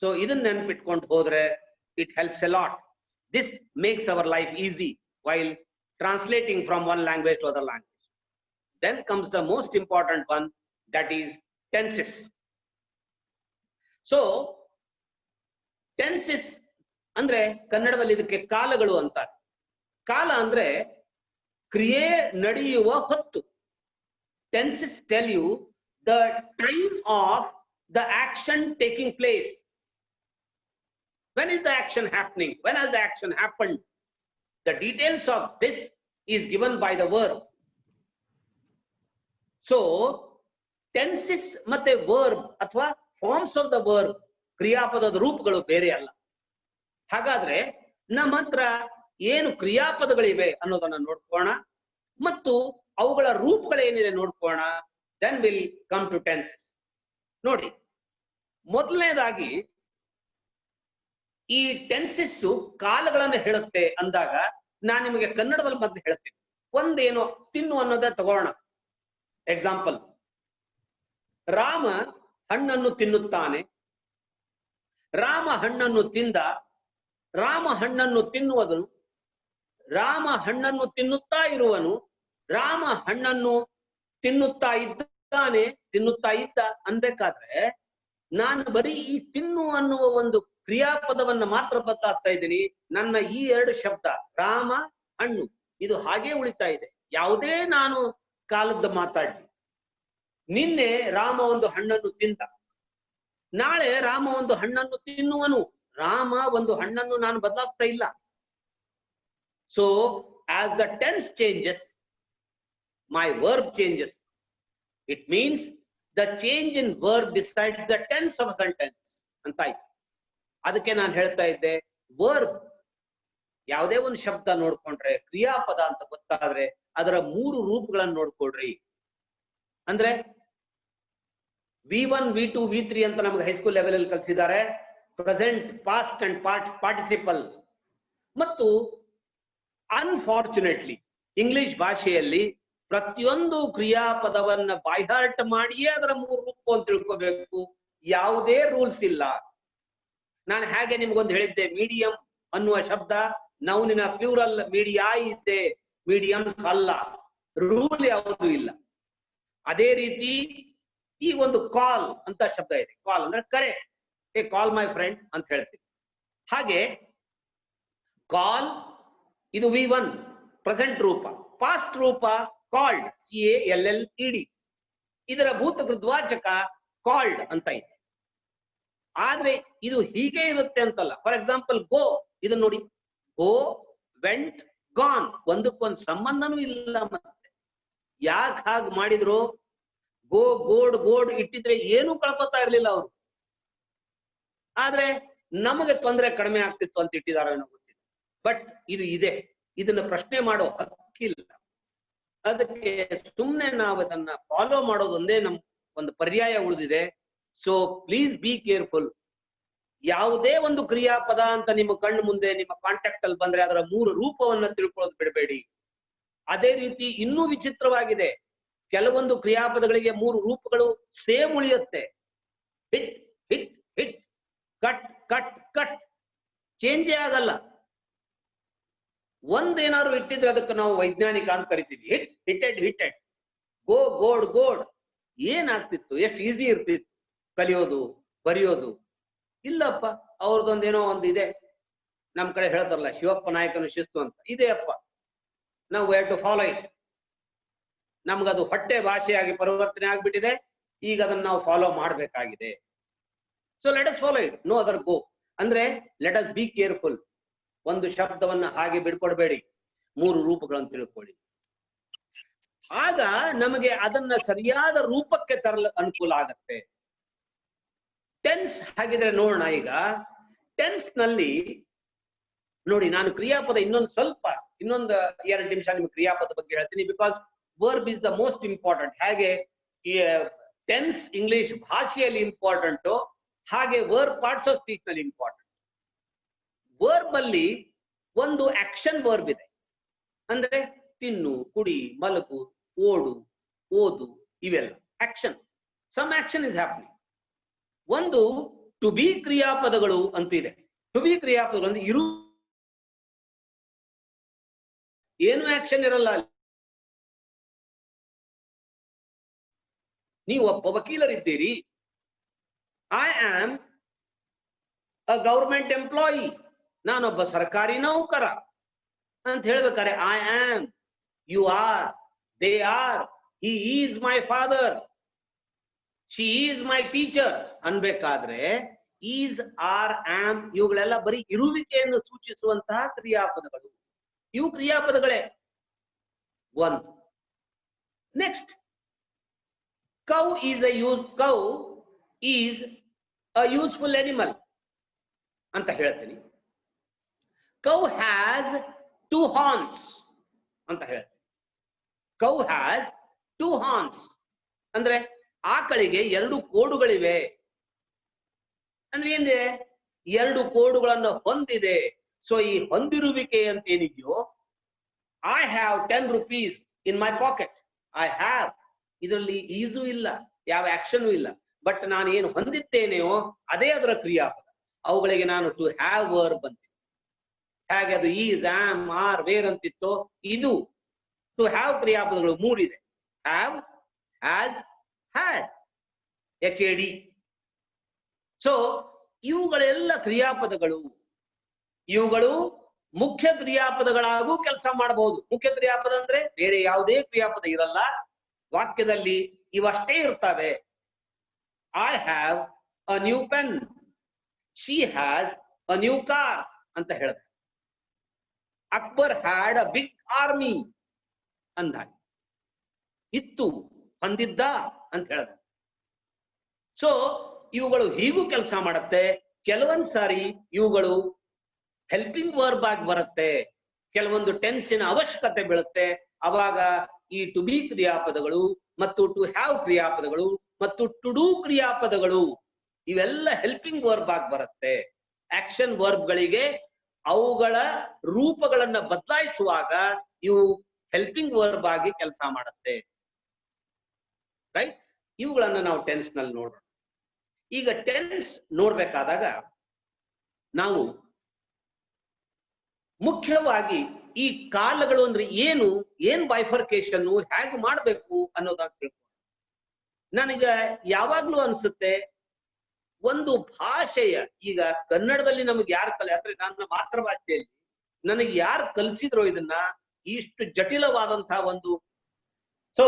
So idan nenpitkondu hodre it helps a lot. This makes our life easy while translating from one language to other language. Then comes the most important one, that is tenses. So tenses ಅಂದ್ರೆ ಕನ್ನಡದಲ್ಲಿ ಇದಕ್ಕೆ ಕಾಲಗಳು ಅಂತಾರೆ. ಕಾಲ ಅಂದ್ರೆ ಕ್ರಿಯೆ ನಡೆಯುವ ಹೊತ್ತು. Tenses tell you the time of the action taking place. When is the action happening? When has the action happened? The details of this is given by the verb. So tenses ಮತ್ತೆ verb ಅಥವಾ forms of the verb, ಕ್ರಿಯಾಪದದ ರೂಪಗಳು ಬೇರೆ ಅಲ್ಲ. ಹಾಗಾದ್ರೆ ನಮ್ಮ ಹತ್ರ ಏನು ಕ್ರಿಯಾಪದಗಳಿವೆ ಅನ್ನೋದನ್ನ ನೋಡ್ಕೋಣ ಮತ್ತು ಅವುಗಳ ರೂಪಗಳೇನಿದೆ ನೋಡ್ಕೋಣ. then we'll come to tenses. ನೋಡಿ, ಮೊದಲನೇದಾಗಿ ಈ ಟೆನ್ಸಸ್ ಕಾಲಗಳನ್ನು ಹೇಳುತ್ತೆ ಅಂದಾಗ ನಾನು ನಿಮಗೆ ಕನ್ನಡದಲ್ಲಿ ಮೊದಲು ಹೇಳ್ತೇನೆ. ಒಂದೇನೋ ತಿನ್ನು ಅನ್ನೋದೇ ತಗೋಣ. ಎಕ್ಸಾಂಪಲ್, ರಾಮ ಹಣ್ಣನ್ನು ತಿನ್ನುತ್ತಾನೆ, ರಾಮ ಹಣ್ಣನ್ನು ತಿಂದ, ರಾಮ ಹಣ್ಣನ್ನು ತಿನ್ನುವುದು, ರಾಮ ಹಣ್ಣನ್ನು ತಿನ್ನುತ್ತಾ ಇರುವನು, ರಾಮ ಹಣ್ಣನ್ನು ತಿನ್ನುತ್ತಾ ಇದ್ದಾನೆ, ತಿನ್ನುತ್ತಾ ಇದ್ದ ಅನ್ಬೇಕಾದ್ರೆ ನಾನು ಬರೀ ಈ ತಿನ್ನು ಅನ್ನುವ ಒಂದು ಕ್ರಿಯಾಪದವನ್ನ ಮಾತ್ರ ಬದಲಾಯಿಸ್ತಾ ಇದ್ದೀನಿ. ನನ್ನ ಈ 2 ಶಬ್ದ ರಾಮ ಹಣ್ಣು ಇದು ಹಾಗೆ ಉಳಿತಾ ಇದೆ. ಯಾವುದೇ ನಾನು ಕಾಲದ ಮಾತಾಡ್ಲಿ, ನಿನ್ನೆ ರಾಮ ಒಂದು ಹಣ್ಣನ್ನು ತಿಂದ, ನಾಳೆ ರಾಮ ಒಂದು ಹಣ್ಣನ್ನು ತಿನ್ನುವನು. ರಾಮ ಒಂದು ಹಣ್ಣನ್ನು ನಾನು ಬದಲಾಯಿಸ್ತಾ ಇಲ್ಲ. So as the tense changes, my verb changes. It means the change in verb decides the tense of a sentence ಅಂತ ಆಯ್ತು. ಅದಕ್ಕೆ ನಾನು ಹೇಳ್ತಾ ಇದ್ದೆ, ವರ್ಬ್ ಯಾವುದೇ ಒಂದು ಶಬ್ದ ನೋಡ್ಕೊಂಡ್ರೆ ಕ್ರಿಯಾಪದ ಅಂತ ಗೊತ್ತಾದ್ರೆ ಅದರ 3 ರೂಪಗಳನ್ನು ನೋಡ್ಕೊಳ್ರಿ. ಅಂದ್ರೆ V1, V2, V3 ಅಂತ ನಮಗೆ ಹೈಸ್ಕೂಲ್ ಲೆವೆಲ್ ಅಲ್ಲಿ ಕಲಿಸಿದ್ದಾರೆ. Present, past and participle. ಮತ್ತು ಅನ್ಫಾರ್ಚುನೇಟ್ಲಿ ಇಂಗ್ಲಿಷ್ ಭಾಷೆಯಲ್ಲಿ ಪ್ರತಿಯೊಂದು ಕ್ರಿಯಾಪದವನ್ನ ಬೈಹಾರ್ಟ್ ಮಾಡಿಯೇ ಅದರ 3 ರೂಪ ಅಂತ ತಿಳ್ಕೋಬೇಕು. ಯಾವುದೇ ರೂಲ್ಸ್ ಇಲ್ಲ. ನಾನು ಹಾಗೆ ನಿಮ್ಗೊಂದು ಹೇಳಿದ್ದೆ, ಮೀಡಿಯಂ ಅನ್ನುವ ಶಬ್ದ ನೌನಿನ ಪ್ಲೂರಲ್ ಮೀಡಿಯಾ ಇದೆ, ಮೀಡಿಯಮ್ಸ್ ಅಲ್ಲ. ರೂಲ್ ಯಾವುದೂ ಇಲ್ಲ. ಅದೇ ರೀತಿ ಈ ಒಂದು ಕಾಲ್ ಅಂತ ಶಬ್ದ ಇದೆ. ಕಾಲ್ ಅಂದ್ರೆ ಕರೆ. ಏ ಕಾಲ್ ಮೈ ಫ್ರೆಂಡ್ ಅಂತ ಹೇಳ್ತೀವಿ. ಹಾಗೆ ಕಾಲ್ ಇದು V1 ಪ್ರೆಸೆಂಟ್ ರೂಪ. ಪಾಸ್ಟ್ ರೂಪ ಕಾಲ್ಡ್, CALLED. ಇದರ ಭೂತಕೃದ್ವಾಚಕ ಕಾಲ್ಡ್ ಅಂತ ಇದೆ. ಆದ್ರೆ ಇದು ಹೀಗೆ ಇರುತ್ತೆ ಅಂತಲ್ಲ. ಫಾರ್ ಎಕ್ಸಾಂಪಲ್ ಗೋ, ಇದನ್ನ ನೋಡಿ, ಗೋ, ವೆಂಟ್, ಗಾನ್, ಒಂದಕ್ಕೊಂದು ಸಂಬಂಧನೂ ಇಲ್ಲ. ಮತ್ತೆ ಯಾಕೆ ಹಾಗೆ ಮಾಡಿದ್ರು? ಗೋ, ಗೋಡ್, ಗೋಡ್ ಇಟ್ಟಿದ್ರೆ ಏನೂ ಕಳ್ಕೊತಾ ಇರ್ಲಿಲ್ಲ ಅವರು. ಆದ್ರೆ ನಮಗೆ ತೊಂದರೆ ಕಡಿಮೆ ಆಗ್ತಿತ್ತು ಅಂತ ಇಟ್ಟಿದಾರೋ ಏನೋ ಗೊತ್ತಿಲ್ಲ. ಬಟ್ ಇದು ಇದೆ, ಇದನ್ನ ಪ್ರಶ್ನೆ ಮಾಡೋ ಹಕ್ಕಿಲ್ಲ. ಅದಕ್ಕೆ ಸುಮ್ಮನೆ ನಾವು ಅದನ್ನ ಫಾಲೋ ಮಾಡೋದೊಂದೇ ನಮ್ ಒಂದು ಪರ್ಯಾಯ ಉಳಿದಿದೆ. So please be careful. ಯಾವುದೇ ಒಂದು ಕ್ರಿಯಾಪದ ಅಂತ ನಿಮ್ಮ ಕಣ್ಣು ಮುಂದೆ ನಿಮ್ಮ ಕಾಂಟ್ಯಾಕ್ಟ್ ಅಲ್ಲಿ ಬಂದ್ರೆ ಅದರ 3 ರೂಪವನ್ನ ತಿಳ್ಕೊಳ್ಳೋದು ಬಿಡಬೇಡಿ. ಅದೇ ರೀತಿ ಇನ್ನೂ ವಿಚಿತ್ರವಾಗಿದೆ, ಕೆಲವೊಂದು ಕ್ರಿಯಾಪದಗಳಿಗೆ 3 ರೂಪಗಳು ಸೇಮ್ ಉಳಿಯುತ್ತೆ. Hit, hit, hit, cut, cut, cut, ಚೇಂಜೇ ಆಗಲ್ಲ. ಒಂದೇನಾದ್ರು ಇಟ್ಟಿದ್ರೆ ಅದಕ್ಕೆ ನಾವು ವೈಜ್ಞಾನಿಕ ಅಂತ ಕರಿತೀವಿ. Hit, hitted, hitted. Go, goed, goed. ಏನಾಗ್ತಿತ್ತು? ಎಷ್ಟು ಈಸಿ ಇರ್ತಿತ್ತು ಕಲಿಯೋದು, ಬರೆಯೋದು. ಇಲ್ಲಪ್ಪ, ಅವ್ರದೊಂದೇನೋ ಒಂದು ಇದೆ. ನಮ್ ಕಡೆ ಹೇಳ್ತಾರಲ್ಲ, ಶಿವಪ್ಪ ನಾಯಕನ ಶಿಸ್ತು ಅಂತ. ಇದೆ ಅಪ್ಪ, ನಾವು ಹ್ಯಾವ್ ಟು ಫಾಲೋ ಇಟ್. ನಮ್ಗದು ಹೊಟ್ಟೆ ಭಾಷೆಯಾಗಿ ಪರಿವರ್ತನೆ ಆಗ್ಬಿಟ್ಟಿದೆ. ಈಗ ಅದನ್ನ ನಾವು ಫಾಲೋ ಮಾಡ್ಬೇಕಾಗಿದೆ. So let us follow it, no other go. ಅಂದ್ರೆ ಲೆಟ್ ಅಸ್ ಬಿ ಕೇರ್ಫುಲ್. ಒಂದು ಶಬ್ದವನ್ನ ಹಾಗೆ ಬಿಡ್ಕೊಡ್ಬೇಡಿ, 3 ರೂಪಗಳನ್ನು ತಿಳ್ಕೊಳ್ಳಿ. ಆಗ ನಮಗೆ ಅದನ್ನ ಸರಿಯಾದ ರೂಪಕ್ಕೆ ತರಲು ಅನುಕೂಲ ಆಗತ್ತೆ. ಟೆನ್ಸ್ ಹಾಗಿದ್ರೆ ನೋಡೋಣ. ಈಗ ಟೆನ್ಸ್ ನಲ್ಲಿ ನೋಡಿ, ನಾನು ಕ್ರಿಯಾಪದ ಇನ್ನೊಂದು 2 ನಿಮಿಷ ನಿಮ್ಗೆ ಕ್ರಿಯಾಪದ ಬಗ್ಗೆ ಹೇಳ್ತೀನಿ. Because verb is the most important. ಹಾಗೆ ಈ ಟೆನ್ಸ್ ಇಂಗ್ಲಿಷ್ ಭಾಷೆಯಲ್ಲಿ ಇಂಪಾರ್ಟೆಂಟ್, ಹಾಗೆ ವರ್ಬ್ ಪಾರ್ಟ್ಸ್ ಆಫ್ ಸ್ಪೀಚ್ ನಲ್ಲಿ ಇಂಪಾರ್ಟೆಂಟ್. ವರ್ಬ್ ಅಲ್ಲಿ ಒಂದು ಆಕ್ಷನ್ ವರ್ಬ್ ಇದೆ. ಅಂದ್ರೆ ತಿನ್ನು, ಕುಡಿ, ಮಲಗು, ಓಡು, ಓದು, ಇವೆಲ್ಲ action. Some action is happening. ಒಂದು ಟು ಬಿ ಕ್ರಿಯಾಪದಗಳು ಅಂತ ಇದೆ. ಟು ಬಿ ಕ್ರಿಯಾಪದಗಳು ಅಂದ್ರೆ ಏನು ಆಕ್ಷನ್ ಇರಲ್ಲ. ನೀವು ಒಬ್ಬ ವಕೀಲರಿದ್ದೀರಿ. I am a government employee, ನಾನೊಬ್ಬ ಸರ್ಕಾರಿ ನೌಕರ ಅಂತ ಹೇಳ್ಬೇಕಾರೆ I am, you are, they are, he is my father, she is my teacher ಅನ್ಬೇಕಾದ್ರೆ ಈಸ್, ಆರ್, ಆಮ್ ಇವುಗಳೆಲ್ಲ ಬರೀ ಇರುವಿಕೆಯನ್ನು ಸೂಚಿಸುವಂತಹ ಕ್ರಿಯಾಪದಗಳು. ಇವು ಕ್ರಿಯಾಪದಗಳೇ. 1. Next, cow is a useful animal ಅಂತ ಹೇಳ್ತೀನಿ. ಕೌ ಹ್ಯಾಸ್ 2 ಹಾರ್ನ್ಸ್ ಅಂತ ಹೇಳ್ತೀನಿ. ಕೌ ಹ್ಯಾಸ್ 2 ಹಾರ್ನ್ಸ್ ಅಂದ್ರೆ ಆಕಳಿಗೆ 2 ಕೋಡುಗಳಿವೆ. ಅಂದ್ರೆ ಏನಿದೆ? 2 ಕೋಡುಗಳನ್ನು ಹೊಂದಿದೆ. ಸೊ ಈ ಹೊಂದಿರುವಿಕೆ ಅಂತ ಏನಿದೆಯೋ, I have 10 rupees in my pocket. I have, ಇದರಲ್ಲಿ ಈಸು ಇಲ್ಲ, ಯಾವ ಆಕ್ಷನ್ ಇಲ್ಲ. ಬಟ್ ನಾನು ಏನು ಹೊಂದಿದ್ದೇನೆಯೋ ಅದೇ ಅದರ ಕ್ರಿಯಾಪದ. ಅವುಗಳಿಗೆ ನಾನು ಟು ಹ್ಯಾವ್ ವರ್ಬ್ ಅಂತೀನಿ. ಹಾಗೆ ಅದು ಈಸ್, ಆಮ್, ಆರ್, ವೇರ್ ಅಂತಿತ್ತು. ಇದು ಟು ಹ್ಯಾವ್ ಕ್ರಿಯಾಪದಗಳು 3 ಇದೆ. Have, has, had, HAD. So ಇವುಗಳೆಲ್ಲ ಕ್ರಿಯಾಪದಗಳು. ಇವುಗಳು ಮುಖ್ಯ ಕ್ರಿಯಾಪದಗಳಾಗೂ ಕೆಲಸ ಮಾಡಬಹುದು. ಮುಖ್ಯ ಕ್ರಿಯಾಪದ ಅಂದ್ರೆ ಬೇರೆ ಯಾವುದೇ ಕ್ರಿಯಾಪದ ಇರಲ್ಲ. ವಾಕ್ಯದಲ್ಲಿ ಇವಷ್ಟೇ ಇರ್ತವೆ. I have a new pen, she has a new car ಅಂತ ಹೇಳಿದೆ. Akbar had a big army ಅಂದ, ಇತ್ತು, ಹೊಂದಿದ್ದ ಅಂತ ಹೇಳ್ದ. ಸೊ ಇವುಗಳು ಹೀಗೂ ಕೆಲಸ ಮಾಡತ್ತೆ. ಕೆಲವೊಂದ್ ಸಾರಿ ಇವುಗಳು ಹೆಲ್ಪಿಂಗ್ ವರ್ಬ್ ಆಗಿ ಬರುತ್ತೆ, ಕೆಲವೊಂದು ಟೆನ್ಸಿನ ಅವಶ್ಯಕತೆ ಬೀಳುತ್ತೆ. ಅವಾಗ ಈ ಟು ಬಿ ಕ್ರಿಯಾಪದಗಳು ಮತ್ತು ಟು ಹ್ಯಾವ್ ಕ್ರಿಯಾಪದಗಳು ಮತ್ತು ಟು ಡೂ ಕ್ರಿಯಾಪದಗಳು ಇವೆಲ್ಲ ಹೆಲ್ಪಿಂಗ್ ವರ್ಬ್ ಆಗಿ ಬರುತ್ತೆ. ಆಕ್ಷನ್ ವರ್ಬ್ ಗಳಿಗೆ ಅವುಗಳ ರೂಪಗಳನ್ನ ಬದಲಾಯಿಸುವಾಗ ಇವು ಹೆಲ್ಪಿಂಗ್ ವರ್ಬ್ ಆಗಿ ಕೆಲಸ ಮಾಡುತ್ತೆ. ರೈಟ್? ಇವುಗಳನ್ನ ನಾವು ಟೆನ್ಸ್ ನಲ್ಲಿ ನೋಡೋಣ. ಈಗ ಟೆನ್ಸ್ ನೋಡ್ಬೇಕಾದಾಗ ನಾವು ಮುಖ್ಯವಾಗಿ ಈ ಕಾಲಗಳು ಅಂದ್ರೆ ಏನು, ಏನ್ ಬೈಫರ್ಕೇಶನ್ ಹೇಗೆ ಮಾಡ್ಬೇಕು ಅನ್ನೋದಾಗಿ ತಿಳ್ಕೊ. ನನಗೆ ಯಾವಾಗ್ಲೂ ಅನ್ಸುತ್ತೆ, ಒಂದು ಭಾಷೆಯ, ಈಗ ಕನ್ನಡದಲ್ಲಿ ನಮಗೆ ಯಾರು ಅಂದ್ರೆ ನನ್ನ ಮಾತೃಭಾಷೆಯಲ್ಲಿ ನನಗೆ ಯಾರು ಕಲಿಸಿದ್ರು ಇದನ್ನ, ಇಷ್ಟು ಜಟಿಲವಾದಂತಹ ಒಂದು. ಸೊ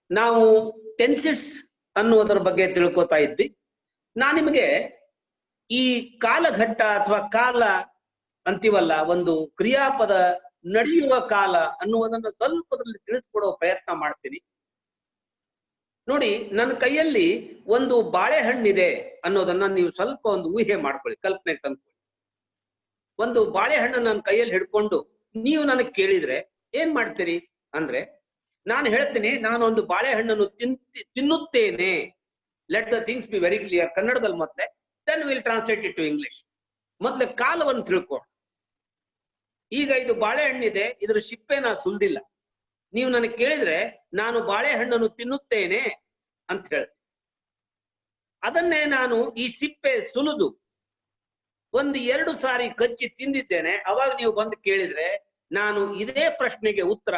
ನಾವು ಟೆನ್ಸಸ್ ಅನ್ನುವುದರ ಬಗ್ಗೆ ತಿಳ್ಕೊತಾ ಇದ್ವಿ. ನಾ ನಿಮಗೆ ಈ ಕಾಲಘಟ್ಟ ಅಥವಾ ಕಾಲ ಅಂತೀವಲ್ಲ, ಒಂದು ಕ್ರಿಯಾಪದ ನಡೆಯುವ ಕಾಲ ಅನ್ನುವುದನ್ನು ಸ್ವಲ್ಪದಲ್ಲಿ ತಿಳಿಸ್ಕೊಡೋ ಪ್ರಯತ್ನ ಮಾಡ್ತೀನಿ. ನೋಡಿ, ನನ್ನ ಕೈಯಲ್ಲಿ ಒಂದು ಬಾಳೆಹಣ್ಣಿದೆ ಅನ್ನೋದನ್ನ ನೀವು ಸ್ವಲ್ಪ ಒಂದು ಊಹೆ ಮಾಡ್ಕೊಳ್ಳಿ, ಕಲ್ಪನೆ ತಂದ್ಕೊಳ್ಳಿ. ಒಂದು ಬಾಳೆಹಣ್ಣು ನನ್ನ ಕೈಯಲ್ಲಿ ಹಿಡ್ಕೊಂಡು ನೀವು ನನಗೆ ಕೇಳಿದ್ರೆ ಏನ್ ಮಾಡ್ತೀರಿ ಅಂದ್ರೆ, ನಾನು ಹೇಳ್ತೀನಿ ನಾನು ಒಂದು ಬಾಳೆಹಣ್ಣನ್ನು ತಿನ್ನುತ್ತೇನೆ. Let the things be very clear ಕನ್ನಡದಲ್ಲಿ, ಮತ್ತೆ then will translate it to English. ಮೊದಲು ಕಾಲವನ್ನು ತಿಳ್ಕೊ. ಈಗ ಇದು ಬಾಳೆಹಣ್ಣಿದೆ, ಇದ್ರ ಸಿಪ್ಪೆನ ಸುಲ್ದಿಲ್ಲ. ನೀವು ನನಗೆ ಕೇಳಿದ್ರೆ ನಾನು ಬಾಳೆಹಣ್ಣನ್ನು ತಿನ್ನುತ್ತೇನೆ ಅಂತ ಹೇಳ್ತೀನಿ. ಅದನ್ನೇ ನಾನು ಈ ಸಿಪ್ಪೆ ಸುಲಿದು ಒಂದು 2 ಸಾರಿ ಕಚ್ಚಿ ತಿಂದಿದ್ದೇನೆ. ಅವಾಗ ನೀವು ಬಂದು ಕೇಳಿದ್ರೆ ನಾನು ಇದೇ ಪ್ರಶ್ನೆಗೆ ಉತ್ತರ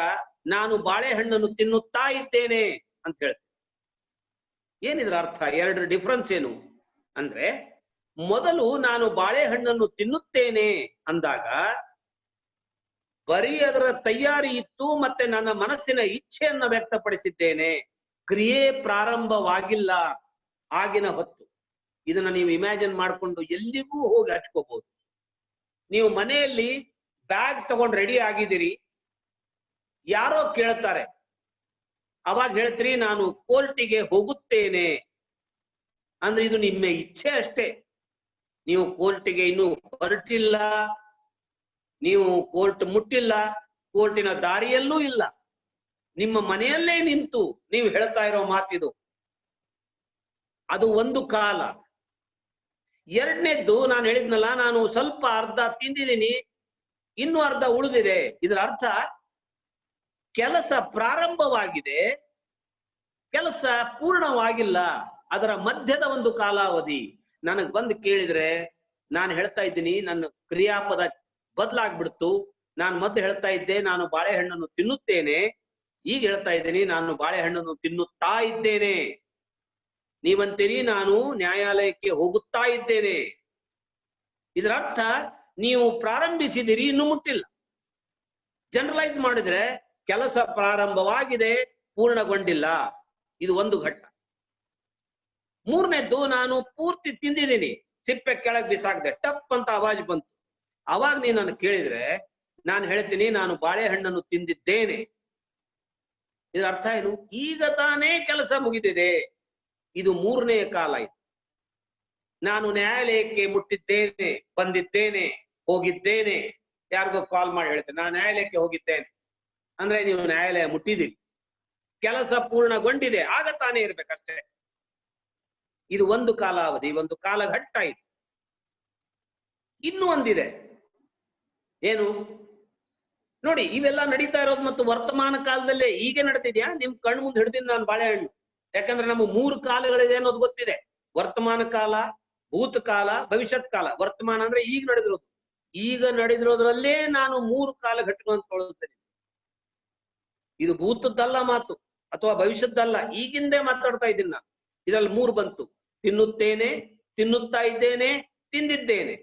ನಾನು ಬಾಳೆಹಣ್ಣನ್ನು ತಿನ್ನುತ್ತಾ ಇದ್ದೇನೆ ಅಂತ ಹೇಳ್ತೀನಿ. ಏನಿದ್ರ ಅರ್ಥ? ಎರಡರ ಡಿಫ್ರೆನ್ಸ್ ಏನು ಅಂದ್ರೆ, ಮೊದಲು ನಾನು ಬಾಳೆಹಣ್ಣನ್ನು ತಿನ್ನುತ್ತೇನೆ ಅಂದಾಗ ಬರೀ ಅದರ ತಯಾರಿ ಇತ್ತು, ಮತ್ತೆ ನನ್ನ ಮನಸ್ಸಿನ ಇಚ್ಛೆಯನ್ನ ವ್ಯಕ್ತಪಡಿಸಿದ್ದೇನೆ. ಕ್ರಿಯೆ ಪ್ರಾರಂಭವಾಗಿಲ್ಲ ಆಗಿನ ಹೊತ್ತು. ಇದನ್ನ ನೀವು ಇಮ್ಯಾಜಿನ್ ಮಾಡ್ಕೊಂಡು ಎಲ್ಲಿಗೂ ಹೋಗಿ ಹಚ್ಕೋಬಹುದು. ನೀವು ಮನೆಯಲ್ಲಿ ಬ್ಯಾಗ್ ತಗೊಂಡು ರೆಡಿ ಆಗಿದ್ದೀರಿ, ಯಾರೋ ಕೇಳ್ತಾರೆ, ಅವಾಗ ಹೇಳ್ತೀರಿ ನಾನು ಕೋರ್ಟಿಗೆ ಹೋಗುತ್ತೇನೆ ಅಂದ್ರೆ ಇದು ನಿಮ್ಮ ಇಚ್ಛೆ ಅಷ್ಟೇ. ನೀವು ಕೋರ್ಟಿಗೆ ಇನ್ನೂ ಹೊರಟಿಲ್ಲ, ನೀವು ಕೋರ್ಟ್ ಮುಟ್ಟಿಲ್ಲ, ಕೋರ್ಟಿನ ದಾರಿಯಲ್ಲೂ ಇಲ್ಲ, ನಿಮ್ಮ ಮನೆಯಲ್ಲೇ ನಿಂತು ನೀವು ಹೇಳ್ತಾ ಇರೋ ಮಾತಿದು. ಅದು ಒಂದು ಕಾಲ. ಎರಡನೇದ್ದು ನಾನು ಹೇಳಿದ್ನಲ್ಲ, ನಾನು ಸ್ವಲ್ಪ ಅರ್ಧ ತಿಂದಿದ್ದೀನಿ, ಇನ್ನೂ ಅರ್ಧ ಉಳಿದಿದೆ. ಇದರ ಅರ್ಥ ಕೆಲಸ ಪ್ರಾರಂಭವಾಗಿದೆ, ಕೆಲಸ ಪೂರ್ಣವಾಗಿಲ್ಲ, ಅದರ ಮಧ್ಯದ ಒಂದು ಕಾಲಾವಧಿ. ನನಗ್ ಬಂದು ಕೇಳಿದ್ರೆ ನಾನು ಹೇಳ್ತಾ ಇದ್ದೀನಿ ನನ್ನ ಕ್ರಿಯಾಪದ ಬದಲಾಗ್ಬಿಡ್ತು. ನಾನು ಮೊದಲು ಹೇಳ್ತಾ ಇದ್ದೆ ನಾನು ಬಾಳೆಹಣ್ಣನ್ನು ತಿನ್ನುತ್ತೇನೆ, ಈಗ ಹೇಳ್ತಾ ಇದ್ದೀನಿ ನಾನು ಬಾಳೆಹಣ್ಣನ್ನು ತಿನ್ನುತ್ತಾ ಇದ್ದೇನೆ. ನೀವಂತೀರಿ ನಾನು ನ್ಯಾಯಾಲಯಕ್ಕೆ ಹೋಗುತ್ತಾ ಇದ್ದೇನೆ. ಇದರ ಅರ್ಥ ನೀವು ಪ್ರಾರಂಭಿಸಿದಿರಿ, ಇನ್ನೂ ಮುಟ್ಟಿಲ್ಲ. ಜನರಲೈಸ್ ಮಾಡಿದ್ರೆ ಕೆಲಸ ಪ್ರಾರಂಭವಾಗಿದೆ, ಪೂರ್ಣಗೊಂಡಿಲ್ಲ. ಇದು ಒಂದು ಘಟ್ಟ. ಮೂರನೇದ್ದು, ನಾನು ಪೂರ್ತಿ ತಿಂದಿದ್ದೀನಿ, ಸಿಪ್ಪೆ ಕೆಳಗೆ ಬಿಸಾಕ್ದೆ, ಟಪ್ ಅಂತ ಆವಾಜ್ ಬಂತು. ಅವಾಗ ನೀನು ನಾನು ಕೇಳಿದ್ರೆ ನಾನು ಹೇಳ್ತೀನಿ ನಾನು ಬಾಳೆಹಣ್ಣನ್ನು ತಿಂದಿದ್ದೇನೆ. ಇದರ ಅರ್ಥ ಏನು? ಈಗ ತಾನೇ ಕೆಲಸ ಮುಗಿದಿದೆ. ಇದು ಮೂರನೇ ಕಾಲ. ಇದು ನಾನು ನ್ಯಾಯಾಲಯಕ್ಕೆ ಮುಟ್ಟಿದ್ದೇನೆ, ಬಂದಿದ್ದೇನೆ, ಹೋಗಿದ್ದೇನೆ. ಯಾರಿಗೋ ಕಾಲ್ ಮಾಡಿ ಹೇಳ್ತೇನೆ ನಾನು ನ್ಯಾಯಾಲಯಕ್ಕೆ ಹೋಗಿದ್ದೇನೆ ಅಂದ್ರೆ ನೀವು ನ್ಯಾಯಾಲಯ ಮುಟ್ಟಿದ್ದೀರಿ, ಕೆಲಸ ಪೂರ್ಣಗೊಂಡಿದೆ, ಆಗ ತಾನೇ ಇರ್ಬೇಕಷ್ಟೇ. ಇದು ಒಂದು ಕಾಲಾವಧಿ, ಒಂದು ಕಾಲಘಟ್ಟ. ಇದು ಇನ್ನೂ ಒಂದಿದೆ. ಏನು ನೋಡಿ, ಇವೆಲ್ಲ ನಡೀತಾ ಇರೋದು ಮತ್ತು ವರ್ತಮಾನ ಕಾಲದಲ್ಲೇ ಈಗ ನಡೀತಿದ್ಯಾ? ನಿಮ್ ಕಣ್ಣು ಮುಂದೆ ಹಿಡಿದಿನಿ ನಾನು ಬಾಳೆಹಣ್ಣು. ಯಾಕಂದ್ರೆ ನಮಗೆ 3 ಕಾಲಗಳಿದೆ ಅನ್ನೋದು ಗೊತ್ತಿದೆ. ವರ್ತಮಾನ ಕಾಲ, ಭೂತಕಾಲ, ಭವಿಷ್ಯತ್ ಕಾಲ. ವರ್ತಮಾನ ಅಂದ್ರೆ ಈಗ ನಡೆದಿರೋದು. ಈಗ ನಡೆದಿರೋದ್ರಲ್ಲೇ ನಾನು 3 ಕಾಲಘಟ್ಟಗಳು ಅಂತ ತೊಗೊಳ್ತೇನೆ. ಇದು ಭೂತದ್ದಲ್ಲ ಮಾತು ಅಥವಾ ಭವಿಷ್ಯದ್ದಲ್ಲ, ಈಗಿಂದೇ ಮಾತಾಡ್ತಾ ಇದ್ದೀನಿ ನಾನು. ಇದ್ರಲ್ಲಿ 3 ಬಂತು: ತಿನ್ನುತ್ತೇನೆ, ತಿನ್ನುತ್ತಾ ಇದ್ದೇನೆ, ತಿಂದಿದ್ದೇನೆ.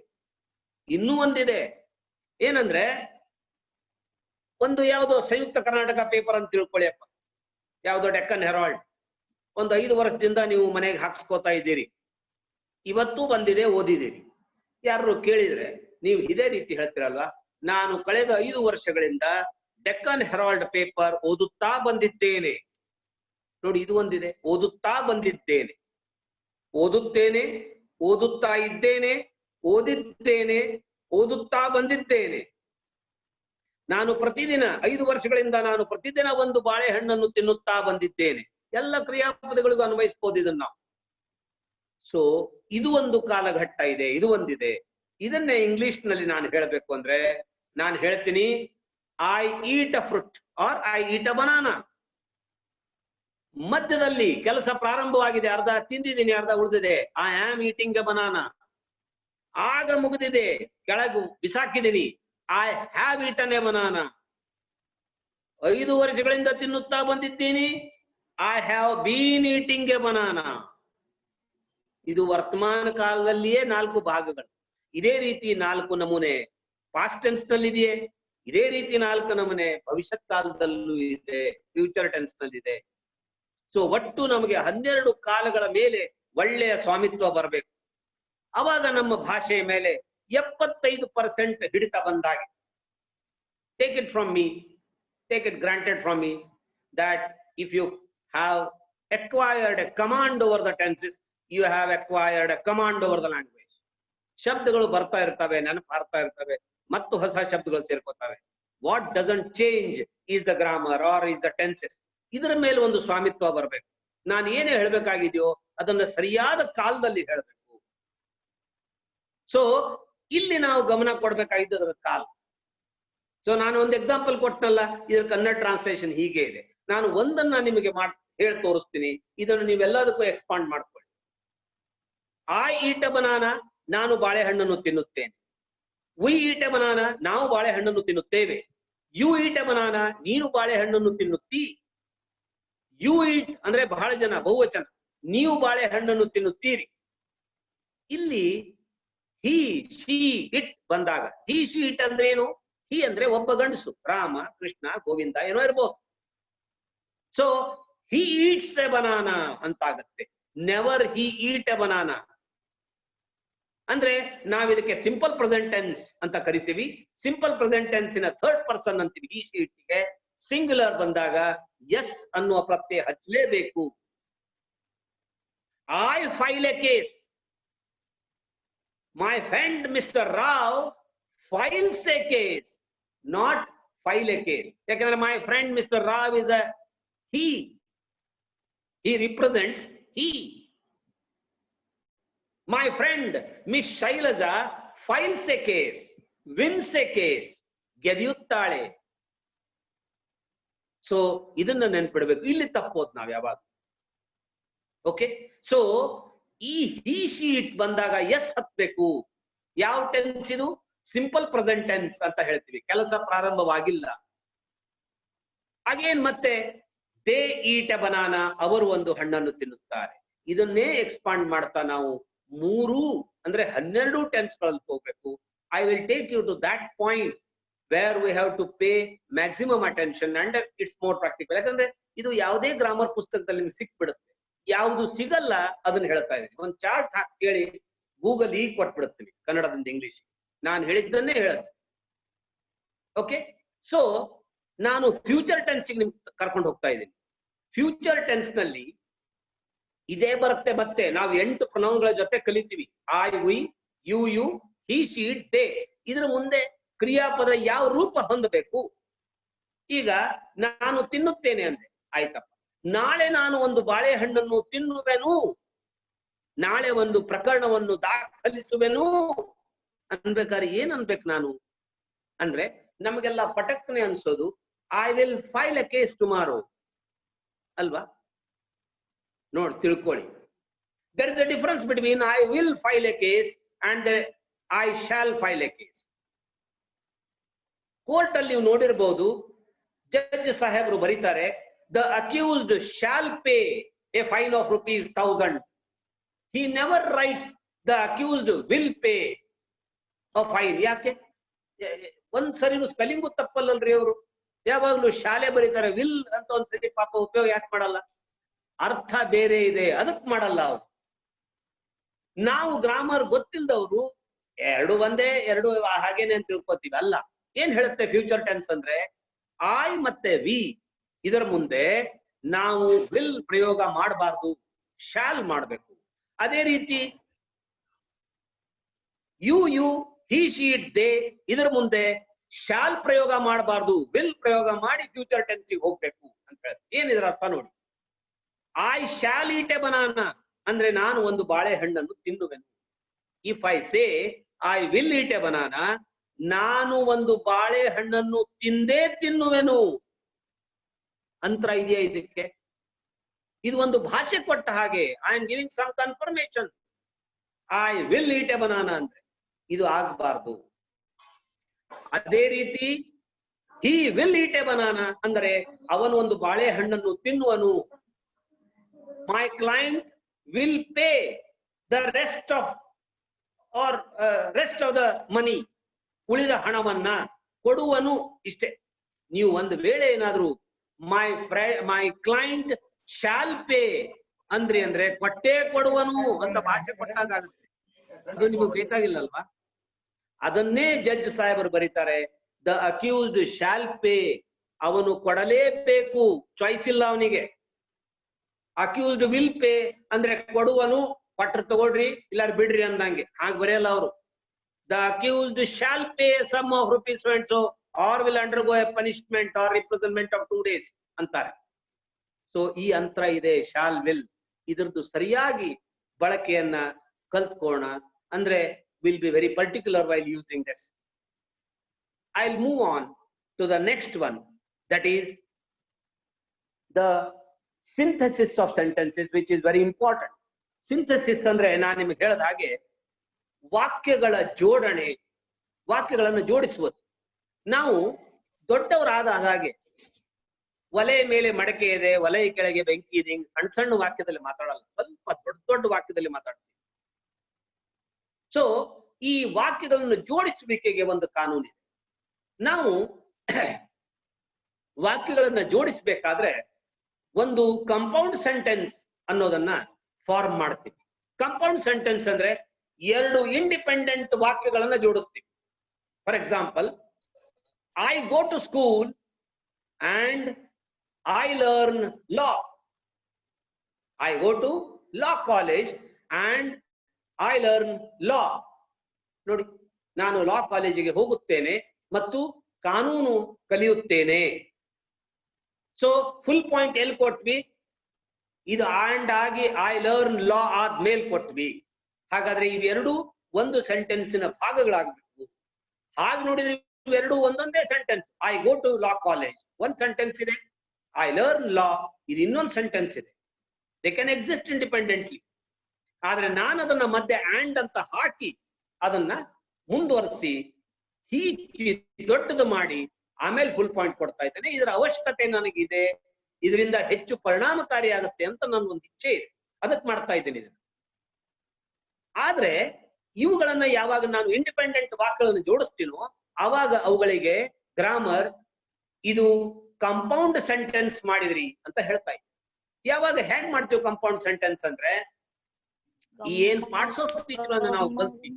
ಇನ್ನೂ ಒಂದಿದೆ. ಏನಂದ್ರೆ, ಒಂದು ಯಾವುದೋ ಸಂಯುಕ್ತ ಕರ್ನಾಟಕ ಪೇಪರ್ ಅಂತ ತಿಳ್ಕೊಳ್ಳಿ ಅಪ್ಪ, ಯಾವುದೋ ಡೆಕ್ಕನ್ ಹೆರಾಲ್ಡ್. ಒಂದು 5 ವರ್ಷದಿಂದ ನೀವು ಮನೆಗೆ ಹಾಕ್ಸ್ಕೋತಾ ಇದ್ದೀರಿ, ಇವತ್ತು ಬಂದಿದೆ, ಓದಿದ್ದೀರಿ. ಯಾರು ಕೇಳಿದ್ರೆ ನೀವು ಇದೇ ರೀತಿ ಹೇಳ್ತೀರಲ್ವಾ, ನಾನು ಕಳೆದ 5 ವರ್ಷಗಳಿಂದ ಡೆಕ್ಕನ್ ಹೆರಾಲ್ಡ್ ಪೇಪರ್ ಓದುತ್ತಾ ಬಂದಿದ್ದೇನೆ. ನೋಡಿ, ಇದು ಒಂದಿದೆ, ಓದುತ್ತಾ ಬಂದಿದ್ದೇನೆ, ಓದುತ್ತೇನೆ, ಓದುತ್ತಾ ಇದ್ದೇನೆ, ಓದಿದ್ದೇನೆ, ಓದುತ್ತಾ ಬಂದಿದ್ದೇನೆ. ನಾನು ಪ್ರತಿದಿನ 5 ವರ್ಷಗಳಿಂದ ನಾನು ಪ್ರತಿದಿನ ಒಂದು ಬಾಳೆಹಣ್ಣನ್ನು ತಿನ್ನುತ್ತಾ ಬಂದಿದ್ದೇನೆ. ಎಲ್ಲ ಕ್ರಿಯಾಪದಗಳಿಗೂ ಅನ್ವಯಿಸಬಹುದು ಇದನ್ನ ನಾವು. ಸೊ ಇದು ಒಂದು ಕಾಲಘಟ್ಟ ಇದೆ, ಇದು ಒಂದಿದೆ. ಇದನ್ನೇ ಇಂಗ್ಲಿಷ್ ನಲ್ಲಿ ನಾನು ಹೇಳಬೇಕು ಅಂದ್ರೆ ನಾನು ಹೇಳ್ತೀನಿ, I eat a fruit or I eat a banana. ಮಧ್ಯದಲ್ಲಿ ಕೆಲಸ ಪ್ರಾರಂಭವಾಗಿದೆ, ಅರ್ಧ ತಿಂದಿದ್ದೀನಿ, ಅರ್ಧ ಉಳಿದಿದೆ, I am eating a banana. ಆಗ ಮುಗಿದಿದೆ, ಕೆಳಗೆ ಬಿಸಾಕಿದ್ದೀನಿ, I have eaten a banana. 5 ವರ್ಷಗಳಿಂದ ತಿನ್ನುತ್ತಾ ಬಂದಿದ್ದೀನಿ, I have been eating a banana. ಇದು ವರ್ತಮಾನ ಕಾಲದಲ್ಲಿಯೇ 4 ಭಾಗಗಳು. ಇದೇ ರೀತಿ 4 ನಮೂನೆ ಪಾಸ್ಟ್ ಟೆನ್ಸ್ ನಲ್ಲಿ ಇದೆಯೇ, ಇದೇ ರೀತಿ 4 ನಮೂನೆ ಭವಿಷ್ಯತ್ ಕಾಲದಲ್ಲೂ ಇದೆ, ಫ್ಯೂಚರ್ ಟೆನ್ಸ್ ನಲ್ಲಿ ಇದೆ. ಸೊ ಒಟ್ಟು ನಮಗೆ 12 ಕಾಲಗಳ ಮೇಲೆ ಒಳ್ಳೆಯ ಸ್ವಾಮಿತ್ವ ಬರಬೇಕು. ಅವಾಗ ನಮ್ಮ ಭಾಷೆಯ ಮೇಲೆ 75% ಹಿಡಿತ ಬಂದಾಗೆ. Take it from me, take it granted from me that if you have acquired a command over the tenses, you have acquired a command over the language. ಶಬ್ದಗಳು ಬರ್ತಾ ಇರ್ತವೆ, ನೆನಪಾರ್ತಾ ಇರ್ತವೆ, ಮತ್ತು ಹೊಸ ಶಬ್ದಗಳು ಸೇರ್ಕೋತವೆ. What doesn't change is the grammar or is the tenses. ಇದರ ಮೇಲೆ ಒಂದು ಸ್ವಾಮಿತ್ವ ಬರಬೇಕು. ನಾನು ಏನೇ ಹೇಳ್ಬೇಕಾಗಿದೆಯೋ ಅದನ್ನ ಸರಿಯಾದ ಕಾಲದಲ್ಲಿ ಹೇಳ್ಬೇಕು. ಸೊ ಇಲ್ಲಿ ನಾವು ಗಮನ ಕೊಡ್ಬೇಕಾಗಿದ್ದರ ಕಾಲ. ಸೊ ನಾನು ಒಂದು ಎಕ್ಸಾಂಪಲ್ ಕೊಟ್ಟನಲ್ಲ, ಇದರ ಕನ್ನಡ ಟ್ರಾನ್ಸ್ಲೇಷನ್ ಹೀಗೆ ಇದೆ. ನಾನು ಒಂದನ್ನ ನಿಮಗೆ ಹೇಳಿ ತೋರಿಸ್ತೀನಿ, ಇದನ್ನು ನೀವೆಲ್ಲದಕ್ಕೂ ಎಕ್ಸ್ಪಾಂಡ್ ಮಾಡ್ಕೊಳ್ಳಿ. ಐ ಈಟ್ ಅ ಬನಾನಾ, ನಾನು ಬಾಳೆಹಣ್ಣನ್ನು ತಿನ್ನುತ್ತೇನೆ. ವಿ ಈಟ್ ಅ ಬನಾನಾ, ನಾವು ಬಾಳೆಹಣ್ಣನ್ನು ತಿನ್ನುತ್ತೇವೆ. ಯು ಈಟ್ ಅ ಬನಾನಾ, ನೀನು ಬಾಳೆಹಣ್ಣನ್ನು ತಿನ್ನುತ್ತೀ. ಯು ಈಟ್ ಅಂದ್ರೆ ಬಹಳ ಜನ, ಬಹುವಚನ. ನೀವು ಬಾಳೆಹಣ್ಣನ್ನು ತಿನ್ನುತ್ತೀರಿ. ಇಲ್ಲಿ ಹಿ, ಶಿ, ಇಟ್ ಬಂದಾಗ, ಹಿ, ಶಿ, ಇಟ್ ಅಂದ್ರೆ ಏನು? ಹಿ ಅಂದ್ರೆ ಒಬ್ಬ ಗಂಡಸು, ರಾಮ, ಕೃಷ್ಣ, ಗೋವಿಂದ ಏನೋ ಇರ್ಬೋದು. So he eats a banana ಅಂತಾಗತ್ತೆ. Never he eat a banana ಅಂದ್ರೆ ನಾವ್ ಇದಕ್ಕೆ ಸಿಂಪಲ್ ಪ್ರೆಸೆಂಟ್ ಟೆನ್ಸ್ ಅಂತ ಕರಿತೀವಿ. Simple present tense in third person ಅಂತೀವಿ. ಹಿ, ಶಿ, ಇಟ್ಗೆ ಸಿಂಗ್ಯುಲರ್ ಬಂದಾಗ ಎಸ್ ಅನ್ನುವ ಪ್ರತ್ಯಯ ಹಚ್ಚಲೇಬೇಕು. I file a case, my friend mister Rao files a case, not file a case. ಯಾಕಂದ್ರೆ my friend mister Rao is a he represents he. My friend Miss Shailaja files a case, wins a case, ಗೆದಿಯುತ್ತಾಳೆ. So ಇದನ್ನ ನೆನ್ಪಿಡ್ಬೇಕು. ಇಲ್ಲಿ ತಪ್ಪೋದ್ ನಾವ್ ಯಾವಾಗ. Okay, so ಈ he, she, it ಬಂದಾಗ ಎಸ್ ಹತ್ಬೇಕು. ಯಾವ ಟೆನ್ಸ್ ಇದು? ಸಿಂಪಲ್ ಪ್ರೆಸೆಂಟ್ ಟೆನ್ಸ್ ಅಂತ ಹೇಳ್ತೀವಿ. ಕೆಲಸ ಪ್ರಾರಂಭವಾಗಿಲ್ಲ. ಅಗೇನ್ ಮತ್ತೆ ದೇ ಈಟ್ ಎ ಬನಾನಾ, ಅವರು ಒಂದು ಹಣ್ಣನ್ನು ತಿನ್ನುತ್ತಾರೆ. ಇದನ್ನೇ ಎಕ್ಸ್ಪಾಂಡ್ ಮಾಡ್ತಾ ನಾವು 3 ಅಂದ್ರೆ 12 ಟೆನ್ಸ್ ಗಳಲ್ಲಿ ಹೋಗ್ಬೇಕು. I will take you to that point where we have to pay maximum attention and it's more practical. ಯಾಕಂದ್ರೆ ಇದು ಯಾವುದೇ ಗ್ರಾಮರ್ ಪುಸ್ತಕದಲ್ಲಿ ನಿಮ್ಗೆ ಸಿಕ್ಬಿಡುತ್ತೆ. ಯಾವುದು ಸಿಗಲ್ಲ ಅದನ್ನ ಹೇಳ್ತಾ ಇದ್ದೀನಿ. ಒಂದು ಚಾರ್ಟ್ ಹಾಕಿ ಕೇಳಿ, ಗೂಗಲ್ ಈಗ ಕೊಟ್ಬಿಡುತ್ತೀವಿ ಕನ್ನಡದಿಂದ ಇಂಗ್ಲಿಷ್. ನಾನು ಹೇಳಿದ್ದನ್ನೇ ಹೇಳುತ್ತೆ. ಓಕೆ, ಸೊ ನಾನು ಫ್ಯೂಚರ್ ಟೆನ್ಸ್ಗೆ ನಿಮ್ಗೆ ಕರ್ಕೊಂಡು ಹೋಗ್ತಾ ಇದ್ದೀನಿ. ಫ್ಯೂಚರ್ ಟೆನ್ಸ್ ನಲ್ಲಿ ಇದೇ ಬರುತ್ತೆ. ಮತ್ತೆ ನಾವು 8 ಪ್ರೊನೌನ್ಗಳ ಜೊತೆ ಕಲಿತೀವಿ. I, we, you, you, he, she, it, they. ಇದರ ಮುಂದೆ ಕ್ರಿಯಾಪದ ಯಾವ ರೂಪ ಹೊಂದಬೇಕು? ಈಗ ನಾನು ತಿನ್ನುತ್ತೇನೆ ಅಂದೆ, ಆಯ್ತಪ್ಪ. ನಾಳೆ ನಾನು ಒಂದು ಬಾಳೆಹಣ್ಣನ್ನು ತಿನ್ನುವೆನು, ನಾಳೆ ಒಂದು ಪ್ರಕರಣವನ್ನು ದಾಖಲಿಸುವೆನು ಅನ್ಬೇಕಾದ್ರೆ ಏನ್ ಅನ್ಬೇಕು ನಾನು? ಅಂದ್ರೆ ನಮಗೆಲ್ಲ ಪಟಕ್ನೆ ಅನ್ಸೋದು I will file a case tomorrow ಅಲ್ವಾ? ನೋಡಿ, ತಿಳ್ಕೊಳ್ಳಿ. there is a difference between I will file a case and I shall file a case. Court ಅಲ್ಲಿ ನೀವು ನೋಡಿರಬಹುದು, ಜಡ್ಜ್ ಸಾಹೇಬರು ಬರೀತಾರೆ, the accused shall pay a fine of ₹1000. he never writes the accused will pay a fine. ಯಾಕೆ? ಒಂದ್ ಸರಿನು spelling ತಪ್ಪಲ್ಲಲ್ರಿ ಅವರು. ಯಾವಾಗ್ಲೂ ಶಾಲೆ ಬರೀತಾರೆ, ವಿಲ್ ಅಂತ ಒಂದ್ಸರಿ ಪಾಪ ಉಪಯೋಗ ಯಾಕೆ ಮಾಡಲ್ಲ? ಅರ್ಥ ಬೇರೆ ಇದೆ, ಅದಕ್ ಮಾಡಲ್ಲ ಅವ್ರು. ನಾವು ಗ್ರಾಮರ್ ಗೊತ್ತಿಲ್ದವ್ರು ಎರಡು ಒಂದೇ, ಎರಡು ಹಾಗೇನೆ ಅಂತ ತಿಳ್ಕೊತೀವಿ. ಅಲ್ಲ, ಏನ್ ಹೇಳುತ್ತೆ ಫ್ಯೂಚರ್ ಟೆನ್ಸ್ ಅಂದ್ರೆ ಐ ಮತ್ತೆ ವಿ ಇದರ ಮುಂದೆ ನಾವು ವಿಲ್ ಪ್ರಯೋಗ ಮಾಡಬಾರ್ದು, ಶಾಲ್ ಮಾಡಬೇಕು. ಅದೇ ರೀತಿ you he she it they ಇದರ ಮುಂದೆ ಶಾಲ್ ಪ್ರಯೋಗ ಮಾಡಬಾರ್ದು, ವಿಲ್ ಪ್ರಯೋಗ ಮಾಡಿ ಫ್ಯೂಚರ್ ಟೆನ್ಸ್ ಹೋಗ್ಬೇಕು ಅಂತ ಹೇಳಿ. ಏನಿದ್ರ ಅರ್ಥ ನೋಡಿ. I shall eat a banana ಅಂದ್ರೆ ನಾನು ಒಂದು ಬಾಳೆಹಣ್ಣನ್ನು ತಿನ್ನುವೆನು. If I say I will eat a banana, ನಾನು ಒಂದು ಬಾಳೆಹಣ್ಣನ್ನು ತಿಂದೇ ತಿನ್ನುವೆನು. ಅಂತರ ಇದೆಯಾ ಇದಕ್ಕೆ? ಇದು ಒಂದು ಭಾಷೆ ಕೊಟ್ಟ ಹಾಗೆ. I am giving some confirmation. I will eat a banana ಅಂದ್ರೆ ಇದು ಆಗಬಾರ್ದು. ಅದೇ ರೀತಿ he will eat a banana ಅಂದ್ರೆ ಅವನು ಒಂದು ಬಾಳೆಹಣ್ಣನ್ನು ತಿನ್ನುವನು. My client will pay the rest of the money, ಉಳಿದ ಹಣವನ್ನ ಕೊಡುವನು. ಇಷ್ಟೇ. ನೀವು ಒಂದು ವೇಳೆ ಏನಾದ್ರೂ ಮೈ ಕ್ಲೈಂಟ್ ಶಾಲ್ ಪೇ ಅಂದ್ರಿ ಅಂದ್ರೆ ಕೊಟ್ಟೇ ಕೊಡುವನು ಅಂತ ಭಾಷೆ ಕೊಟ್ಟಾಗುತ್ತೆ. ಅದು ನಿಮಗೆ ಬೇಕಾಗಿಲ್ಲಲ್ವಾ? ಅದನ್ನೇ ಜಡ್ಜ್ ಸಾಹೇಬರು ಬರೀತಾರೆ, ದ ಅಕ್ಯೂಸ್ಡ್ ಶಾಲ್ ಪೇ, ಅವನು ಕೊಡಲೇಬೇಕು, ಚಾಯ್ಸ್ ಇಲ್ಲ ಅವನಿಗೆ. ಅಕ್ಯೂಸ್ಡ್ ವಿಲ್ ಪೇ ಅಂದ್ರೆ ಕೊಡುವನು, ಕೊಟ್ರ ತಗೊಳ್ರಿ ಇಲ್ಲ ಬಿಡ್ರಿ ಅಂದಂಗೆ. ಹಾಗೆ ಬರೆಯಲ್ಲ ಅವರು. The accused shall pay sum of rupees or will undergo a punishment or imprisonment of 2 days ಅಂತಾರೆ. ಸೊ ಈ ಅಂತರ ಇದೆ ಶಾಲ್ ವಿಲ್. ಇದ್ರದ್ದು ಸರಿಯಾಗಿ ಬಳಕೆಯನ್ನ ಕಲ್ತ್ಕೋಣ. ಅಂದ್ರೆ will be very particular while using this. I'll move on to the next one, that is the synthesis of sentences, which is very important. Synthesis ಅಂದ್ರೆ ನಾನು ನಿಮಗೆ ಹೇಳಿದ ಹಾಗೆ ವಾಕ್ಯಗಳ ಜೋಡಣೆ, ವಾಕ್ಯಗಳನ್ನು ಜೋಡಿಸುವುದು. ನಾವು ದೊಡ್ಡವರಾದ ಹಾಗೆ ಒಲೆ ಮೇಲೆ ಮಡಕೆ ಇದೆ, ಒಲೆ ಕೆಳಗೆ ಬೆಂಕಿ ಇದೆ, ಸಣ್ಣ ಸಣ್ಣ ವಾಕ್ಯದಲ್ಲಿ ಮಾತಾಡಲ್ಲ, ಸ್ವಲ್ಪ ದೊಡ್ಡ ದೊಡ್ಡ ವಾಕ್ಯದಲ್ಲಿ ಮಾತಾಡ್ತೀವಿ. ಸೊ ಈ ವಾಕ್ಯಗಳನ್ನು ಜೋಡಿಸುವಿಕೆಗೆ ಒಂದು ಕಾನೂನಿದೆ. ನಾವು ವಾಕ್ಯಗಳನ್ನ ಜೋಡಿಸಬೇಕಾದ್ರೆ ಒಂದು ಕಂಪೌಂಡ್ ಸೆಂಟೆನ್ಸ್ ಅನ್ನೋದನ್ನ ಫಾರ್ಮ್ ಮಾಡ್ತೀವಿ. ಕಂಪೌಂಡ್ ಸೆಂಟೆನ್ಸ್ ಅಂದ್ರೆ ಎರಡು ಇಂಡಿಪೆಂಡೆಂಟ್ ವಾಕ್ಯಗಳನ್ನ ಜೋಡಿಸ್ತೀವಿ. For example, I go to school and I learn law. I go to law college and I learn law. ನೋಡಿ, ನಾನು ಲಾ ಕಾಲೇಜಿಗೆ ಹೋಗುತ್ತೇನೆ ಮತ್ತು ಕಾನೂನು ಕಲಿಯುತ್ತೇನೆ. ಸೊ ಫುಲ್ ಪಾಯಿಂಟ್ ಎಲ್ಲಿ ಕೊಟ್ವಿ? ಇದು ಅಂಡ್ ಆಗಿ ಐ ಲರ್ನ್ ಲಾ ಆದ್ಮೇಲೆ ಕೊಟ್ವಿ. ಹಾಗಾದ್ರೆ ಇವೆರಡು ಒಂದು ಸೆಂಟೆನ್ಸಿನ ಭಾಗಗಳಾಗಬೇಕು. ಹಾಗೆ ನೋಡಿದ್ರೆ ಇವೆರಡು ಒಂದೊಂದೇ sentence. I go to law college ಒಂದ್ ಸೆಂಟೆನ್ಸ್ ಇದೆ, ಐ ಲರ್ನ್ ಲಾ ಇದು ಇನ್ನೊಂದು ಸೆಂಟೆನ್ಸ್ ಇದೆ. They can exist independently. ಆದ್ರೆ ನಾನು ಅದನ್ನ ಮಧ್ಯೆ ಅಂಡ್ ಅಂತ ಹಾಕಿ ಅದನ್ನ ಮುಂದುವರಿಸಿ ಹೀಗೆ ದೊಡ್ಡದು ಮಾಡಿ ಆಮೇಲೆ ಫುಲ್ ಪಾಯಿಂಟ್ ಕೊಡ್ತಾ ಇದ್ದೇನೆ. ಇದರ ಅವಶ್ಯಕತೆ ನನಗಿದೆ, ಇದರಿಂದ ಹೆಚ್ಚು ಪರಿಣಾಮಕಾರಿ ಆಗುತ್ತೆ ಅಂತ ನನ್ನ ಒಂದು ಇಚ್ಛೆ ಇದೆ, ಅದಕ್ಕೆ ಮಾಡ್ತಾ ಇದ್ದೇನೆ ಇದನ್ನ. ಆದ್ರೆ ಇವುಗಳನ್ನ ಯಾವಾಗ ನಾನು ಇಂಡಿಪೆಂಡೆಂಟ್ ವಾಕ್ಯಗಳನ್ನು ಜೋಡಿಸ್ತೀನೋ ಆವಾಗ ಅವುಗಳಿಗೆ ಗ್ರಾಮರ್ ಇದು ಕಂಪೌಂಡ್ ಸೆಂಟೆನ್ಸ್ ಮಾಡಿದ್ರಿ ಅಂತ ಹೇಳ್ತಾ ಇದ್ದೆ. ಯಾವಾಗ ಹೇಗ್ ಮಾಡ್ತೀವಿ ಕಂಪೌಂಡ್ ಸೆಂಟೆನ್ಸ್ ಅಂದ್ರೆ, ಈ ಏನ್ ಪಾರ್ಟ್ಸ್ ಆಫ್ ಸ್ಪೀಚ್ ಗಳನ್ನ ನಾವು ಕಲ್ತೀವಿ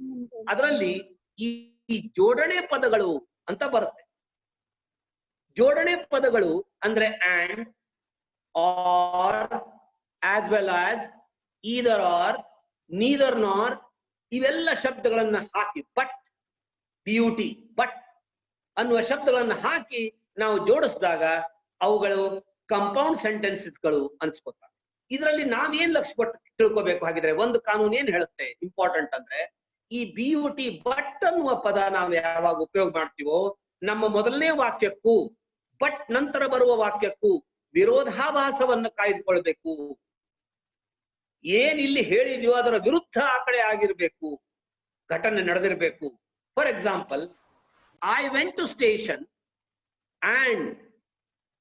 ಅದರಲ್ಲಿ ಈ ಜೋಡಣೆ ಪದಗಳು ಅಂತ ಬರುತ್ತೆ. ಜೋಡಣೆ ಪದಗಳು ಅಂದ್ರೆ and, or, as well as, either or, neither nor ಇವೆಲ್ಲ ಶಬ್ದಗಳನ್ನ ಹಾಕಿ, ಬಟ್, ಬ್ಯೂಟಿ, ಬಟ್ ಅನ್ನುವ ಶಬ್ದಗಳನ್ನ ಹಾಕಿ ನಾವು ಜೋಡಿಸಿದಾಗ ಅವುಗಳು ಕಂಪೌಂಡ್ ಸೆಂಟೆನ್ಸಸ್ಗಳು ಅನ್ಸ್ಕೊತಾರೆ. ಇದರಲ್ಲಿ ನಾವೇನ್ ಲಕ್ಷ್ಯ ಕೊಟ್ಟು ತಿಳ್ಕೊಬೇಕು ಹಾಗಿದ್ರೆ, ಒಂದು ಕಾನೂನು ಏನ್ ಹೇಳುತ್ತೆ ಇಂಪಾರ್ಟೆಂಟ್ ಅಂದ್ರೆ, ಈ ಬ್ಯೂಟಿ ಬಟ್ ಅನ್ನುವ ಪದ ನಾವು ಯಾವಾಗ ಉಪಯೋಗ ಮಾಡ್ತೀವೋ ನಮ್ಮ ಮೊದಲನೇ ವಾಕ್ಯಕ್ಕೂ ಬಟ್ ನಂತರ ಬರುವ ವಾಕ್ಯಕ್ಕೂ ವಿರೋಧಾಭಾಸವನ್ನು ಕಾಯ್ದುಕೊಳ್ಬೇಕು. ಏನ್ ಇಲ್ಲಿ ಹೇಳಿದ್ಯೋ ಅದರ ವಿರುದ್ಧ ಆ ಕಡೆ ಆಗಿರ್ಬೇಕು, ಘಟನೆ ನಡೆದಿರ್ಬೇಕು. For example, I went to station and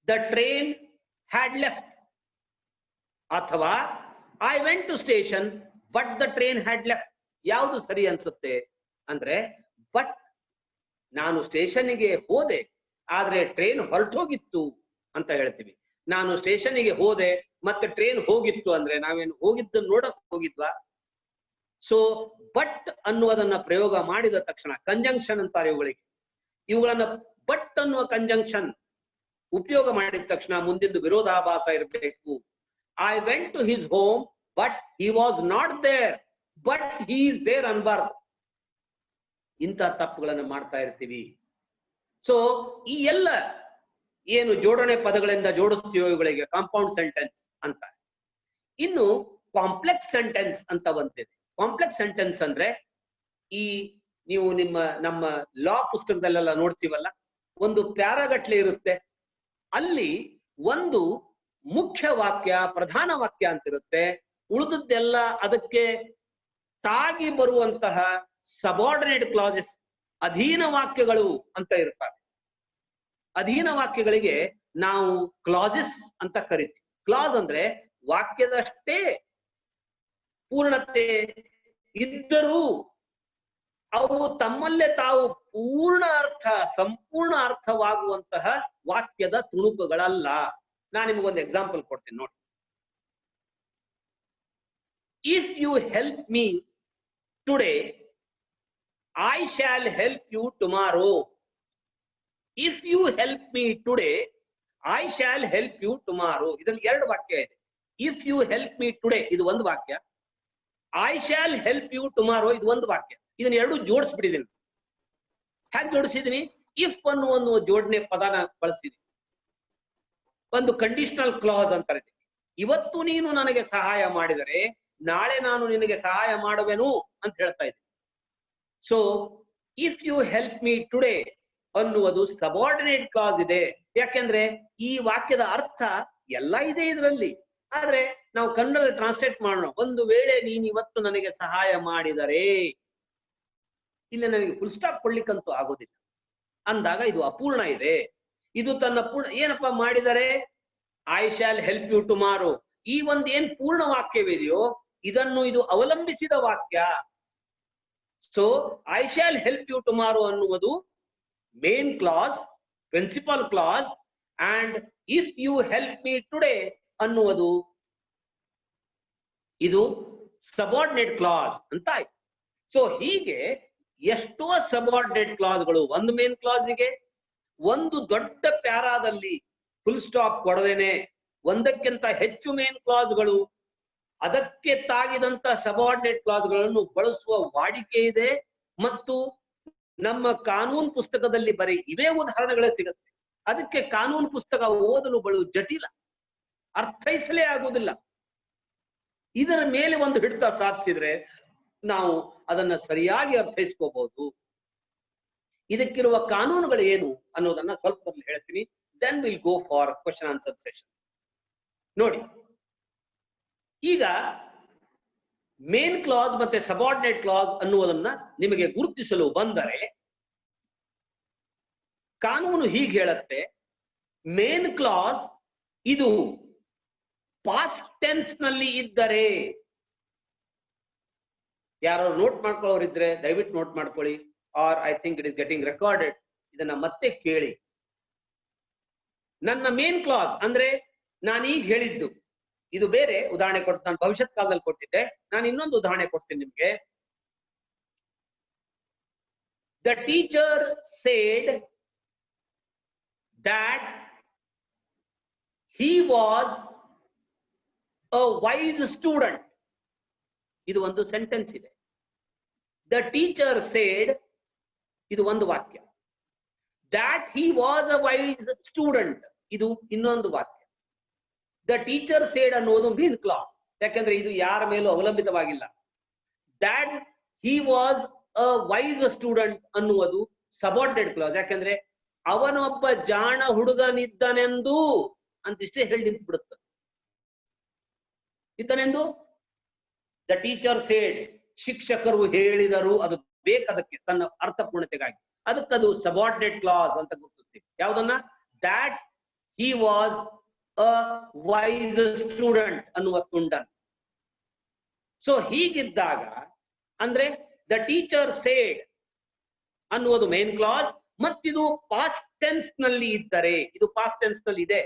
the train had left, ಅಥವಾ I went to station but the train had left. ಯಾವುದು ಸರಿ ಅನ್ಸುತ್ತೆ ಅಂದ್ರೆ, ಬಟ್ ನಾನು ಸ್ಟೇಷನ್ಗೆ ಹೋದೆ ಆದ್ರೆ ಟ್ರೈನ್ ಹೊರಟೋಗಿತ್ತು ಅಂತ ಹೇಳ್ತೀವಿ. ನಾನು ಸ್ಟೇಷನ್ಗೆ ಹೋದೆ ಮತ್ತೆ ಟ್ರೈನ್ ಹೋಗಿತ್ತು ಅಂದ್ರೆ ನಾವೇನು ಹೋಗಿದ್ದು ನೋಡಕ್ ಹೋಗಿದ್ವಾ? ಸೊ ಬಟ್ ಅನ್ನುವುದನ್ನ ಪ್ರಯೋಗ ಮಾಡಿದ ತಕ್ಷಣ ಕಂಜಂಕ್ಷನ್ ಅಂತಾರೆ ಇವುಗಳಿಗೆ. ಇವುಗಳನ್ನ ಬಟ್ ಅನ್ನುವ ಕಂಜಂಕ್ಷನ್ ಉಪಯೋಗ ಮಾಡಿದ ತಕ್ಷಣ ಮುಂದಿದ್ದು ವಿರೋಧಾಭಾಸ ಇರಬೇಕು. I went to his home but he was not there, but he is there ಅನ್ಬಾರ್ದು. ಇಂಥ ತಪ್ಪುಗಳನ್ನು ಮಾಡ್ತಾ ಇರ್ತೀವಿ. ಸೊ ಈ ಎಲ್ಲ ಏನು ಜೋಡಣೆ ಪದಗಳಿಂದ ಜೋಡಿಸ್ತೀವೋ ಇವುಗಳಿಗೆ ಕಾಂಪೌಂಡ್ ಸೆಂಟೆನ್ಸ್ ಅಂತ. ಇನ್ನು ಕಾಂಪ್ಲೆಕ್ಸ್ ಸೆಂಟೆನ್ಸ್ ಅಂತ ಬಂದಿದೆ. ಕಾಂಪ್ಲೆಕ್ಸ್ ಸೆಂಟೆನ್ಸ್ ಅಂದ್ರೆ ಈ ನೀವು ನಮ್ಮ ಲಾ ಪುಸ್ತಕದಲ್ಲೆಲ್ಲ ನೋಡ್ತೀವಲ್ಲ, ಒಂದು ಪ್ಯಾರಾಗಟ್ಲೆ ಇರುತ್ತೆ, ಅಲ್ಲಿ ಒಂದು ಮುಖ್ಯ ವಾಕ್ಯ ಪ್ರಧಾನ ವಾಕ್ಯ ಅಂತ ಇರುತ್ತೆ, ಉಳಿದದ್ದೆಲ್ಲ ಅದಕ್ಕೆ ತಾಗಿ ಬರುವಂತಹ ಸಬಾರ್ಡಿನೇಟ್ ಕ್ಲಾಸಸ್ ಅಧೀನ ವಾಕ್ಯಗಳು ಅಂತ ಇರ್ತಾರೆ. ಅಧೀನ ವಾಕ್ಯಗಳಿಗೆ ನಾವು ಕ್ಲಾಸಸ್ ಅಂತ ಕರಿತೀವಿ. ಕ್ಲಾಸ್ ಅಂದ್ರೆ ವಾಕ್ಯದಷ್ಟೇ ಪೂರ್ಣತೆ ಇದ್ದರೂ ಅವು ತಮ್ಮಲ್ಲೇ ತಾವು ಪೂರ್ಣ ಅರ್ಥ ಸಂಪೂರ್ಣ ಅರ್ಥವಾಗುವಂತಹ ವಾಕ್ಯದ ತುಣುಕುಗಳಲ್ಲ. ನಾನು ನಿಮಗೊಂದು ಎಕ್ಸಾಂಪಲ್ ಕೊಡ್ತೀನಿ ನೋಡಿ. If you help me today I shall help you tomorrow. If you help me today I shall help you tomorrow. ಇದ್ರಲ್ಲಿ ಎರಡು ವಾಕ್ಯ ಇದೆ. If you help me today ಇದು ಒಂದು ವಾಕ್ಯ, I shall help you tomorrow ಇದು ಒಂದು ವಾಕ್ಯ. ಇದನ್ನ ಎರಡು ಜೋಡಿಸ್ಬಿಟ್ಟಿದ್ದೀನಿ. ಹೇಗೆ ಜೋಡಿಸಿದೀನಿ? ಇಫ್ ಅನ್ನುವ ಒಂದು ಜೋಡಣೆ ಪದನ ಬಳಸಿದೀನಿ. ಒಂದು ಕಂಡೀಷನಲ್ ಕ್ಲಾಸ್ ಅಂತ ಕರಿತೀನಿ. ಇವತ್ತು ನೀನು ನನಗೆ ಸಹಾಯ ಮಾಡಿದರೆ ನಾಳೆ ನಾನು ನಿನಗೆ ಸಹಾಯ ಮಾಡುವೆನು ಅಂತ ಹೇಳ್ತಾ ಇದ್ದೀನಿ. So if you help me today ಅನ್ನುವುದು ಸಬಾರ್ಡಿನೇಟ್ ಕ್ಲಾಸ್ ಇದೆ. ಯಾಕೆಂದ್ರೆ ಈ ವಾಕ್ಯದ ಅರ್ಥ ಎಲ್ಲ ಇದೆ ಇದರಲ್ಲಿ. ಆದ್ರೆ ನಾವು ಕನ್ನಡದಲ್ಲಿ ಟ್ರಾನ್ಸ್ಲೇಟ್ ಮಾಡೋಣ. ಒಂದು ವೇಳೆ ನೀನು ಇವತ್ತು ನನಗೆ ಸಹಾಯ ಮಾಡಿದರೆ, ಇಲ್ಲಿ ನನಗೆ ಫುಲ್ ಸ್ಟಾಪ್ ಕೊಡ್ಲಿಕ್ಕಂತೂ ಆಗೋದಿಲ್ಲ ಅಂದಾಗ ಇದು ಅಪೂರ್ಣ ಇದೆ. ಇದು ತನ್ನ ಪೂರ್ಣ ಏನಪ್ಪ ಮಾಡಿದರೆ I shall help you tomorrow, ಈ ಒಂದು ಏನ್ ಪೂರ್ಣ ವಾಕ್ಯವಿದೆಯೋ ಇದನ್ನು ಇದು ಅವಲಂಬಿಸಿದ ವಾಕ್ಯ. So I shall help you tomorrow ಅನ್ನುವುದು main clause, principal clause, and if you help me today ಅನ್ನುವುದು ಇದು ಸಬಾರ್ಡಿನೇಟ್ ಕ್ಲಾಸ್ ಅಂತ ಆಯ್ತು. ಸೊ ಹೀಗೆ ಎಷ್ಟೋ ಸಬಾರ್ಡಿನೇಟ್ ಕ್ಲಾಸ್ಗಳು ಒಂದು ಮೇನ್ ಕ್ಲಾಸಿಗೆ, ಒಂದು ದೊಡ್ಡ ಪ್ಯಾರಾದಲ್ಲಿ ಫುಲ್ ಸ್ಟಾಪ್ ಕೊಡದೇನೆ ಒಂದಕ್ಕಿಂತ ಹೆಚ್ಚು ಮೇನ್ ಕ್ಲಾಸ್ಗಳು, ಅದಕ್ಕೆ ತಾಗಿದಂತ ಸಬಾರ್ಡಿನೇಟ್ ಕ್ಲಾಸ್ಗಳನ್ನು ಬಳಸುವ ವಾಡಿಕೆ ಇದೆ. ಮತ್ತು ನಮ್ಮ ಕಾನೂನು ಪುಸ್ತಕದಲ್ಲಿ ಬರೀ ಇವೇ ಉದಾಹರಣೆಗಳೇ ಸಿಗುತ್ತೆ. ಅದಕ್ಕೆ ಕಾನೂನು ಪುಸ್ತಕ ಓದಲು ಬಲು ಜಟಿಲ, ಅರ್ಥೈಸಲೇ ಆಗುವುದಿಲ್ಲ. ಇದರ ಮೇಲೆ ಒಂದು ಹಿಡಿತ ಸಾಧಿಸಿದ್ರೆ ನಾವು ಅದನ್ನ ಸರಿಯಾಗಿ ಅರ್ಥೈಸ್ಕೋಬಹುದು. ಇದಕ್ಕಿರುವ ಕಾನೂನುಗಳು ಏನು ಅನ್ನೋದನ್ನ ಸ್ವಲ್ಪ ಹೇಳ್ತೀನಿ. Then will go for question answer session. ನೋಡಿ, ಈಗ ಮೇನ್ ಕ್ಲಾಸ್ ಮತ್ತೆ ಸಬಾರ್ಡಿನೇಟ್ ಕ್ಲಾಸ್ ಅನ್ನುವುದನ್ನ ನಿಮಗೆ ಗುರುತಿಸಲು ಬಂದರೆ ಕಾನೂನು ಹೀಗೆ ಹೇಳುತ್ತೆ. ಮೇನ್ ಕ್ಲಾಸ್ ಇದು ಪಾಸ್ಟ್ ಟೆನ್ಸ್ ನಲ್ಲಿ ಇದ್ದರೆ, ಯಾರು ನೋಟ್ ಮಾಡ್ಕೊಳ್ಳೋರಿದ್ರೆ ದಯವಿಟ್ಟು ನೋಟ್ ಮಾಡ್ಕೊಳ್ಳಿ, or I think it is getting recorded. ಇದನ್ನ ಮತ್ತೆ ಕೇಳಿ. ನನ್ನ ಮೇನ್ ಕ್ಲಾಸ್ ಅಂದ್ರೆ ನಾನು ಈಗ ಹೇಳಿದ್ದು ಇದು ಬೇರೆ ಉದಾಹರಣೆ ಕೊಟ್ಟು ನಾನು ಭವಿಷ್ಯತ್ ಕಾಲದಲ್ಲಿ ಕೊಟ್ಟಿದ್ದೆ. ನಾನು ಇನ್ನೊಂದು ಉದಾಹರಣೆ ಕೊಡ್ತೀನಿ ನಿಮ್ಗೆ. The teacher said that he was a wise student. ಇದು ಒಂದು ಸೆಂಟೆನ್ಸ್ ಇದೆ. The teacher said ಇದು ಒಂದು ವಾಕ್ಯ. That he was a wise student ಇದು ಇನ್ನೊಂದು ವಾಕ್ಯ. The teacher said ಅನ್ನೋದು ಮೇನ್ ಕ್ಲಾಸ್, ಯಾಕಂದ್ರೆ ಇದು ಯಾರ ಮೇಲೂ ಅವಲಂಬಿತವಾಗಿಲ್ಲ. That he was a wise student ಅನ್ನುವುದು ಸಬಾರ್ಡಿನೇಟ್ ಕ್ಲಾಸ್, ಯಾಕಂದ್ರೆ ಅವನೊಬ್ಬ ಜಾಣ ಹುಡುಗನಿದ್ದನೆಂದು ಅಂತಿಷ್ಟೇ ಹೇಳಿ ನಿಂತು ಬಿಡುತ್ತೆ. ಇದ್ದನೆಂದು ದ ಟೀಚರ್ ಸೇಡ್, ಶಿಕ್ಷಕರು ಹೇಳಿದರು, ಅದು ಬೇಕದಕ್ಕೆ ತನ್ನ ಅರ್ಥಪೂರ್ಣತೆಗಾಗಿ. ಅದಕ್ಕದು ಸಬಾರ್ಡಿನೇಟ್ ಕ್ಲಾಸ್ ಅಂತ ಗುರುತಿಸ್ತೀವಿ. ಯಾವುದನ್ನ? That he was a wise student ಅನ್ನುವ ತುಂಡನ್. ಸೊ ಹೀಗಿದ್ದಾಗ ಅಂದ್ರೆ ದ ಟೀಚರ್ ಸೇಡ್ ಅನ್ನುವುದು ಮೇನ್ ಕ್ಲಾಸ್, ಮತ್ತಿದು ಪಾಸ್ಟ್ ಟೆನ್ಸ್ ನಲ್ಲಿ ಇದ್ದರೆ, ಇದು ಪಾಸ್ಟ್ ಟೆನ್ಸ್ ನಲ್ಲಿ ಇದೆ.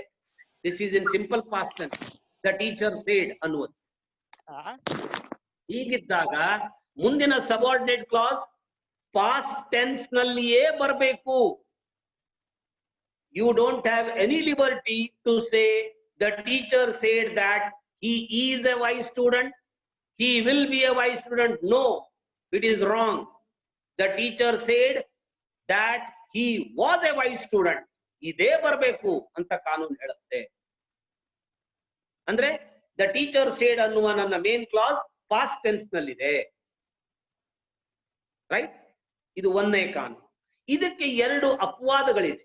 This is in simple past tense. The teacher said ಅನ್ನುವುದು ಹೀಗಿದ್ದಾಗ ಮುಂದಿನ ಸಬಾರ್ಡಿನೇಟ್ ಕ್ಲಾಸ್ ಪಾಸ್ಟ್ ಟೆನ್ಸ್ ನಲ್ಲಿಯೇ ಬರಬೇಕು. You don't have any liberty to say the teacher said that he is a wise student, he will be a wise student. No, it is wrong. The teacher said that he was a wise student. ಇದೇ ಬರಬೇಕು ಅಂತ ಕಾನೂನು ಹೇಳುತ್ತೆ. ಅಂದ್ರೆ the teacher seed ಅನ್ನುವ ನನ್ನ main clause past tense ನಲ್ಲಿದೆ. Right? ಇದು ಒಂದನೇ ಕಾನೂನು. ಇದಕ್ಕೆ ಎರಡು ಅಪವಾದಗಳಿದೆ.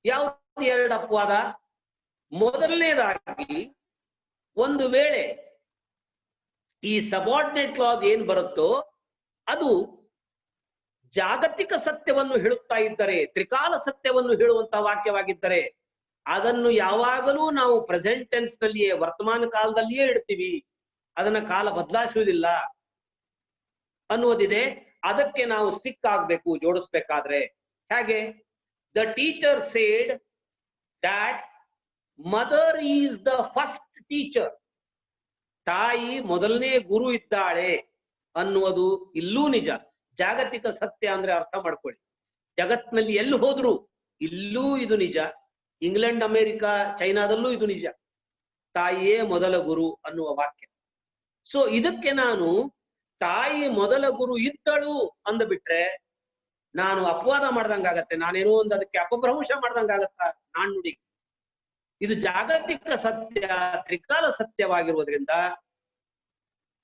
ಯಾವುದು ಎರಡು ಅಪವಾದ? ಮೊದಲನೇದಾಗಿ, ಒಂದು ವೇಳೆ ಈ ಸಬಾರ್ಡಿನೇಟ್ ಕ್ಲಾಸ್ ಏನ್ ಬರುತ್ತೋ ಅದು ಜಾಗತಿಕ ಸತ್ಯವನ್ನು ಹೇಳುತ್ತಾ ಇದ್ದರೆ, ತ್ರಿಕಾಲ ಸತ್ಯವನ್ನು ಹೇಳುವಂತಹ ವಾಕ್ಯವಾಗಿದ್ದರೆ ಅದನ್ನು ಯಾವಾಗಲೂ ನಾವು ಪ್ರೆಸೆಂಟ್ ಟೆನ್ಸ್ ನಲ್ಲಿಯೇ, ವರ್ತಮಾನ ಕಾಲದಲ್ಲಿಯೇ ಇಡ್ತೀವಿ, ಅದನ್ನ ಕಾಲ ಬದಲಾಯಿಸುವುದಿಲ್ಲ ಅನ್ನುವುದಿದೆ. ಅದಕ್ಕೆ ನಾವು ಸ್ಟಿಕ್ ಆಗ್ಬೇಕು, ಜೋಡಿಸ್ಬೇಕಾದ್ರೆ. ಹೇಗೆ? The teacher said that mother is the first teacher. ತಾಯಿ ಮೊದಲನೇ ಗುರು ಇದ್ದಾಳೆ ಅನ್ನುವುದು ಇಲ್ಲೂ ನಿಜ. ಜಾಗತಿಕ ಸತ್ಯ ಅಂದ್ರೆ ಅರ್ಥ ಮಾಡ್ಕೊಳ್ಳಿ. ಜಗತ್ನಲ್ಲಿ ಎಲ್ಲಿ ಹೋದ್ರು ಇಲ್ಲೂ ಇದು ನಿಜ. ಇಂಗ್ಲೆಂಡ್, ಅಮೆರಿಕ, ಚೈನಾದಲ್ಲೂ ಇದು ನಿಜ. ತಾಯಿಯೇ ಮೊದಲ ಗುರು ಅನ್ನುವ ವಾಕ್ಯ. ಸೊ ಇದಕ್ಕೆ ನಾನು ತಾಯಿ ಮೊದಲ ಗುರು ಇದ್ದಳು ಅಂದ್ಬಿಟ್ರೆ ನಾನು ಅಪವಾದ ಮಾಡ್ದಂಗಾಗತ್ತೆ. ನಾನೇನೋ ಒಂದು ಅದಕ್ಕೆ ಅಪಭ್ರಂಶ ಮಾಡ್ದಂಗಾಗತ್ತ ನಾಣ್ಣುಡಿ. ಇದು ಜಾಗತಿಕ ಸತ್ಯ, ತ್ರಿಕಾಲ ಸತ್ಯವಾಗಿರುವುದರಿಂದ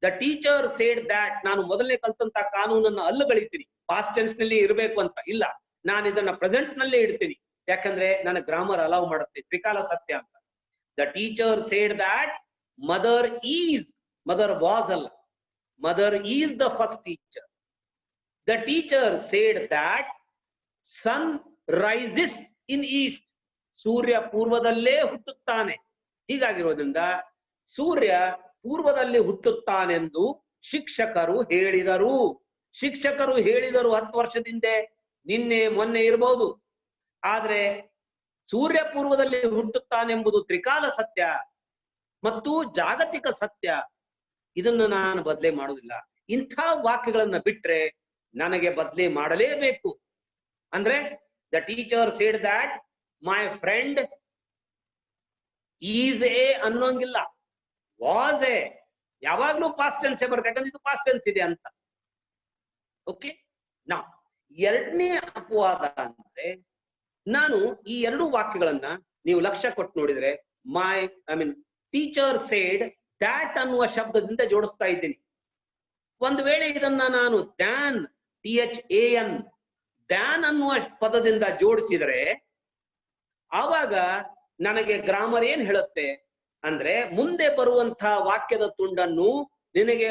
ದ ಟೀಚರ್ ಸೇಡ್ ದ್ಯಾಟ್, ನಾನು ಮೊದಲನೇ ಕಲ್ತಂತ ಕಾನೂನನ್ನು ಅಲ್ಲುಗಳಿತೀನಿ, ಪಾಸ್ಟ್ ಟೆನ್ಸ್ ನಲ್ಲಿ ಇರಬೇಕು ಅಂತ ಇಲ್ಲ, ನಾನು ಇದನ್ನ ಪ್ರೆಸೆಂಟ್ ನಲ್ಲೇ ಇಡ್ತೀನಿ. ಯಾಕಂದ್ರೆ ನನ್ನ ಗ್ರಾಮರ್ ಅಲೌ ಮಾಡುತ್ತೆ, ತ್ರಿಕಾಲ ಸತ್ಯ ಅಂತ. The teacher said that mother is, mother was ಅಲ್ಲ, mother is the first teacher. The teacher said that sun rises in east, ಸೂರ್ಯ ಪೂರ್ವದಲ್ಲೇ ಹುಟ್ಟುತ್ತಾನೆ. ಹೀಗಾಗಿರೋದ್ರಿಂದ ಸೂರ್ಯ ಪೂರ್ವದಲ್ಲಿ ಹುಟ್ಟುತ್ತಾನೆಂದು ಶಿಕ್ಷಕರು ಹೇಳಿದರು. ಶಿಕ್ಷಕರು ಹೇಳಿದರು 10 ವರ್ಷದಿಂದ, ನಿನ್ನೆ ಮೊನ್ನೆ ಇರಬಹುದು. ಆದ್ರೆ ಸೂರ್ಯ ಪೂರ್ವದಲ್ಲಿ ಹುಟ್ಟುತ್ತಾನೆಂಬುದು ತ್ರಿಕಾಲ ಸತ್ಯ ಮತ್ತು ಜಾಗತಿಕ ಸತ್ಯ. ಇದನ್ನು ನಾನು ಬದಲೇ ಮಾಡುವುದಿಲ್ಲ. ಇಂಥ ವಾಕ್ಯಗಳನ್ನ ಬಿಟ್ರೆ ನನಗೆ ಬದಲೇ ಮಾಡಲೇಬೇಕು. ಅಂದ್ರೆ the teacher said that my friend is A ಅನ್ನೋಂಗಿಲ್ಲ, ವಾಸ್ ಎ. ಯಾವಾಗ್ಲೂ ಪಾಸ್ಟ್ ಟೆನ್ಸ್ ಬರುತ್ತೆ, ಯಾಕಂದ್ರೆ ಇದು ಪಾಸ್ಟ್ ಟೆನ್ಸ್ ಇದೆ ಅಂತ. ಓಕೆ. ನಾ ಎರಡನೇ ಅಪವಾದ ಅಂದ್ರೆ, ನಾನು ಈ ಎರಡು ವಾಕ್ಯಗಳನ್ನ ನೀವು ಲಕ್ಷ್ಯ ಕೊಟ್ಟು ನೋಡಿದ್ರೆ ಟೀಚರ್ ಸೇಡ್ ದ್ಯಾಟ್ ಅನ್ನುವ ಶಬ್ದದಿಂದ ಜೋಡಿಸ್ತಾ ಇದ್ದೀನಿ. ಒಂದು ವೇಳೆ ಇದನ್ನ ನಾನು ದ್ಯಾನ್, THAN, ದ್ಯಾನ್ ಅನ್ನುವ ಪದದಿಂದ ಜೋಡಿಸಿದರೆ ಆವಾಗ ನನಗೆ ಗ್ರಾಮರ್ ಏನ್ ಹೇಳುತ್ತೆ ಅಂದ್ರೆ, ಮುಂದೆ ಬರುವಂತಹ ವಾಕ್ಯದ ತುಂಡನ್ನು ನಿನಗೆ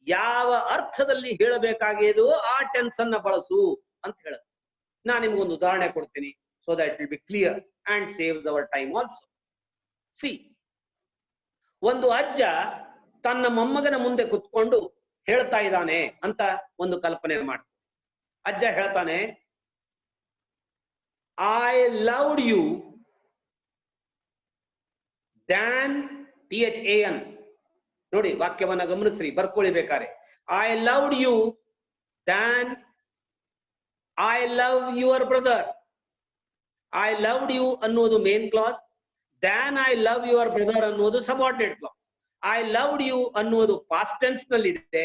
ಯಾವ ಅರ್ಥದಲ್ಲಿ ಹೇಳಬೇಕಾಗಿದೆಯೋ ಆ ಟೆನ್ಸ್ ಅನ್ನ ಬಳಸು ಅಂತ ಹೇಳುತ್ತೆ. ನಾನು ನಿಮ್ಗೊಂದು ಉದಾಹರಣೆ ಕೊಡ್ತೀನಿ, so that it will be clear and saves our time also. See, ಒಂದು ಅಜ್ಜ ತನ್ನ ಮೊಮ್ಮಗನ ಮುಂದೆ ಕುತ್ಕೊಂಡು ಹೇಳ್ತಾ ಇದ್ದಾನೆ ಅಂತ ಒಂದು ಕಲ್ಪನೆ ಮಾಡಿ. ಅಜ್ಜ ಹೇಳ್ತಾನೆ, I loved you than, THAN. ನೋಡಿ ವಾಕ್ಯವನ್ನ ಗಮನಿಸ್ರಿ, ಬರ್ಕೊಳ್ಳಿ ಬೇಕಾರೆ. I loved you than I love your brother. I loved you ಅನ್ನೋದು main clause, than I love your brother ಅನ್ನೋದು subordinate clause. I loved you ಅನ್ನೋದು ಪಾಸ್ಟ್ ಟೆನ್ಸ್ ನಲ್ಲಿ ಇದೆ.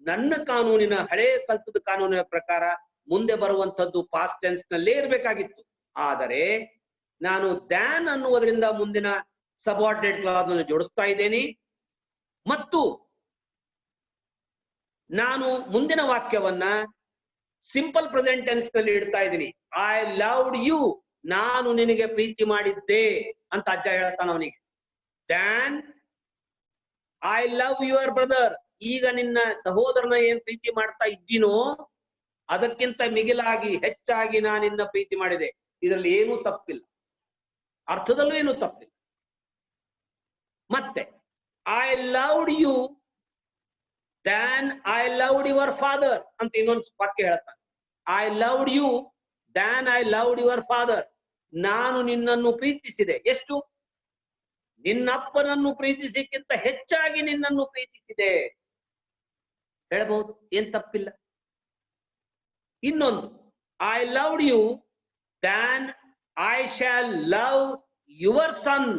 ನನ್ನ ಕಾನೂನಿನ ಹಳೆ ಕಲ್ತದ ಕಾನೂನಿನ ಪ್ರಕಾರ ಮುಂದೆ ಬರುವಂತದ್ದು ಪಾಸ್ಟ್ ಟೆನ್ಸ್ ನಲ್ಲೇ ಇರಬೇಕಾಗಿತ್ತು. ಆದರೆ ನಾನು ದ್ಯಾನ್ ಅನ್ನುವುದರಿಂದ ಮುಂದಿನ ಸಬಾರ್ಡಿನೇಟ್ ಕ್ಲಾಸ್ ಅನ್ನು ಜೋಡಿಸ್ತಾ ಇದ್ದೇನೆ ಮತ್ತು ನಾನು ಮುಂದಿನ ವಾಕ್ಯವನ್ನ ಸಿಂಪಲ್ ಪ್ರೆಸೆಂಟ್ ಟೆನ್ಸ್ ನಲ್ಲಿ ಇಡ್ತಾ ಇದ್ದೀನಿ. ಐ ಲವ್ಡ್ ಯು, ನಾನು ನಿನಗೆ ಪ್ರೀತಿ ಮಾಡಿದ್ದೆ ಅಂತ ಅಜ್ಜ ಹೇಳ್ತಾನ ಅವನಿಗೆ. Than I love your brother, ಈಗ ನಿನ್ನ ಸಹೋದರನ ಏನ್ ಪ್ರೀತಿ ಮಾಡ್ತಾ ಇದ್ದೀನೋ ಅದಕ್ಕಿಂತ ಮಿಗಿಲಾಗಿ ಹೆಚ್ಚಾಗಿ ನಾನು ನಿನ್ನ ಪ್ರೀತಿ ಮಾಡಿದೆ. ಇದರಲ್ಲಿ ಏನೂ ತಪ್ಪಿಲ್ಲ, ಅರ್ಥದಲ್ಲೂ ಏನೂ ತಪ್ಪಿಲ್ಲ. ಮತ್ತೆ I loved you than I loved your father ಅಂತ ಇನ್ನೊಂದು ವಾಕ್ಯ ಹೇಳ್ತಾನೆ. I loved you than I loved your father, ನಾನು ನಿನ್ನನ್ನು ಪ್ರೀತಿಸಿದೆ. ಎಷ್ಟು? ನಿನ್ನಪ್ಪನನ್ನು ಪ್ರೀತಿಸಿಕ್ಕಿಂತ ಹೆಚ್ಚಾಗಿ ನಿನ್ನನ್ನು ಪ್ರೀತಿಸಿದೆ ಹೇಳಬಹುದು, ಏನ್ ತಪ್ಪಿಲ್ಲ. ಇನ್ನೊಂದು, I loved you than I shall love your son,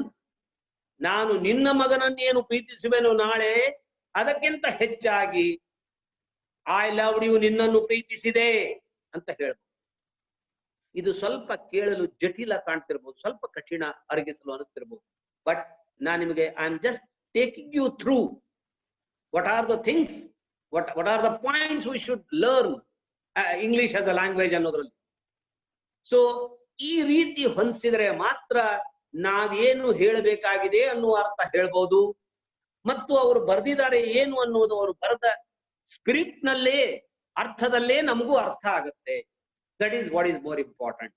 ನಾನು ನಿನ್ನ ಮಗನನ್ನೇನು ಪ್ರೀತಿಸುವೆನು ನಾಳೆ, ಅದಕ್ಕಿಂತ ಹೆಚ್ಚಾಗಿ ಐ ಲವ್ ಯು, ನಿನ್ನನ್ನು ಪ್ರೀತಿಸಿದೆ ಅಂತ ಹೇಳ್ಬೋದು. ಇದು ಸ್ವಲ್ಪ ಕೇಳಲು ಜಟಿಲ ಕಾಣ್ತಿರ್ಬೋದು, ಸ್ವಲ್ಪ ಕಠಿಣ ಅರಗಿಸಲು ಅನಿಸ್ತಿರ್ಬೋದು. ಬಟ್ ನಾನು ನಿಮಗೆ I am just taking you through what are the things, what are the points we should learn English as a language ಅನ್ನೋದ್ರಲ್ಲಿ. ಸೊ ಈ ರೀತಿ ಹೊಂದಿಸಿದ್ರೆ ಮಾತ್ರ ನಾವೇನು ಹೇಳಬೇಕಾಗಿದೆ ಅನ್ನುವ ಅರ್ಥ ಹೇಳ್ಬೋದು, ಮತ್ತು ಅವರು ಬರೆದಿದ್ದಾರೆ ಏನು ಅನ್ನೋದು ಅವರು ಬರೆದ ಸ್ಪಿರಿಟ್ ನಲ್ಲೇ, ಅರ್ಥದಲ್ಲೇ ನಮಗೂ ಅರ್ಥ ಆಗುತ್ತೆ. That is what is more important.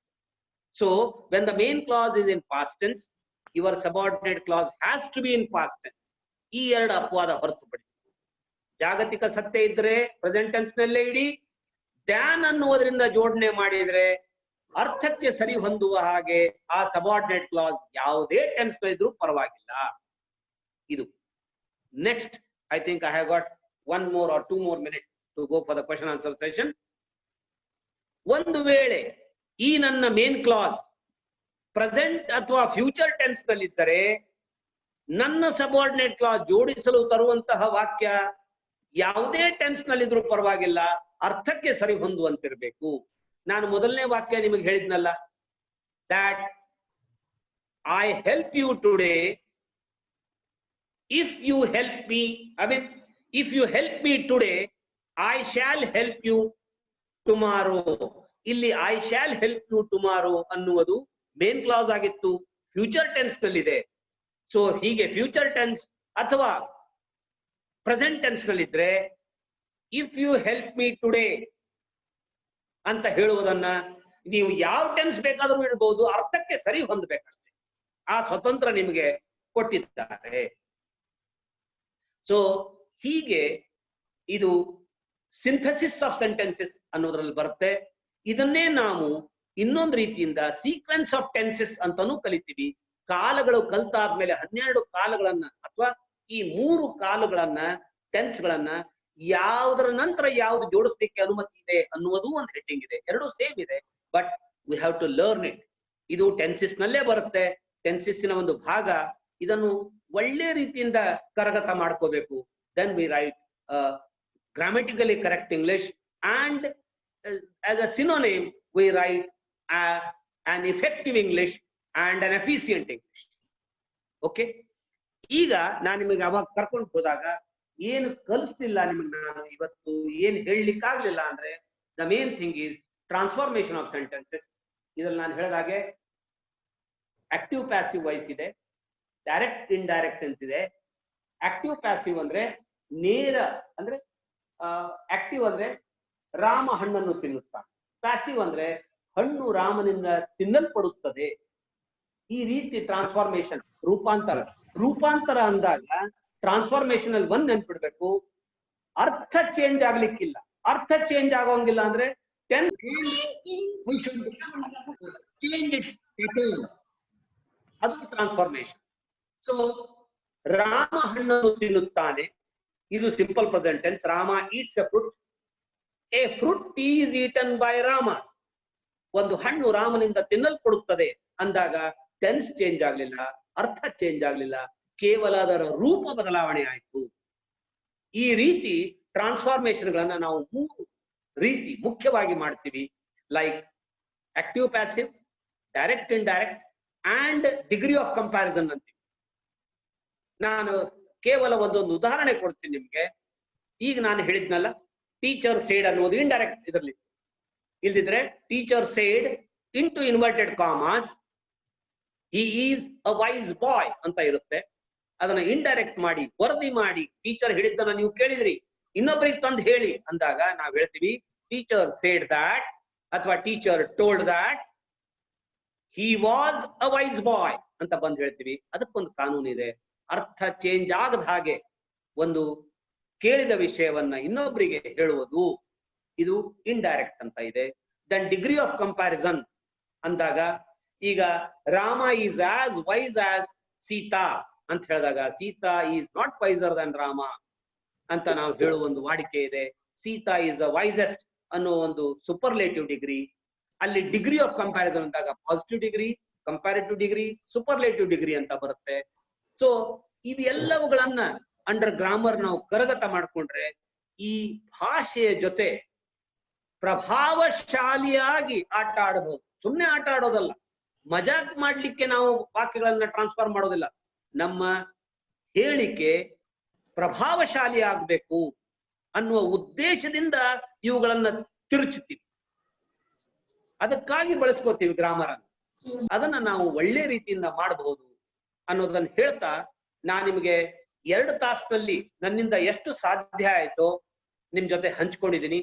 So when the main clause is in past tense, your subordinate clause has to be in past tense. ಈ ಎರಡು ಅಪವಾದ ಹೊರತುಪಡಿಸಿ ಜಾಗತಿಕ ಸತ್ಯ ಇದ್ರೆ ಪ್ರೆಸೆಂಟ್ ಟೆನ್ಸ್ ನಲ್ಲೇ ಇಡಿ, ದ್ಯಾನ್ ಅನ್ನುವುದರಿಂದ ಜೋಡಣೆ ಮಾಡಿದ್ರೆ ಅರ್ಥಕ್ಕೆ ಸರಿ ಹೊಂದುವ ಹಾಗೆ ಆ ಸಬಾರ್ಡಿನೇಟ್ ಕ್ಲಾಸ್ ಯಾವುದೇ ಟೆನ್ಸ್ ಇದ್ರೂ ಪರವಾಗಿಲ್ಲ. ಇದು next, I think I have got 1 more or 2 more minutes to go for the question answer session. ಒಂದು ವೇಳೆ ಈ ನನ್ನ ಮೇನ್ ಕ್ಲಾಸ್ ಪ್ರೆಸೆಂಟ್ ಅಥವಾ ಫ್ಯೂಚರ್ ಟೆನ್ಸ್ ನಲ್ಲಿದ್ದರೆ ನನ್ನ ಸಬಾರ್ಡಿನೇಟ್ ಕ್ಲಾಸ್ ಜೋಡಿಸಲು ತರುವಂತಹ ವಾಕ್ಯ ಯಾವುದೇ ಟೆನ್ಸ್ ನಲ್ಲಿದ್ರೂ ಪರವಾಗಿಲ್ಲ, ಅರ್ಥಕ್ಕೆ ಸರಿ ಹೊಂದುವಂತಿರ್ಬೇಕು. ನಾನು ಮೊದಲನೇ ವಾಕ್ಯ ನಿಮಗೆ ಹೇಳಿದ್ನಲ್ಲ, that I help you today, if you help me, I mean if you help me today, I shall help you tomorrow. ಇಲ್ಲಿ I shall help you tomorrow ಅನ್ನುವುದು ಮೇನ್ ಕ್ಲಾಸ್ ಆಗಿತ್ತು, ಫ್ಯೂಚರ್ ಟೆನ್ಸ್ ನಲ್ಲಿದೆ. ಸೊ ಹೀಗೆ future tense ಅಥವಾ present tense ನಲ್ಲಿದ್ರೆ if you help me today ಅಂತ ಹೇಳುವುದನ್ನ ನೀವು ಯಾವ ಟೆನ್ಸ್ ಬೇಕಾದರೂ ಇಡಬಹುದು, ಅರ್ಥಕ್ಕೆ ಸರಿ ಹೊಂದಬೇಕಷ್ಟೇ. ಆ ಸ್ವತಂತ್ರ ನಿಮಗೆ ಕೊಟ್ಟಿದ್ದಾರೆ. ಸೊ ಹೀಗೆ ಇದು ಸಿಂಥಸಿಸ್ ಆಫ್ ಸೆಂಟೆನ್ಸಸ್ ಅನ್ನೋದ್ರಲ್ಲಿ ಬರುತ್ತೆ. ಇದನ್ನೇ ನಾವು ಇನ್ನೊಂದು ರೀತಿಯಿಂದ ಸೀಕ್ವೆನ್ಸ್ ಆಫ್ ಟೆನ್ಸಸ್ ಅಂತಾನೂ ಕಲಿತೀವಿ. ಕಾಲಗಳು ಕಲ್ತಾದ್ಮೇಲೆ 12 ಕಾಲಗಳನ್ನ ಅಥವಾ ಈ 3 ಕಾಲಗಳನ್ನ, ಟೆನ್ಸ್ ಗಳನ್ನ ಯಾವುದರ ನಂತರ ಯಾವ್ದು ಜೋಡಿಸ್ಲಿಕ್ಕೆ ಅನುಮತಿ ಇದೆ ಅನ್ನುವುದು ಒಂದು ಹೆಡ್ಡಿಂಗ್ ಇದೆ. ಎರಡೂ ಸೇಮ್ ಇದೆ, but we have to learn it. ಇದು ಟೆನ್ಸಿಸ್ ನಲ್ಲೇ ಬರುತ್ತೆ, ಟೆನ್ಸಿಸ್ಸಿನ ಒಂದು ಭಾಗ. ಇದನ್ನು ಒಳ್ಳೆ ರೀತಿಯಿಂದ ಕರಗತ ಮಾಡ್ಕೋಬೇಕು. Then we write grammatically correct English, and as a synonym we write an effective English and an efficient English. Okay, ಈಗ ನಾನು ನಿಮಗೆ ಅವಾಗ ಕರ್ಕೊಂಡು ಹೋದಾಗ ಏನು ಕಲಿಸ್ತಿಲ್ಲ ನಿಮಗೆ, ನಾನು ಇವತ್ತು ಏನು ಹೇಳಲಿಕ್ಕಾಗ್ಲಿಲ್ಲ ಅಂದ್ರೆ the main thing is transformation of sentences. ಇದ್ರಲ್ಲಿ ನಾನು ಹೇಳಿದಾಗೆ ಆಕ್ಟಿವ್ ಪ್ಯಾಸಿವ್ ವಾಯ್ಸ್ ಇದೆ, ಡೈರೆಕ್ಟ್ ಇಂಡೈರೆಕ್ಟ್ ಅಂತಿದೆ. ಆಕ್ಟಿವ್ ಪ್ಯಾಸಿವ್ ಅಂದ್ರೆ ನೇರ, ಅಂದ್ರೆ ಆಕ್ಟಿವ್ ಅಂದ್ರೆ ರಾಮ ಹಣ್ಣನ್ನು ತಿನ್ನುತ್ತಾನೆ, ಪ್ಯಾಸಿವ್ ಅಂದ್ರೆ ಹಣ್ಣು ರಾಮನಿಂದ ತಿನ್ನಲ್ಪಡುತ್ತದೆ. ಈ ರೀತಿ ಟ್ರಾನ್ಸ್ಫಾರ್ಮೇಶನ್, ರೂಪಾಂತರ ಅಂದಾಗ ಟ್ರಾನ್ಸ್ಫಾರ್ಮೇಶನ್ ಅಲ್ಲಿ ಒಂದ್ ನೆನ್ಪಿಡ್ಬೇಕು, ಅರ್ಥ ಚೇಂಜ್ ಆಗ್ಲಿಕ್ಕಿಲ್ಲ. ಅರ್ಥ ಚೇಂಜ್ ಆಗೋಂಗಿಲ್ಲ ಅಂದ್ರೆ ಅದು ಟ್ರಾನ್ಸ್ಫಾರ್ಮೇಶನ್. ಸೊ ರಾಮ ಹಣ್ಣನ್ನು ತಿನ್ನುತ್ತಾನೆ, ಇದು simple present tense. Rama eats A fruit, A fruit is eaten by Rama. ಒಂದು ಹಣ್ಣು ರಾಮನಿಂದ ತಿನ್ನಲ್ಪಡುತ್ತದೆ ಅಂದಾಗ ಟೆನ್ಸ್ ಚೇಂಜ್ ಆಗ್ಲಿಲ್ಲ, ಅರ್ಥ ಚೇಂಜ್ ಆಗ್ಲಿಲ್ಲ, ಕೇವಲ ಅದರ ರೂಪ ಬದಲಾವಣೆ ಆಯ್ತು. ಈ ರೀತಿ ಟ್ರಾನ್ಸ್ಫಾರ್ಮೇಶನ್ ಗಳನ್ನ ನಾವು 3 ರೀತಿ ಮುಖ್ಯವಾಗಿ ಮಾಡ್ತೀವಿ. Like active passive, direct indirect and degree of comparison ಅಂತೀವಿ. ನಾನು ಕೇವಲ ಒಂದೊಂದು ಉದಾಹರಣೆ ಕೊಡ್ತೀನಿ ನಿಮ್ಗೆ. ಈಗ ನಾನು ಹೇಳಿದ್ನಲ್ಲ, ಟೀಚರ್ ಸೇಡ್ ಅನ್ನೋದು ಇಂಡೈರೆಕ್ಟ್ ಇದರಲ್ಲಿ. ಇಲ್ದಿದ್ರೆ teacher said into inverted commas he is a wise boy ಅಂತ ಇರುತ್ತೆ. ಅದನ್ನ ಇಂಡೈರೆಕ್ಟ್ ಮಾಡಿ ವರದಿ ಮಾಡಿ, ಟೀಚರ್ ಹೇಳಿದ್ದನ್ನ ನೀವು ಕೇಳಿದ್ರಿ, ಇನ್ನೊಬ್ಬರಿಗೆ ತಂದು ಹೇಳಿ ಅಂದಾಗ ನಾವ್ ಹೇಳ್ತೀವಿ ಟೀಚರ್ ಸೇಡ್ ದಾಟ್ ಅಥವಾ teacher told that he was a wise boy ಅಂತ ಬಂದು ಹೇಳ್ತೀವಿ. ಅದಕ್ಕೊಂದು ಕಾನೂನು ಇದೆ. ಅರ್ಥ ಚೇಂಜ್ ಆಗದ ಹಾಗೆ ಒಂದು ಕೇಳಿದ ವಿಷಯವನ್ನ ಇನ್ನೊಬ್ಬರಿಗೆ ಹೇಳುವುದು, ಇದು ಇಂಡೈರೆಕ್ಟ್ ಅಂತ ಇದೆ. ದೆನ್ ಡಿಗ್ರಿ ಆಫ್ ಕಂಪ್ಯಾರಿಸನ್ ಅಂದಾಗ, ಈಗ Rama is as wise as Sita ಅಂತ ಹೇಳಿದಾಗ Sita is not wiser than Rama ಅಂತ ನಾವು ಹೇಳುವ ಒಂದು ವಾಡಿಕೆ ಇದೆ. ಸೀತಾ ಈಸ್ ದ ವೈಸೆಸ್ಟ್ ಅನ್ನೋ ಒಂದು ಸೂಪರ್ಲೇಟಿವ್ ಡಿಗ್ರಿ. ಅಲ್ಲಿ ಡಿಗ್ರಿ ಆಫ್ ಕಂಪ್ಯಾರಿಸನ್ ಅಂದಾಗ positive degree, comparative degree, superlative degree ಅಂತ ಬರುತ್ತೆ. ಸೊ ಇವೆಲ್ಲವುಗಳನ್ನ ಅಂಡರ್ ಗ್ರಾಮರ್ ನಾವು ಕರಗತ ಮಾಡ್ಕೊಂಡ್ರೆ ಈ ಭಾಷೆಯ ಜೊತೆ ಪ್ರಭಾವಶಾಲಿಯಾಗಿ ಆಟ ಆಡಬಹುದು. ಸುಮ್ಮನೆ ಆಟ ಆಡೋದಲ್ಲ, ಮಜಾಕ್ ಮಾಡ್ಲಿಕ್ಕೆ ನಾವು ವಾಕ್ಯಗಳನ್ನ ಟ್ರಾನ್ಸ್ಫರ್ ಮಾಡೋದಿಲ್ಲ. ನಮ್ಮ ಹೇಳಿಕೆ ಪ್ರಭಾವಶಾಲಿ ಆಗ್ಬೇಕು ಅನ್ನುವ ಉದ್ದೇಶದಿಂದ ಇವುಗಳನ್ನ ತಿರುಚುತ್ತೀವಿ. ಅದಕ್ಕಾಗಿ ಬಳಸ್ಕೋತೀವಿ ಗ್ರಾಮರ್ ಅನ್ನು. ಅದನ್ನ ನಾವು ಒಳ್ಳೆ ರೀತಿಯಿಂದ ಮಾಡಬಹುದು ಅನ್ನೋದನ್ನ ಹೇಳ್ತಾ, ನಾನು ನಿಮಗೆ 2 ತಾಸಿನಲ್ಲಿ ನನ್ನಿಂದ ಎಷ್ಟು ಸಾಧ್ಯ ಆಯ್ತೋ ನಿಮ್ ಜೊತೆ ಹಂಚ್ಕೊಂಡಿದ್ದೀನಿ.